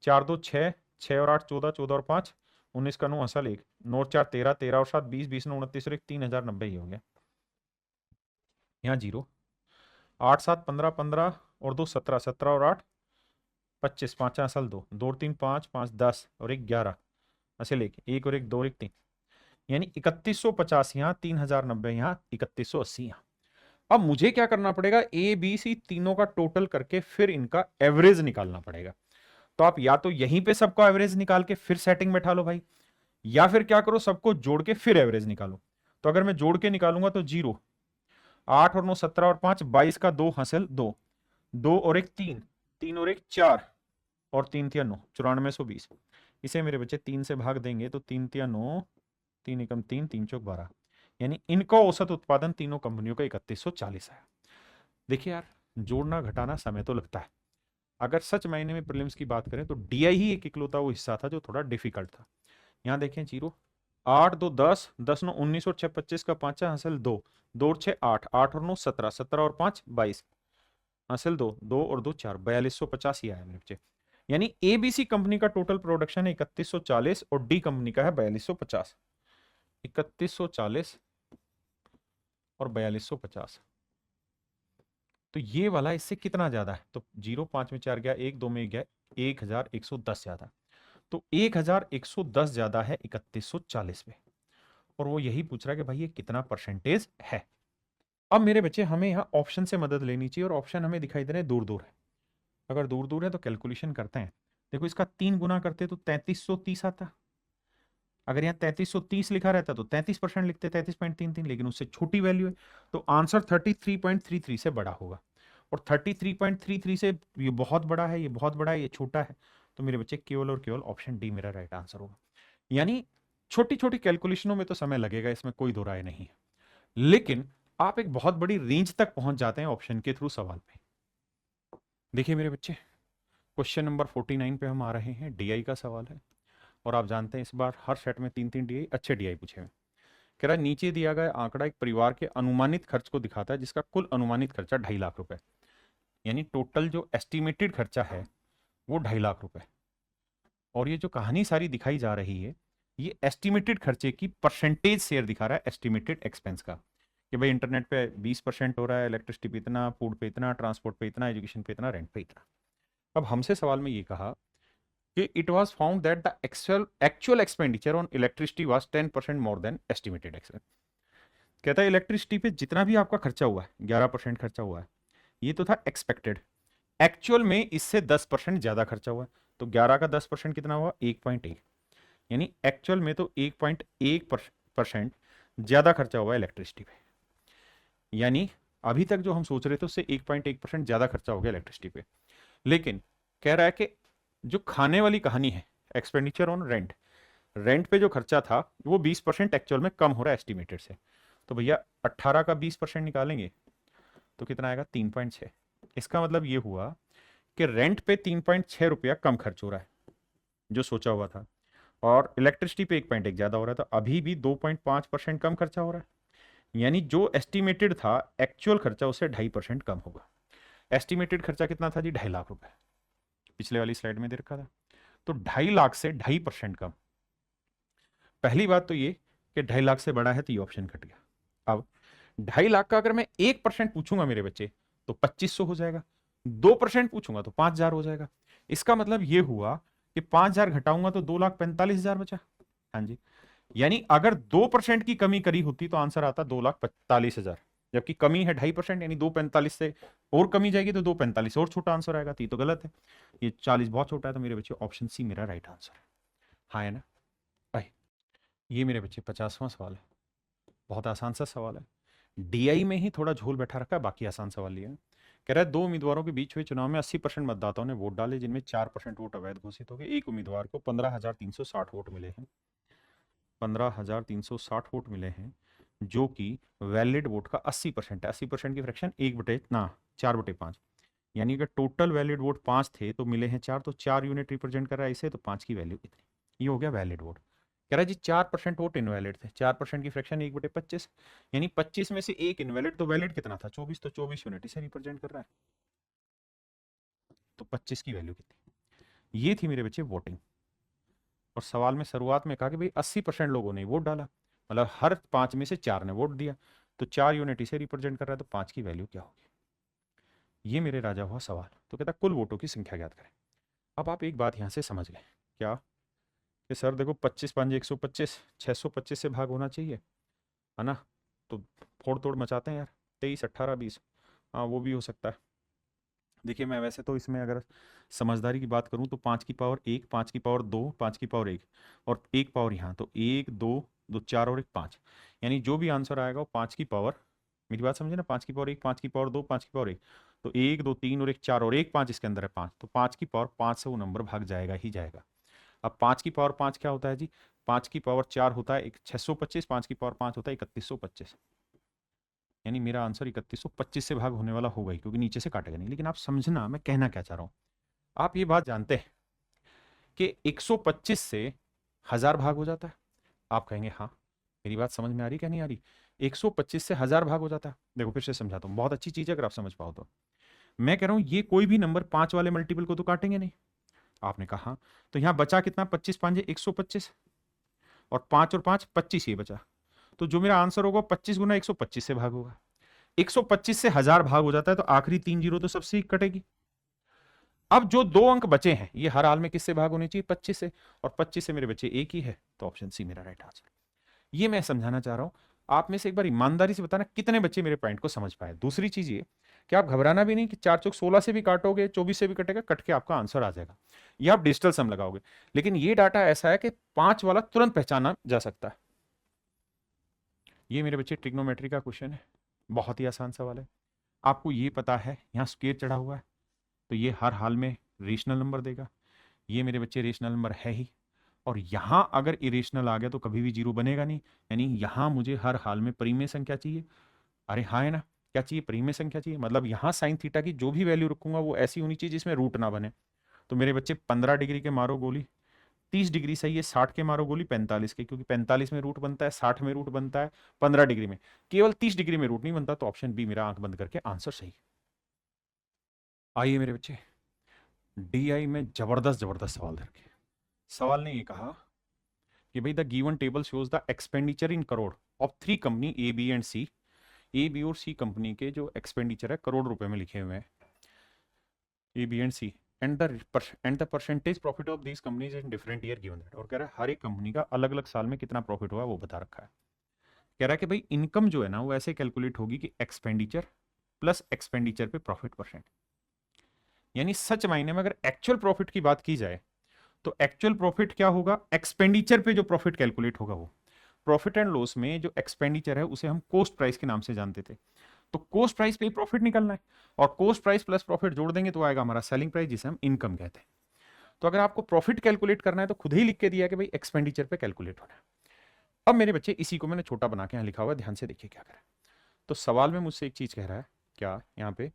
4 2 6, 6 और 8 14, 14 और 5 19 का 9 असल 1, 9 और 4 13, 13 और 7 20, 20 9 29 और 1 3090 ही हो गया। यहाँ 0 8 7 15, 15 और 2 17, 17 और 8 25, 5 असल 2, 2 और 3 5, 5 10 और 1 11 असल 1, 1 और 1 2 और 1 3, यानी 3150 यहाँ, 3090 यहाँ, 3180 यहाँ। अब मुझे क्या करना पड़ेगा, ए बी सी तीनों का टोटल करके फिर इनका एवरेज निकालना पड़ेगा। तो आप या तो यहीं पे सबका एवरेज निकाल के फिर सेटिंग बैठा लो भाई, या फिर क्या करो, सबको जोड़ के फिर एवरेज निकालो। तो अगर मैं जोड़ के निकालूंगा तो 0, 8 और 9 17 और 5 22 का 2 हासिल 2, 2 और 1 3, 3 और 1 4, और 3 तिया 9, 9420। इसे मेरे बच्चे 3 से भाग देंगे तो 3 तिया 9, 3 एकम 3, 3 चौक 12, यानी इनका औसत उत्पादन तीनों कंपनियों का 3140 है। देखिए यार, जोड़ना घटाना समय तो लगता है। अगर सच मायने में प्रीलिम्स की बात करें तो डीआई ही एक इकलौता वो हिस्सा था जो थोड़ा डिफिकल्ट था। यहाँ देखें 0, 8 2 10, 10 9 19 और 6 25 का 5 हासिल 2, 2 और 6 8, 8 और 9 17, 17 और 5 22 हासिल 2, 2 और 2 4, 4250 ही आया मेरे बच्चे। यानी एबीसी कंपनी का टोटल प्रोडक्शन है 3140 और डी कंपनी का है 4250। 3140 और 4250, तो ये वाला इससे कितना ज्यादा है? तो 0 5 में 4 गया, 1 2 में गया, 1110 ज्यादा। तो 1110 ज्यादा है 3140 में, और वो यही पूछ रहा है कि भाई ये कितना परसेंटेज है। अब मेरे बच्चे हमें यहाँ ऑप्शन से मदद लेनी चाहिए, और ऑप्शन हमें दिखाई दे रहे हैं दूर दूर है। अगर दूर दूर है तो कैलकुलेशन करते हैं। देखो इसका 3 गुना करते तो 3330 आता। अगर यहाँ 3330 लिखा रहता तो 33% लिखते, 33.33, लेकिन उससे छोटी वैल्यू है, तो आंसर 33.33 से बड़ा होगा। और 33.33 से ये बहुत बड़ा है, ये बहुत बड़ा है, ये छोटा है, तो मेरे बच्चे केवल और केवल ऑप्शन डी मेरा राइट आंसर होगा। यानी छोटी छोटी कैलकुलेशनों में तो समय लगेगा, इसमें कोई दो राय नहीं है, लेकिन आप एक बहुत बड़ी रेंज तक पहुंच जाते हैं ऑप्शन के थ्रू सवाल पे। देखिए मेरे बच्चे, क्वेश्चन नंबर 49 पे हम आ रहे हैं, डीआई का सवाल है, और आप जानते हैं इस बार हर सेट में 3-3 डीआई, अच्छे डीआई पूछे हुए। कह रहा है नीचे दिया गया आंकड़ा एक परिवार के अनुमानित खर्च को दिखाता है जिसका कुल अनुमानित खर्चा 2.5 लाख रुपए, यानी टोटल जो एस्टिमेटेड खर्चा है वो 2.5 लाख रुपए। और ये जो कहानी सारी दिखाई जा रही है, ये एस्टिमेटेड खर्चे की परसेंटेज शेयर दिखा रहा है एस्टिमेटेड एक्सपेंस का, कि भाई इंटरनेट पे 20% हो रहा है, इलेक्ट्रिसिटी पे इतना, फूड पे इतना, ट्रांसपोर्ट पे इतना, एजुकेशन पे इतना, रेंट पे इतना। अब हमसे सवाल में ये कहा कि it was found that the actual expenditure on electricity was 10% more than estimated expense. कहता है इलेक्ट्रिसिटी पे जितना भी आपका खर्चा हुआ है, 11% खर्चा हुआ है, ये तो था एक्सपेक्टेड। एक्चुअल में इससे 10% ज्यादा खर्चा हुआ है, तो 11 का 10% कितना हुआ? 1.1, यानी एक्चुअल में तो 1.1% ज्यादा खर्चा हुआ है इलेक्ट्रिसिटी पे। यानी अभी तक जो हम सोच रहे थे उससे 1.1% ज्यादा खर्चा हो गया इलेक्ट्रिसिटी पे। लेकिन कह रहा है कि जो खाने वाली कहानी है, एक्सपेंडिचर ऑन रेंट, रेंट पे जो खर्चा था वो 20% एक्चुअल में कम हो रहा है एस्टिमेटेड से। तो भैया 18 का 20% निकालेंगे तो कितना आएगा? 3.6। इसका मतलब ये हुआ कि रेंट पे 3.6 रुपया कम खर्च हो रहा है जो सोचा हुआ था, और इलेक्ट्रिसिटी पे 1.1 ज्यादा हो रहा था, अभी भी 2.5% कम खर्चा हो रहा है। यानी जो एस्टिमेटेड था एक्चुअल खर्चा उससे 2.5% कम होगा। एस्टिमेटेड खर्चा कितना था जी? 2.5 लाख रुपए, पिछले वाली स्लाइड में दे रखा था। तो 2.5 लाख से 2.5% कम। पहली बात तो ये कि 2.5 लाख से बड़ा है तो ये ऑप्शन कट गया। अब 2.5 लाख का अगर मैं 1% पूछूंगा मेरे बच्चे तो 2500 हो जाएगा, 2% पूछूंगा तो 5,000 हो जाएगा। इसका मतलब ये हुआ कि 5,000 घटाऊंगा तो 2,45,000 बचा। हाँ जी, यानी अगर 2% की कमी करी होती तो आंसर आता 2,45,000, जबकि कमी है 2.5%, यानी 2.45 से और कमी जाएगी तो 2.45 और छोटा आंसर आएगा, तो ये तो गलत है। ये 40 बहुत छोटा है, तो मेरे बच्चे ऑप्शन सी मेरा राइट आंसर है। हाँ है ना? आए, ये मेरे बच्चे 50वां सवाल है, बहुत आसान सा सवाल है। डीआई में ही थोड़ा झोल बैठा रखा है, बाकी आसान सवाल लिया है। कह रहा है 2 उम्मीदवारों के बीच हुए चुनाव में 80% मतदाताओं ने वोट डाले, जिनमें 4% वोट अवैध घोषित हो गए। एक उम्मीदवार को 15,360 वोट मिले हैं, 15,360 वोट मिले हैं, जो कि वैलिड वोट का 80% है। 80% की फ्रैक्शन 4/5, यानी अगर टोटल वैलिड वोट 5 थे तो मिले हैं 4, तो 4 यूनिट रिप्रेजेंट कर रहा है इसे, तो 5 की वैल्यू इतनी, ये हो गया वैलिड वोट। कह रहा है जी 4% वोट इनवैलिड थे, 4% की फ्रैक्शन 1/25, यानी 25 में से एक इनवैलिड, तो वैलिड कितना था? 24, तो 24 यूनिट इसे रिप्रेजेंट कर रहा है, तो 25 की वैल्यू कितनी? ये थी मेरे बच्चे वोटिंग। और सवाल में शुरुआत में कहा कि भाई 80% लोगों ने वोट डाला, मतलब हर 5 में से 4 ने वोट दिया, तो 4 यूनिट इसे रिप्रेजेंट कर रहा है, तो 5 की वैल्यू क्या होगी? ये मेरे राजा हुआ सवाल। तो कहता कुल वोटों की संख्या ज्ञात करें। अब आप एक बात यहां से समझ गए क्या, कि सर देखो 25 5 125, 625 से भाग होना चाहिए, है ना? तो फोड़ तोड़ मचाते हैं यार। 23, 18, 20, हाँ वो भी हो सकता है। देखिए मैं वैसे तो इसमें अगर समझदारी की बात करूं तो 5 की पावर 1, 5 की पावर 2, 5 की पावर 1 और 1 पावर यहाँ, तो 1, 2, 2, 4 और 1 5, यानी जो भी आंसर आएगा वो 5 की पावर, मेरी बात समझे ना, 5 की पावर 1, 5 की पावर 2, 5 की पावर 1, तो 1, 2, 3 और 1 4 और 1 5 इसके अंदर है 5, तो 5 की पावर 5 से वो नंबर भाग जाएगा ही जाएगा। अब 5 की पावर 5 क्या होता है जी, 5 की पावर 4 होता है 625, 5 की पावर 5 होता है 3125, यानी मेरा आंसर 3125 से भाग होने वाला होगा ही, क्योंकि नीचे से काटेगा नहीं। लेकिन आप समझना मैं कहना क्या चाह रहा हूं, आप ये बात जानते हैं कि 125 से 1000 भाग हो जाता है। आप कहेंगे हाँ, मेरी बात समझ में आ रही क्या नहीं आ रही, 125 से 1000 भाग हो जाता है। देखो फिर से समझाता हूँ, बहुत अच्छी चीज है अगर आप समझ पाओ तो। मैं कह रहा हूं ये कोई भी नंबर 5 वाले मल्टीपल को तो काटेंगे नहीं। आपने कहा हाँ, तो यहां बचा कितना, 25 5 125 और 5 और 5 25 ये बचा, तो जो मेरा आंसर होगा 25 गुना 125 से भाग होगा। 125 से 1000 भाग हो जाता है तो आखिरी 3 जीरो तो सबसे ही कटेगी। अब जो 2 अंक बचे हैं ये हर हाल में किससे भाग होने चाहिए, 25 से, और 25 से मेरे बच्चे एक ही है, तो ऑप्शन सी मेरा राइट आंसर। ये मैं समझाना चाह रहा हूं, आप में से एक बार ईमानदारी से बताना कितने बच्चे मेरे पॉइंट को समझ पाए। दूसरी चीज ये कि आप घबराना भी नहीं कि 4 चौक 16 से भी काटोगे, 24 से भी कटेगा, कट के आपका आंसर आ जाएगा, ये आप डिजिटल सम लगाओगे। लेकिन ये डाटा ऐसा है कि 5 वाला तुरंत पहचाना जा सकता है। ये मेरे बच्चे ट्रिग्नोमेट्री का क्वेश्चन है, बहुत ही आसान सवाल है। आपको ये पता है यहाँ स्क्वायर चढ़ा हुआ है, तो ये हर हाल में रेशनल नंबर देगा, ये मेरे बच्चे रेशनल नंबर है ही, और यहां अगर इरेशनल आ गया तो कभी भी जीरो बनेगा नहीं, यानी यहां मुझे हर हाल में परिमेय संख्या चाहिए। अरे हाँ है ना, क्या चाहिए, परिमेय संख्या चाहिए, मतलब यहां साइन थीटा की जो भी वैल्यू रखूंगा वो ऐसी होनी चाहिए जिसमें रूट ना बने। तो मेरे बच्चे 15 डिग्री के मारो गोली, 30 डिग्री सही है, 60 के मारो गोली 45 के, क्योंकि 45 में रूट बनता है, 60 में रूट बनता है, 15 डिग्री में, केवल 30 डिग्री में रूट नहीं बनता, तो ऑप्शन बी मेरा आंख बंद करके आंसर सही। आइए मेरे बच्चे डीआई में जबरदस्त जबरदस्त सवाल करके, सवाल ने ये कहा कि भाई the given table shows the expenditure in crore of 3 company A B and C, A B और सी कंपनी के जो एक्सपेंडिचर है करोड़ रुपए में लिखे हुए हैं, A B and C, and the percentage profit of these companies in different year given that, और कह रहा है हर एक कंपनी का अलग अलग साल में कितना प्रॉफिट हुआ वो बता रखा है। कह रहा है कि भाई इनकम जो है ना वो ऐसे कैलकुलेट होगी कि एक्सपेंडिचर प्लस एक्सपेंडिचर पे प्रॉफिट परसेंट, यानी सच मायने में अगर एक्चुअल प्रॉफिट की बात की जाए तो एक्चुअल प्रॉफिट क्या होगा, एक्सपेंडिचर पे जो प्रॉफिट कैलकुलेट होगा वो। प्रॉफिट एंड लॉस में जो एक्सपेंडिचर है उसे हम कोस्ट प्राइस के नाम से जानते थे, तो कोस्ट प्राइस पे ही प्रॉफिट निकलना है, और कोस्ट प्राइस प्लस प्रॉफिट जोड़ देंगे तो आएगा हमारा सेलिंग प्राइस, जिसे हम इनकम कहते हैं। तो अगर आपको प्रॉफिट कैलकुलेट करना है तो खुद ही लिख के दिया कि भाई एक्सपेंडिचर पे कैलकुलेट होना है। अब मेरे बच्चे इसी को मैंने छोटा बना के यहाँ लिखा हुआ है, ध्यान से देखिए क्या करें। तो सवाल में मुझसे एक चीज कह रहा है, क्या यहाँ पे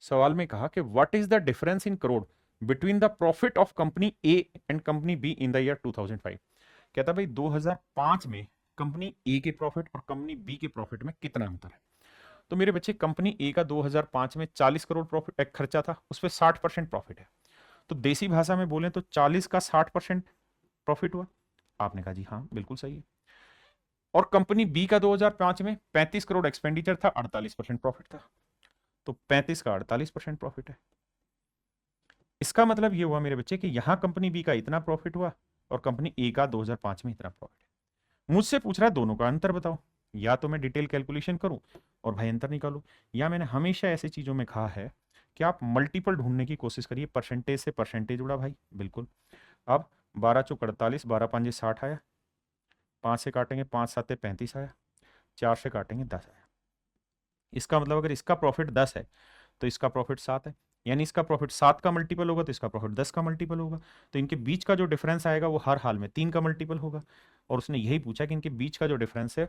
सवाल में कहा कि what is the difference in crore between the profit of company A and company be in the year 2005। कहता भाई 2005 में कंपनी ए के प्रॉफिट और कंपनी बी के प्रॉफिट में कितना अंतर है। तो मेरे बच्चे कंपनी ए का 2005 में 40 करोड़ प्रॉफिट खर्चा था, उस पर 60% प्रॉफिट है, तो देसी भाषा में बोले तो 40 का 60% प्रॉफिट हुआ। आपने कहा जी हाँ बिल्कुल सही है। और कंपनी बी का 2005 में 35 करोड़ एक्सपेंडिचर था, 48% प्रॉफिट था, तो 35 का 48% प्रॉफिट है। इसका मतलब ये हुआ मेरे बच्चे कि यहां कंपनी बी का इतना प्रॉफिट हुआ और कंपनी ए का 2005 में इतना प्रॉफिट है। मुझसे पूछ रहा है दोनों का अंतर बताओ, या तो मैं डिटेल कैलकुलेशन करूं और भाई अंतर निकालूं, या मैंने हमेशा ऐसी चीजों में कहा है कि आप मल्टीपल ढूंढने की कोशिश करिए, परसेंटेज से परसेंटेज उड़ा भाई बिल्कुल। अब 12 चौक 48, 12 5 60 आया, 5 से काटेंगे 5 7 35 आया, 4 से काटेंगे 10 आया। इसका मतलब अगर इसका प्रॉफिट 10 है तो इसका प्रॉफिट 7 है, यानी इसका प्रॉफिट 7 का मल्टीपल होगा तो इसका प्रॉफिट 10 का मल्टीपल होगा, तो इनके बीच का जो डिफरेंस आएगा वो हर हाल में 3 का मल्टीपल होगा। और उसने यही पूछा कि इनके बीच का जो डिफरेंस है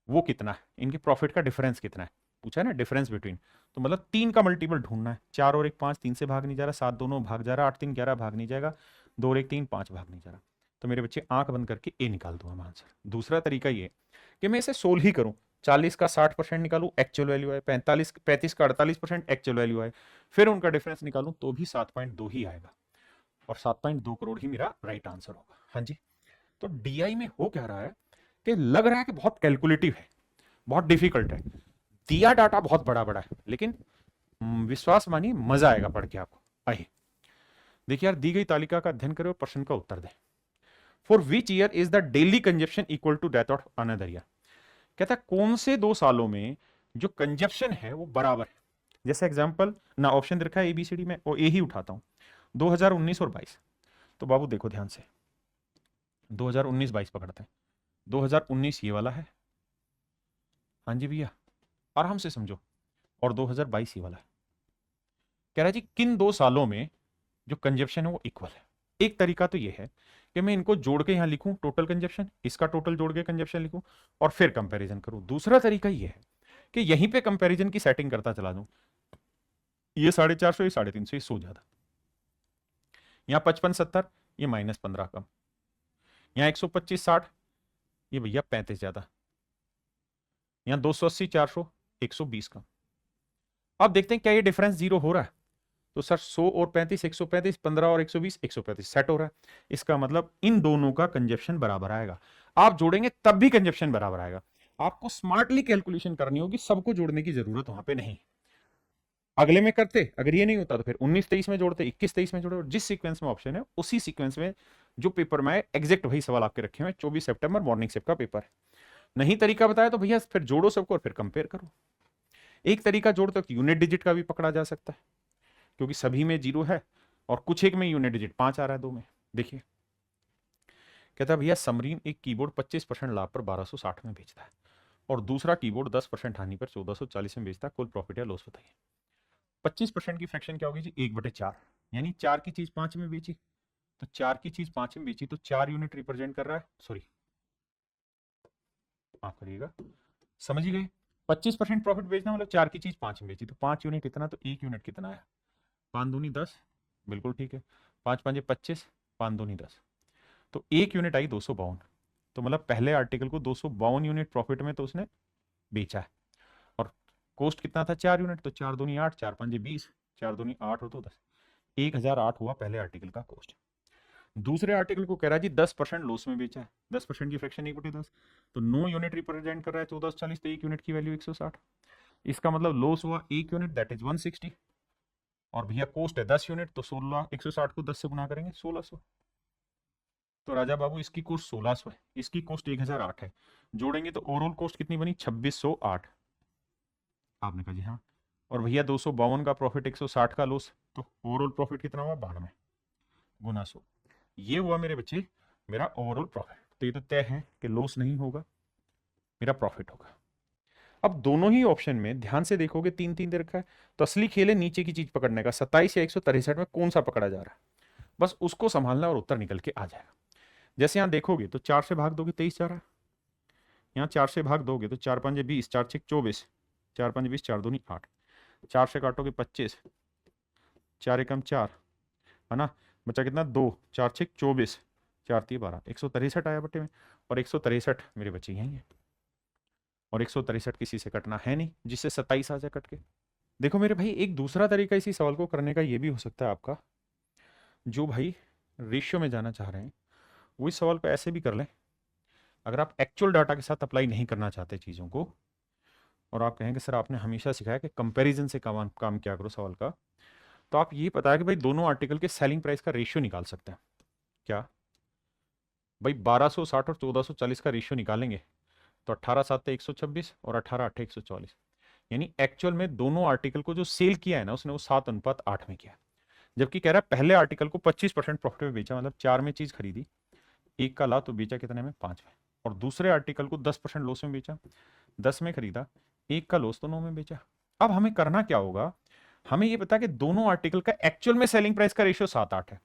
वो कितना है, इनके प्रॉफिट का डिफरेंस कितना है, पूछा है ना डिफरेंस बिटवीन, तो मतलब 3 का मल्टीपल ढूंढना है। 4 और 1 5, 3 से भाग नहीं जा रहा, 7 दोनों भाग जा रहा, 8 3 11 भाग नहीं जाएगा, 2 और 1 3 5 भाग नहीं जा रहा, तो मेरे बच्चे आंख बंद करके ए निकाल दूंगा मैं आंसर। दूसरा तरीका ये कि मैं इसे सोल्व ही करूं, 40 का 60% निकालू एक्चुअल वैल्यू आए, 35 का 48% एक्चुअल वैल्यू आए, फिर उनका डिफरेंस निकालूं तो भी 7.2 ही आएगा, और 7.2 करोड़ ही मेरा राइट आंसर होगा। हाँ जी, तो डीआई में हो क्या रहा है कि लग रहा है कि बहुत कैलकुलेटिव है, बहुत डिफिकल्ट है, दिया डाटा बहुत बड़ा बड़ा है, लेकिन विश्वास मानिए मजा आएगा पढ़ के आपको। आइए देखिए यार, दी गई तालिका का अध्ययन करें और प्रश्न का उत्तर दें। For which year is the daily consumption equal to that of another year. कहता है कौन से 2 सालों में जो कंजप्शन है वो बराबर है। जैसे एग्जांपल ना ऑप्शन दे रखा है ABCD में, और ए ही उठाता हूं 2019 और 22। तो बाबू देखो ध्यान से, 2019-22 पकड़ते हैं। 2019 ये वाला है, हाँ जी भैया आराम से समझो, और 2022 ये वाला है। कह रहा है जी किन 2 सालों में जो कंजप्शन है वो इक्वल है। एक तरीका तो ये है कि मैं इनको जोड़ के यहां लिखूं टोटल कंजप्शन, इसका टोटल जोड़ के कंजप्शन लिखूं और फिर कंपैरिजन करूं। दूसरा तरीका ये है कि यहीं पे कंपैरिजन की सेटिंग करता चला दूं, ये 450, ये 350, ये 100 ज्यादा, यहाँ 55-70, ये -15 कम, यहाँ 125-60, ये भैया 35 ज्यादा, यहाँ 280-400, 120 कम। अब देखते हैं क्या ये डिफरेंस जीरो हो रहा है। तो सर 100 और 35, 135, 15 और 120, 135 सेट हो रहा है। इसका मतलब इन दोनों का कंजप्शन बराबर आएगा। आप जोड़ेंगे तब भी कंजप्शन बराबर आएगा। आपको स्मार्टली कैलकुलेशन करनी होगी, सबको जोड़ने की जरूरत वहां पे नहीं। अगले में करते, अगर ये नहीं होता तो फिर 19-23 में जोड़ते, 21-23 में जोड़ते, और जिस सीक्वेंस में ऑप्शन है उसी सीक्वेंस में जो पेपर में एग्जैक्ट वही सवाल आपके रखे हुए 24 सितंबर मॉर्निंग शिफ्ट का पेपर है। नहीं तरीका बताया तो भैया फिर जोड़ो सबको और फिर कंपेयर करो। एक तरीका जोड़ते तो यूनिट डिजिट का भी पकड़ा जा सकता है, क्योंकि सभी में 0 है और कुछ एक में यूनिट डिजिट 5 आ रहा है, 2 में। देखिए कहता है भैया समरीन एक कीबोर्ड 25% लाभ पर 1260 में बेचता है और दूसरा कीबोर्ड 10% हानि पर 1440 में बेचता है, कुल प्रॉफिट या लॉस बताइए। 25% की फ्रैक्शन क्या होगी जी, 1/4, यानी 4 की चीज 5 में बेची, तो 4 की चीज 5 में बेची तो 4 यूनिट रिप्रेजेंट कर रहा है, सॉरी माफ करिएगा, समझ ही गए। 25% प्रॉफिट बेचना मतलब 4 की चीज 5 में बेची, तो 5 यूनिट कितना, तो 1 यूनिट कितना है, 5 दूनी 10, बिल्कुल ठीक है, 5 5 25, 5 दूनी 10, तो 1 यूनिट आई 252। तो मतलब पहले आर्टिकल को 252 यूनिट प्रॉफिट में तो उसने बेचा है, और कॉस्ट कितना था 4 यूनिट, तो 4 दूनी 8, 4 5 20, 4 दूनी 8 हो तो 10, 1008 हुआ पहले आर्टिकल का कॉस्ट। दूसरे आर्टिकल को कह रहा है जी 10% लॉस में बेचा है, 10% की फ्रैक्शन 1/10, तो 9 यूनिट रिप्रेजेंट कर रहा है 1440, तो 1 यूनिट की वैल्यू 160। इसका मतलब लॉस हुआ 1 यूनिट, दैट इज 160, और भैया कॉस्ट है 10 यूनिट, तो 16, 160 को 10 से गुना करेंगे 1600। तो राजा बाबू इसकी कॉस्ट 1600 है, इसकी कॉस्ट 1008 है, जोड़ेंगे तो ओवरऑल कॉस्ट कितनी बनी 2608। आपने कहा जी हाँ, और भैया 252 का प्रॉफिट 160 का लॉस, तो ओवरऑल प्रॉफिट कितना हुआ 92 गुना 100। ये हुआ मेरे बच्चे मेरा ओवरऑल प्रॉफिट। तो ये तो तय है कि लॉस नहीं होगा, मेरा प्रॉफिट होगा। अब दोनों ही ऑप्शन में ध्यान से देखोगे 3-3 दे रखा है, तो असली खेल है नीचे की चीज पकड़ने का। 27 या 163 में कौन सा पकड़ा जा रहा है, बस उसको संभालना और उत्तर निकल के आ जाएगा। जैसे यहां देखोगे तो 4 से भाग दोगे 23 जा रहा है, यहाँ 4 से भाग दोगे तो 4 5 20, 4 6 24, 4 5 20, 4 दूनी 8, 4 से काटोगे 25, 4 एकम 4, है ना, बचा कितना 2, 4 6 24, 4 3 12, 163 आया बट्टे में, और 163 मेरे बच्चे यही है, और 163 किसी से कटना है नहीं जिससे 27 आ जाए कट के। देखो मेरे भाई एक दूसरा तरीका इसी सवाल को करने का ये भी हो सकता है आपका, जो भाई रेशियो में जाना चाह रहे हैं वो इस सवाल को ऐसे भी कर लें। अगर आप एक्चुअल डाटा के साथ अप्लाई नहीं करना चाहते चीज़ों को, और आप कहें कि सर आपने हमेशा सिखाया कि कंपैरिजन से काम क्या करो सवाल का, तो आप ये पता है कि भाई दोनों आर्टिकल के सेलिंग प्राइस का रेशियो निकाल सकते हैं। क्या भाई 1260 और 1440 का रेशियो निकालेंगे तो 18 7 126 और 18 8 144, यानी एक्चुअल में दोनों आर्टिकल को जो सेल किया है ना उसने वो 7:8 में किया। जबकि कह रहा है पहले आर्टिकल को 25% प्रॉफिट में बेचा, मतलब 4 में चीज खरीदी, 1 का ला तो बेचा कितने में 5 में, और दूसरे आर्टिकल को 10% लॉस में बेचा, 10 में खरीदा, 1 का लॉस तो 9 में बेचा। अब हमें करना क्या होगा, हमें ये पता कि दोनों आर्टिकल का एक्चुअल में सेलिंग प्राइस का रेशियो 7-8 है,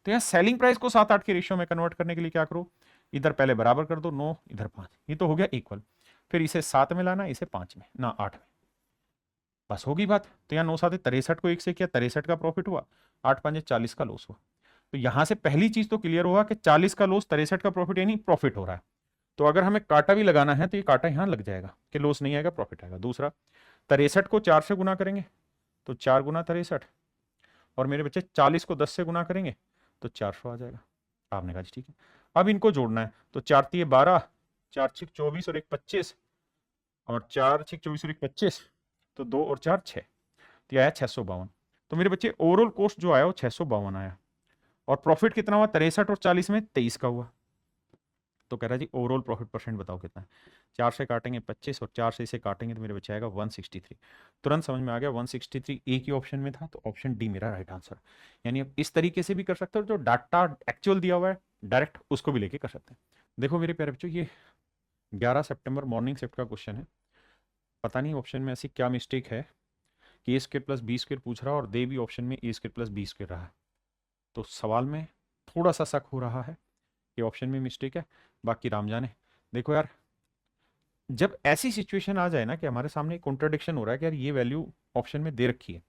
तो यहाँ सेलिंग प्राइस को 7-8 के रेशियो में कन्वर्ट करने के लिए क्या करो, इधर पहले बराबर कर दो 9, इधर 5, ये तो हो गया इक्वल, फिर इसे 7 में लाना, इसे 5 में ना 8 में, बस होगी बात। तो यहाँ 9 7 63 को 1 से किया, 63 का प्रॉफिट हुआ, 8 5 40 का लॉस हुआ। तो यहां से पहली चीज तो क्लियर हुआ कि 40 का लॉस 63 का प्रॉफिट, यानी प्रॉफिट हो रहा है। तो अगर हमें काटा भी लगाना है तो ये काटा यहां लग जाएगा कि लॉस नहीं आएगा प्रॉफिट आएगा। दूसरा 63 को 4 से गुना करेंगे तो 4 गुना 63, और मेरे बच्चे 40 को 10 से गुना करेंगे तो 400 आ जाएगा। आपने कहा ठीक है, अब इनको जोड़ना है तो 4 3 12, 4 6 24 और 1 25, और 4 6 24 और 1 25, तो 2 और 4 6, तो आया 652। तो मेरे बच्चे ओवरऑल कॉस्ट जो आया वो 652 आया, और प्रॉफिट कितना हुआ 63 और 40 में 23 का हुआ। तो कह रहा है जी ओवरऑल प्रॉफिट परसेंट बताओ कितना है। 4 से काटेंगे 25 और 4 से इसे काटेंगे तो मेरे बच्चे आएगा 163। तुरंत समझ में आ गया 163 एक ही ऑप्शन में था, तो ऑप्शन डी मेरा राइट आंसर। यानी अब इस तरीके से भी कर सकते हो, जो डाटा एक्चुअल दिया हुआ है डायरेक्ट उसको भी लेके कर सकते हैं। देखो मेरे प्यारे बच्चों, ये 11 सितंबर मॉर्निंग शिफ्ट का क्वेश्चन है। पता नहीं ऑप्शन में ऐसी क्या मिस्टेक है कि ए स्क्वायर प्लस बी स्क्वायर पूछ रहा है और दे भी ऑप्शन में ए स्क्वायर प्लस बी स्क्वायर रहा है। तो सवाल में थोड़ा सा शक हो रहा है कि ऑप्शन में मिस्टेक है, बाकी राम जाने। देखो यार, जब ऐसी सिचुएशन आ जाए ना कि हमारे सामने कॉन्ट्राडिक्शन हो रहा है कि यार ये वैल्यू ऑप्शन में दे रखी है,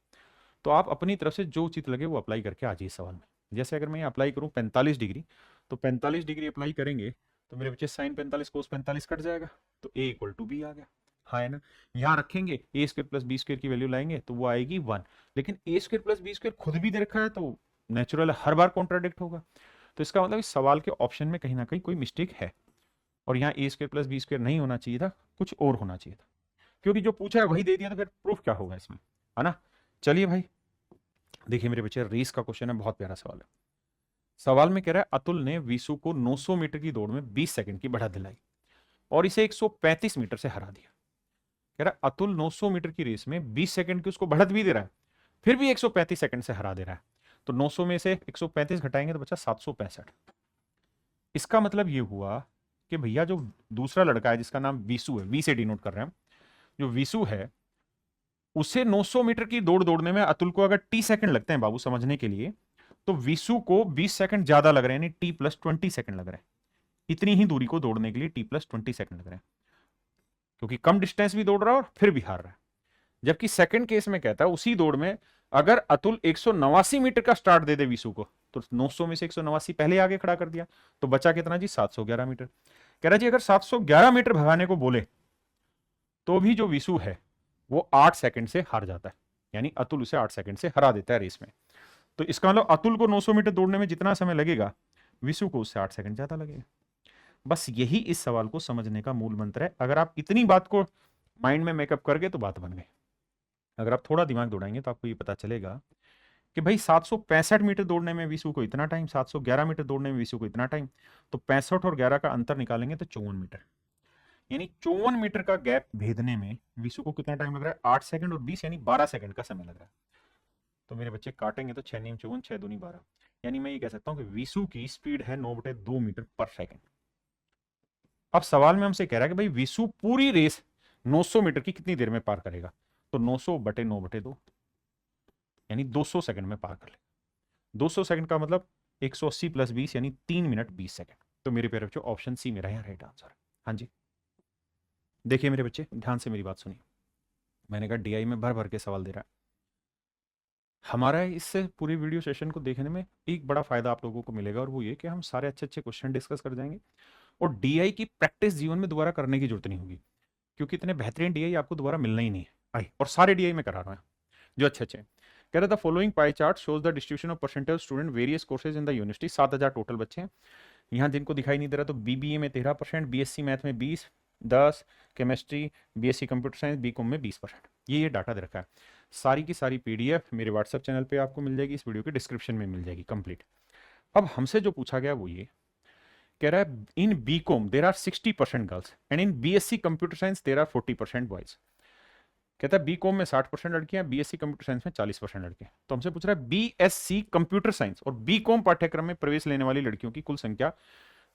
तो आप अपनी तरफ से जो उचित लगे वो अप्लाई करके आ जाइए सवाल में। जैसे अगर मैं अप्लाई करूं 45 डिग्री, तो 45 डिग्री अप्लाई करेंगे तो मेरे बच्चे साइन 45 कोस 45 कट जाएगा, तो ए इक्वल टू बी आ गया। हाँ है ना। यहाँ रखेंगे ए स्क्वायर प्लस बी स्क्वायर की वैल्यू लाएंगे तो वो आएगी 1। लेकिन ए स्क्वायर प्लस बी स्क्वायर खुद भी दे रखा है तो नेचुरल हर बार कॉन्ट्राडिक्ट होगा। तो इसका मतलब इस सवाल के ऑप्शन में कहीं ना कहीं कोई मिस्टेक है, और यहाँ ए स्क्वायर प्लस बी स्क्वायर नहीं होना चाहिए था, कुछ और होना चाहिए था। क्योंकि जो पूछा है वही दे दिया तो फिर प्रूफ क्या होगा इसमें, है ना। चलिए भाई, देखिए मेरे बच्चे, रेस का क्वेश्चन है, बहुत प्यारा सवाल है। सवाल में कह रहा है अतुल ने विशु को 900 मीटर की दौड़ में 20 सेकंड की बढ़त दिलाई और इसे 135 मीटर से हरा दिया। कह रहा है अतुल 900 मीटर की रेस में 20 सेकंड की उसको बढ़त भी दे रहा है, फिर भी 135 सेकंड से हरा दे रहा है। तो 900 में से 135 घटाएंगे तो बचा 765। इसका मतलब ये हुआ कि भैया जो दूसरा लड़का है जिसका नाम विशु है, वी से डिनोट कर रहे हैं, जो विशु है उसे 900 मीटर की दौड़ दौड़ने में अतुल को अगर टी सेकंड लगते हैं बाबू समझने के लिए, तो विशु को 20 सेकंड ज्यादा लग रहे हैं, यानी टी प्लस 20 सेकंड लग रहे हैं। इतनी ही दूरी को दौड़ने के लिए टी प्लस 20 सेकंड लग रहे हैं, क्योंकि कम डिस्टेंस भी दौड़ रहा है और फिर भी हार रहा है। जबकि सेकंड केस में कहता है उसी दौड़ में अगर अतुल 189 मीटर का स्टार्ट दे दे विशु को, तो 900 में से 189 पहले आगे खड़ा कर दिया, तो बचा कितना जी 711 मीटर। कह रहा जी अगर 711 मीटर भगाने को बोले तो भी जो विशु है वो 8 सेकंड से हार जाता है, यानी अतुल उसे 8 सेकंड से हरा देता है रेस में। तो इसका मतलब अतुल को 900 मीटर दौड़ने में जितना समय लगेगा विशु को उससे 8 सेकंड ज्यादा लगेगा। बस यही इस सवाल को समझने का मूल मंत्र है। अगर आप इतनी बात को माइंड में मेकअप कर गए तो बात बन गई। अगर आप थोड़ा दिमाग दौड़ाएंगे तो आपको ये पता चलेगा कि भाई 765 मीटर दौड़ने में विशु को इतना टाइम, 711 मीटर दौड़ने में विशु को इतना टाइम, तो 65 और 11 का अंतर निकालेंगे तो 54 मीटर, यानी 54 मीटर का गैप भेदने में विशु को कितना टाइम लग रहा है, 8 सेकंड और 20 यानी 12 सेकंड का समय लग रहा है। तो मेरे बच्चे काटेंगे तो 6 नीम 54 6 दूनी 12, यानी मैं ये कह सकता हूं कि विशु की स्पीड है 9/2 मीटर पर सेकंड। अब सवाल में हमसे कह रहा है कि भाई विशु पूरी रेस 900 मीटर की कितनी देर में पार करेगा, तो 900/9/2 यानी 200 सेकंड में पार कर लेगा। 200 सेकंड का मतलब 180 प्लस 20 यानी 3 मिनट 20 सेकंड। तो मेरे प्यारे बच्चों ऑप्शन सी मेरा यहाँ राइट आंसर है। हाँ जी, देखिए मेरे बच्चे ध्यान से मेरी बात सुनिए। मैंने कहा डीआई में भर भर के सवाल दे रहा है। हमारा इससे पूरी वीडियो सेशन को देखने में एक बड़ा फायदा आप लोगों को मिलेगा, और वो ये कि हम सारे अच्छे अच्छे क्वेश्चन डिस्कस कर जाएंगे और डीआई की प्रैक्टिस जीवन में दोबारा करने की जरूरत नहीं होगी, क्योंकि इतने बेहतरीन डीआई आपको दोबारा मिलना ही नहीं है। आई और सारे डीआई में करा रहा हूं जो अच्छे अच्छे। कह रहा था following pie chart shows the distribution of percentage student various courses in the university. 7000 total बच्चे हैं यहाँ जिनको दिखाई नहीं दे रहा, तो बीबीए में 13%, बीएससी मैथ में 20, 10 chemistry, BSc computer science, BCom में 20%। ये डाटा दे रखा है। सारी की सारी पीडीएफ मेरे व्हाट्सएप चैनल पे आपको मिल जाएगी, इस वीडियो के डिस्क्रिप्शन में मिल जाएगी कंप्लीट। अब हमसे जो पूछा गया वो ये कह रहा है in BCom there are 60% girls and in BSc computer science there are 40% boys. कहता है बीकॉम में 60% लड़कियां, बीएससी कंप्यूटर साइंस में 40% लड़के। तो हमसे पूछ रहा है बीएससी कंप्यूटर साइंस और बीकॉम पाठ्यक्रम में प्रवेश लेने वाली लड़कियों की कुल संख्या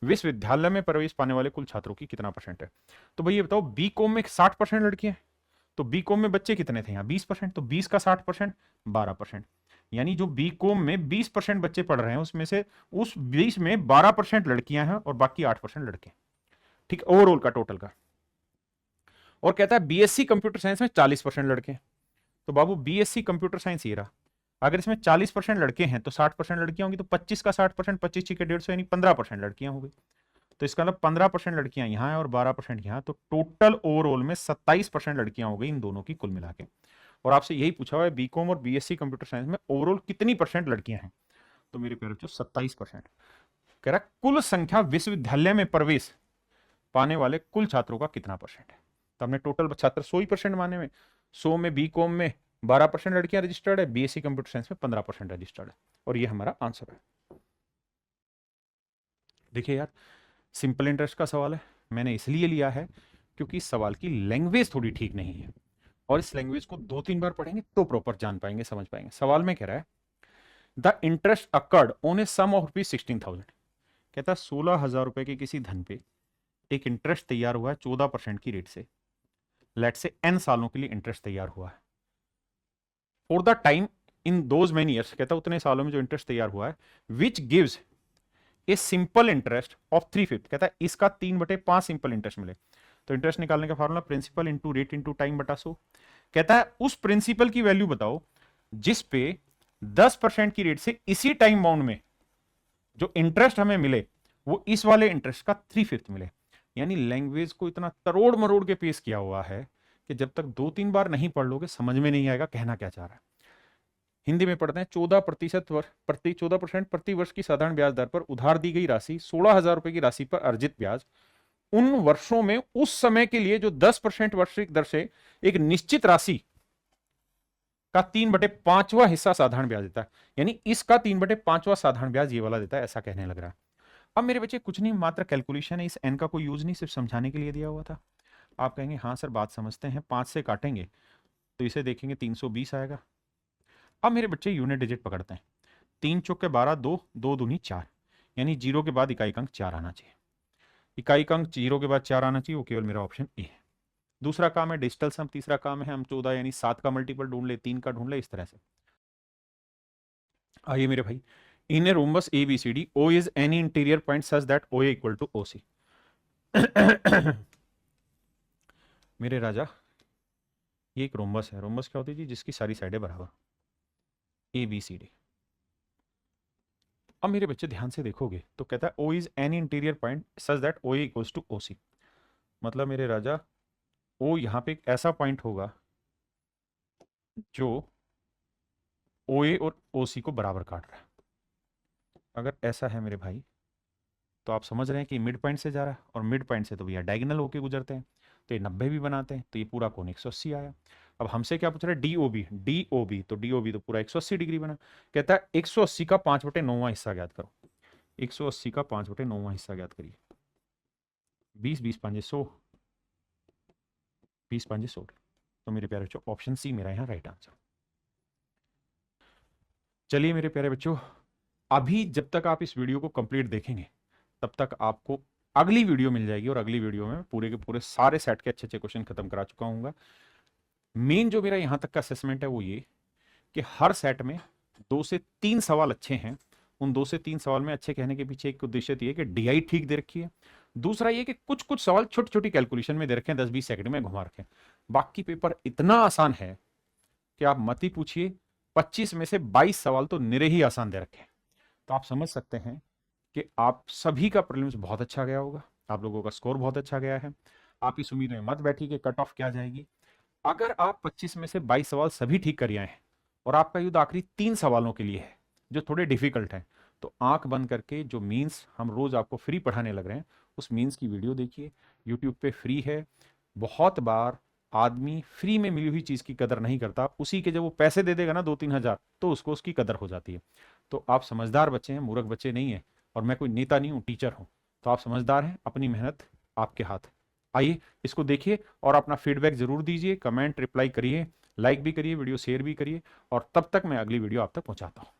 विश्वविद्यालय में प्रवेश पाने वाले कुल छात्रों की कितना परसेंट है। तो भाई ये बताओ बीकॉम में 60% लड़कियां, तो बीकॉम में बच्चे कितने थे यहाँ 20%, तो 20 का 60% 12%, यानी जो बीकॉम में 20% बच्चे पढ़ रहे हैं उसमें से उस 20 में 12% लड़कियां हैं और बाकी 8% लड़के। ठीक, ओवरऑल का टोटल का। और कहता है बीएससी कंप्यूटर साइंस में 40% लड़के। तो बाबू बीएससी कंप्यूटर साइंस ये रहा, अगर इसमें 40% लड़के हैं तो 60% लड़कियां होंगी, तो 25 का 60%, 25 के 150 यानी 15% लड़कियां हो गई। तो इसका मतलब 15% लड़कियां यहाँ है और 12% यहाँ, तो टोटल ओवरऑल में 27% लड़कियां हो गई इन दोनों की कुल मिला के। और आपसे यही पूछा हुआ है बीकॉम और बीएससी कंप्यूटर साइंस में ओवरऑल कितनी परसेंट लड़कियां हैं, तो मेरे प्यारे बच्चों 27%। कह रहा कुल संख्या विश्वविद्यालय में प्रवेश पाने वाले कुल छात्रों का कितना परसेंट है। तो हमने टोटल छात्र 100% माने में 100 में बीकॉम में 12% लड़कियां रजिस्टर्ड है, बीएससी कंप्यूटर साइंस में 15% रजिस्टर्ड है, और ये हमारा आंसर है। देखिए यार सिंपल इंटरेस्ट का सवाल है, मैंने इसलिए लिया है क्योंकि इस सवाल की लैंग्वेज थोड़ी ठीक नहीं है, और इस लैंग्वेज को 2-3 बार पढ़ेंगे तो प्रॉपर जान पाएंगे, समझ पाएंगे। सवाल में कह रहा है the interest accrued on a sum of rupees 16,000। कहता है 16,000 रुपए के किसी धन पे एक इंटरेस्ट तैयार हुआ है 14% की रेट से, लेट से n सालों के लिए इंटरेस्ट तैयार हुआ है। For the time in those many years, कहता है उतने सालों में जो इंटरेस्ट तैयार हुआ है, which gives a simple interest of 3/5। कहता है इसका 3/5 सिंपल इंटरेस्ट मिले। तो इंटरेस्ट निकालने का formula principal into rate into time बटा 100। कहता है उस प्रिंसिपल की वैल्यू बताओ जिस पे 10% की रेट से इसी टाइम बाउंड में जो इंटरेस्ट हमें मिले वो इस वाले इंटरेस्ट का 3/5 मिले। यानी लैंग्वेज को इतना तरोड़ मरोड़ के पेश किया हुआ है कि जब तक 2-3 बार नहीं पढ़ लोगे समझ में नहीं आएगा कहना क्या चाह रहा है। हिंदी में पढ़ते हैं 14% प्रति वर्ष की साधारण ब्याज दर पर उधार दी गई राशि 16,000 रुपए की राशि पर अर्जित ब्याज उन वर्षों में उस समय के लिए जो 10% वार्षिक दर से एक निश्चित राशि का 3/5वां हिस्सा साधारण ब्याज देता है। यानी इसका 3/5वां साधारण ब्याज ये वाला देता है, ऐसा कहने लग रहा है। अब मेरे बच्चे कुछ नहीं, मात्र कैलकुलेशन है, इस एन का कोई यूज नहीं, सिर्फ समझाने के लिए दिया हुआ था। आप कहेंगे हाँ सर बात समझते हैं, 5 से काटेंगे तो इसे देखेंगे 320 आएगा। अब मेरे बच्चे यूनिट डिजिट पकड़ते हैं, 3 चौक के 12, 2, 2 दूनी 4, यानी 0 के बाद इकाई अंक 4 आना चाहिए। इकाई अंक 0 के बाद 4 आना चाहिए, वो केवल मेरा ऑप्शन ए है। दूसरा काम है डिजिटल सम, तीसरा काम है हम 14 यानी 7 का मल्टीपल ढूंढ ले, 3 का ढूंढ ले, इस तरह से। आइए मेरे भाई, in a rhombus ABCD O is any interior point such that OA equal to OC। मेरे राजा ये एक रोम्बस है। रोम्बस क्या होती है जी? जिसकी सारी साइडें बराबर, ABCD। अब मेरे बच्चे ध्यान से देखोगे तो कहता है O is any interior point such that OA equals to OC। मतलब मेरे राजा O यहां पे एक ऐसा पॉइंट होगा जो OA और OC को बराबर काट रहा है। अगर ऐसा है मेरे भाई तो आप समझ रहे हैं कि मिड पॉइंट से जा रहा है, और मिड पॉइंट से तो भैया डायगोनल होके गुजरते हैं, तो ये 90 भी बनाते हैं, तो ये पूरा कोण 180 आया। अब हमसे क्या पूछ रहा है? DOB, तो DOB तो पूरा 180 डिग्री बना। कहता है 180 का 5/9वां हिस्सा ज्ञात करो। 180 का 5/9वां हिस्सा ज्ञात करिए। 20, 20 5 100, 20 5 100। तो मेरे प्यारे बच्चों ऑप्शन सी मेरा यहाँ राइट आंसर। चलिए मेरे प्यारे बच्चों, अभी जब तक आप इस वीडियो को कंप्लीट देखेंगे तब तक आपको अगली वीडियो मिल जाएगी, और अगली वीडियो में पूरे के पूरे सारे सेट के अच्छे क्वेश्चन खत्म करा चुका हूँ। मेन जो मेरा यहां तक का असेसमेंट है वो ये कि हर सेट में 2 से 3 सवाल अच्छे हैं। उन 2 से 3 सवाल में अच्छे कहने के पीछे एक उद्देश्य ये है कि DI ठीक दे रखी है, दूसरा ये कि कुछ कुछ सवाल छोटी छोटी कैलकुलेशन में दे रखे हैं, 10-20 सेकंड में घुमा रखे हैं। बाकी पेपर इतना आसान है कि आप मत ही पूछिए, 25 में से 22 सवाल तो निरे ही आसान दे रखे हैं। तो आप समझ सकते हैं कि आप सभी का प्रीलिम्स बहुत अच्छा गया होगा, आप लोगों का स्कोर बहुत अच्छा गया है। आप इस उम्मीद में मत बैठिए कि कट ऑफ क्या जाएगी। अगर आप 25 में से 22 सवाल सभी ठीक कर आए हैं और आपका युद्ध आखिरी 3 सवालों के लिए है जो थोड़े डिफिकल्ट हैं, तो आंख बंद करके जो मीन्स हम रोज आपको फ्री पढ़ाने लग रहे हैं उस मीन्स की वीडियो देखिए, यूट्यूब पे फ्री है। बहुत बार आदमी फ्री में मिली हुई चीज की कदर नहीं करता, उसी के जब वो पैसे दे देगा ना 2-3 हजार तो उसको उसकी कदर हो जाती है। तो आप समझदार बच्चे हैं, मूर्ख बच्चे नहीं है, और मैं कोई नेता नहीं हूं, टीचर हूं। तो आप समझदार हैं, अपनी मेहनत आपके हाथ। आइए इसको देखिए और अपना फीडबैक जरूर दीजिए, कमेंट रिप्लाई करिए, लाइक भी करिए, वीडियो शेयर भी करिए, और तब तक मैं अगली वीडियो आप तक पहुंचाता हूं।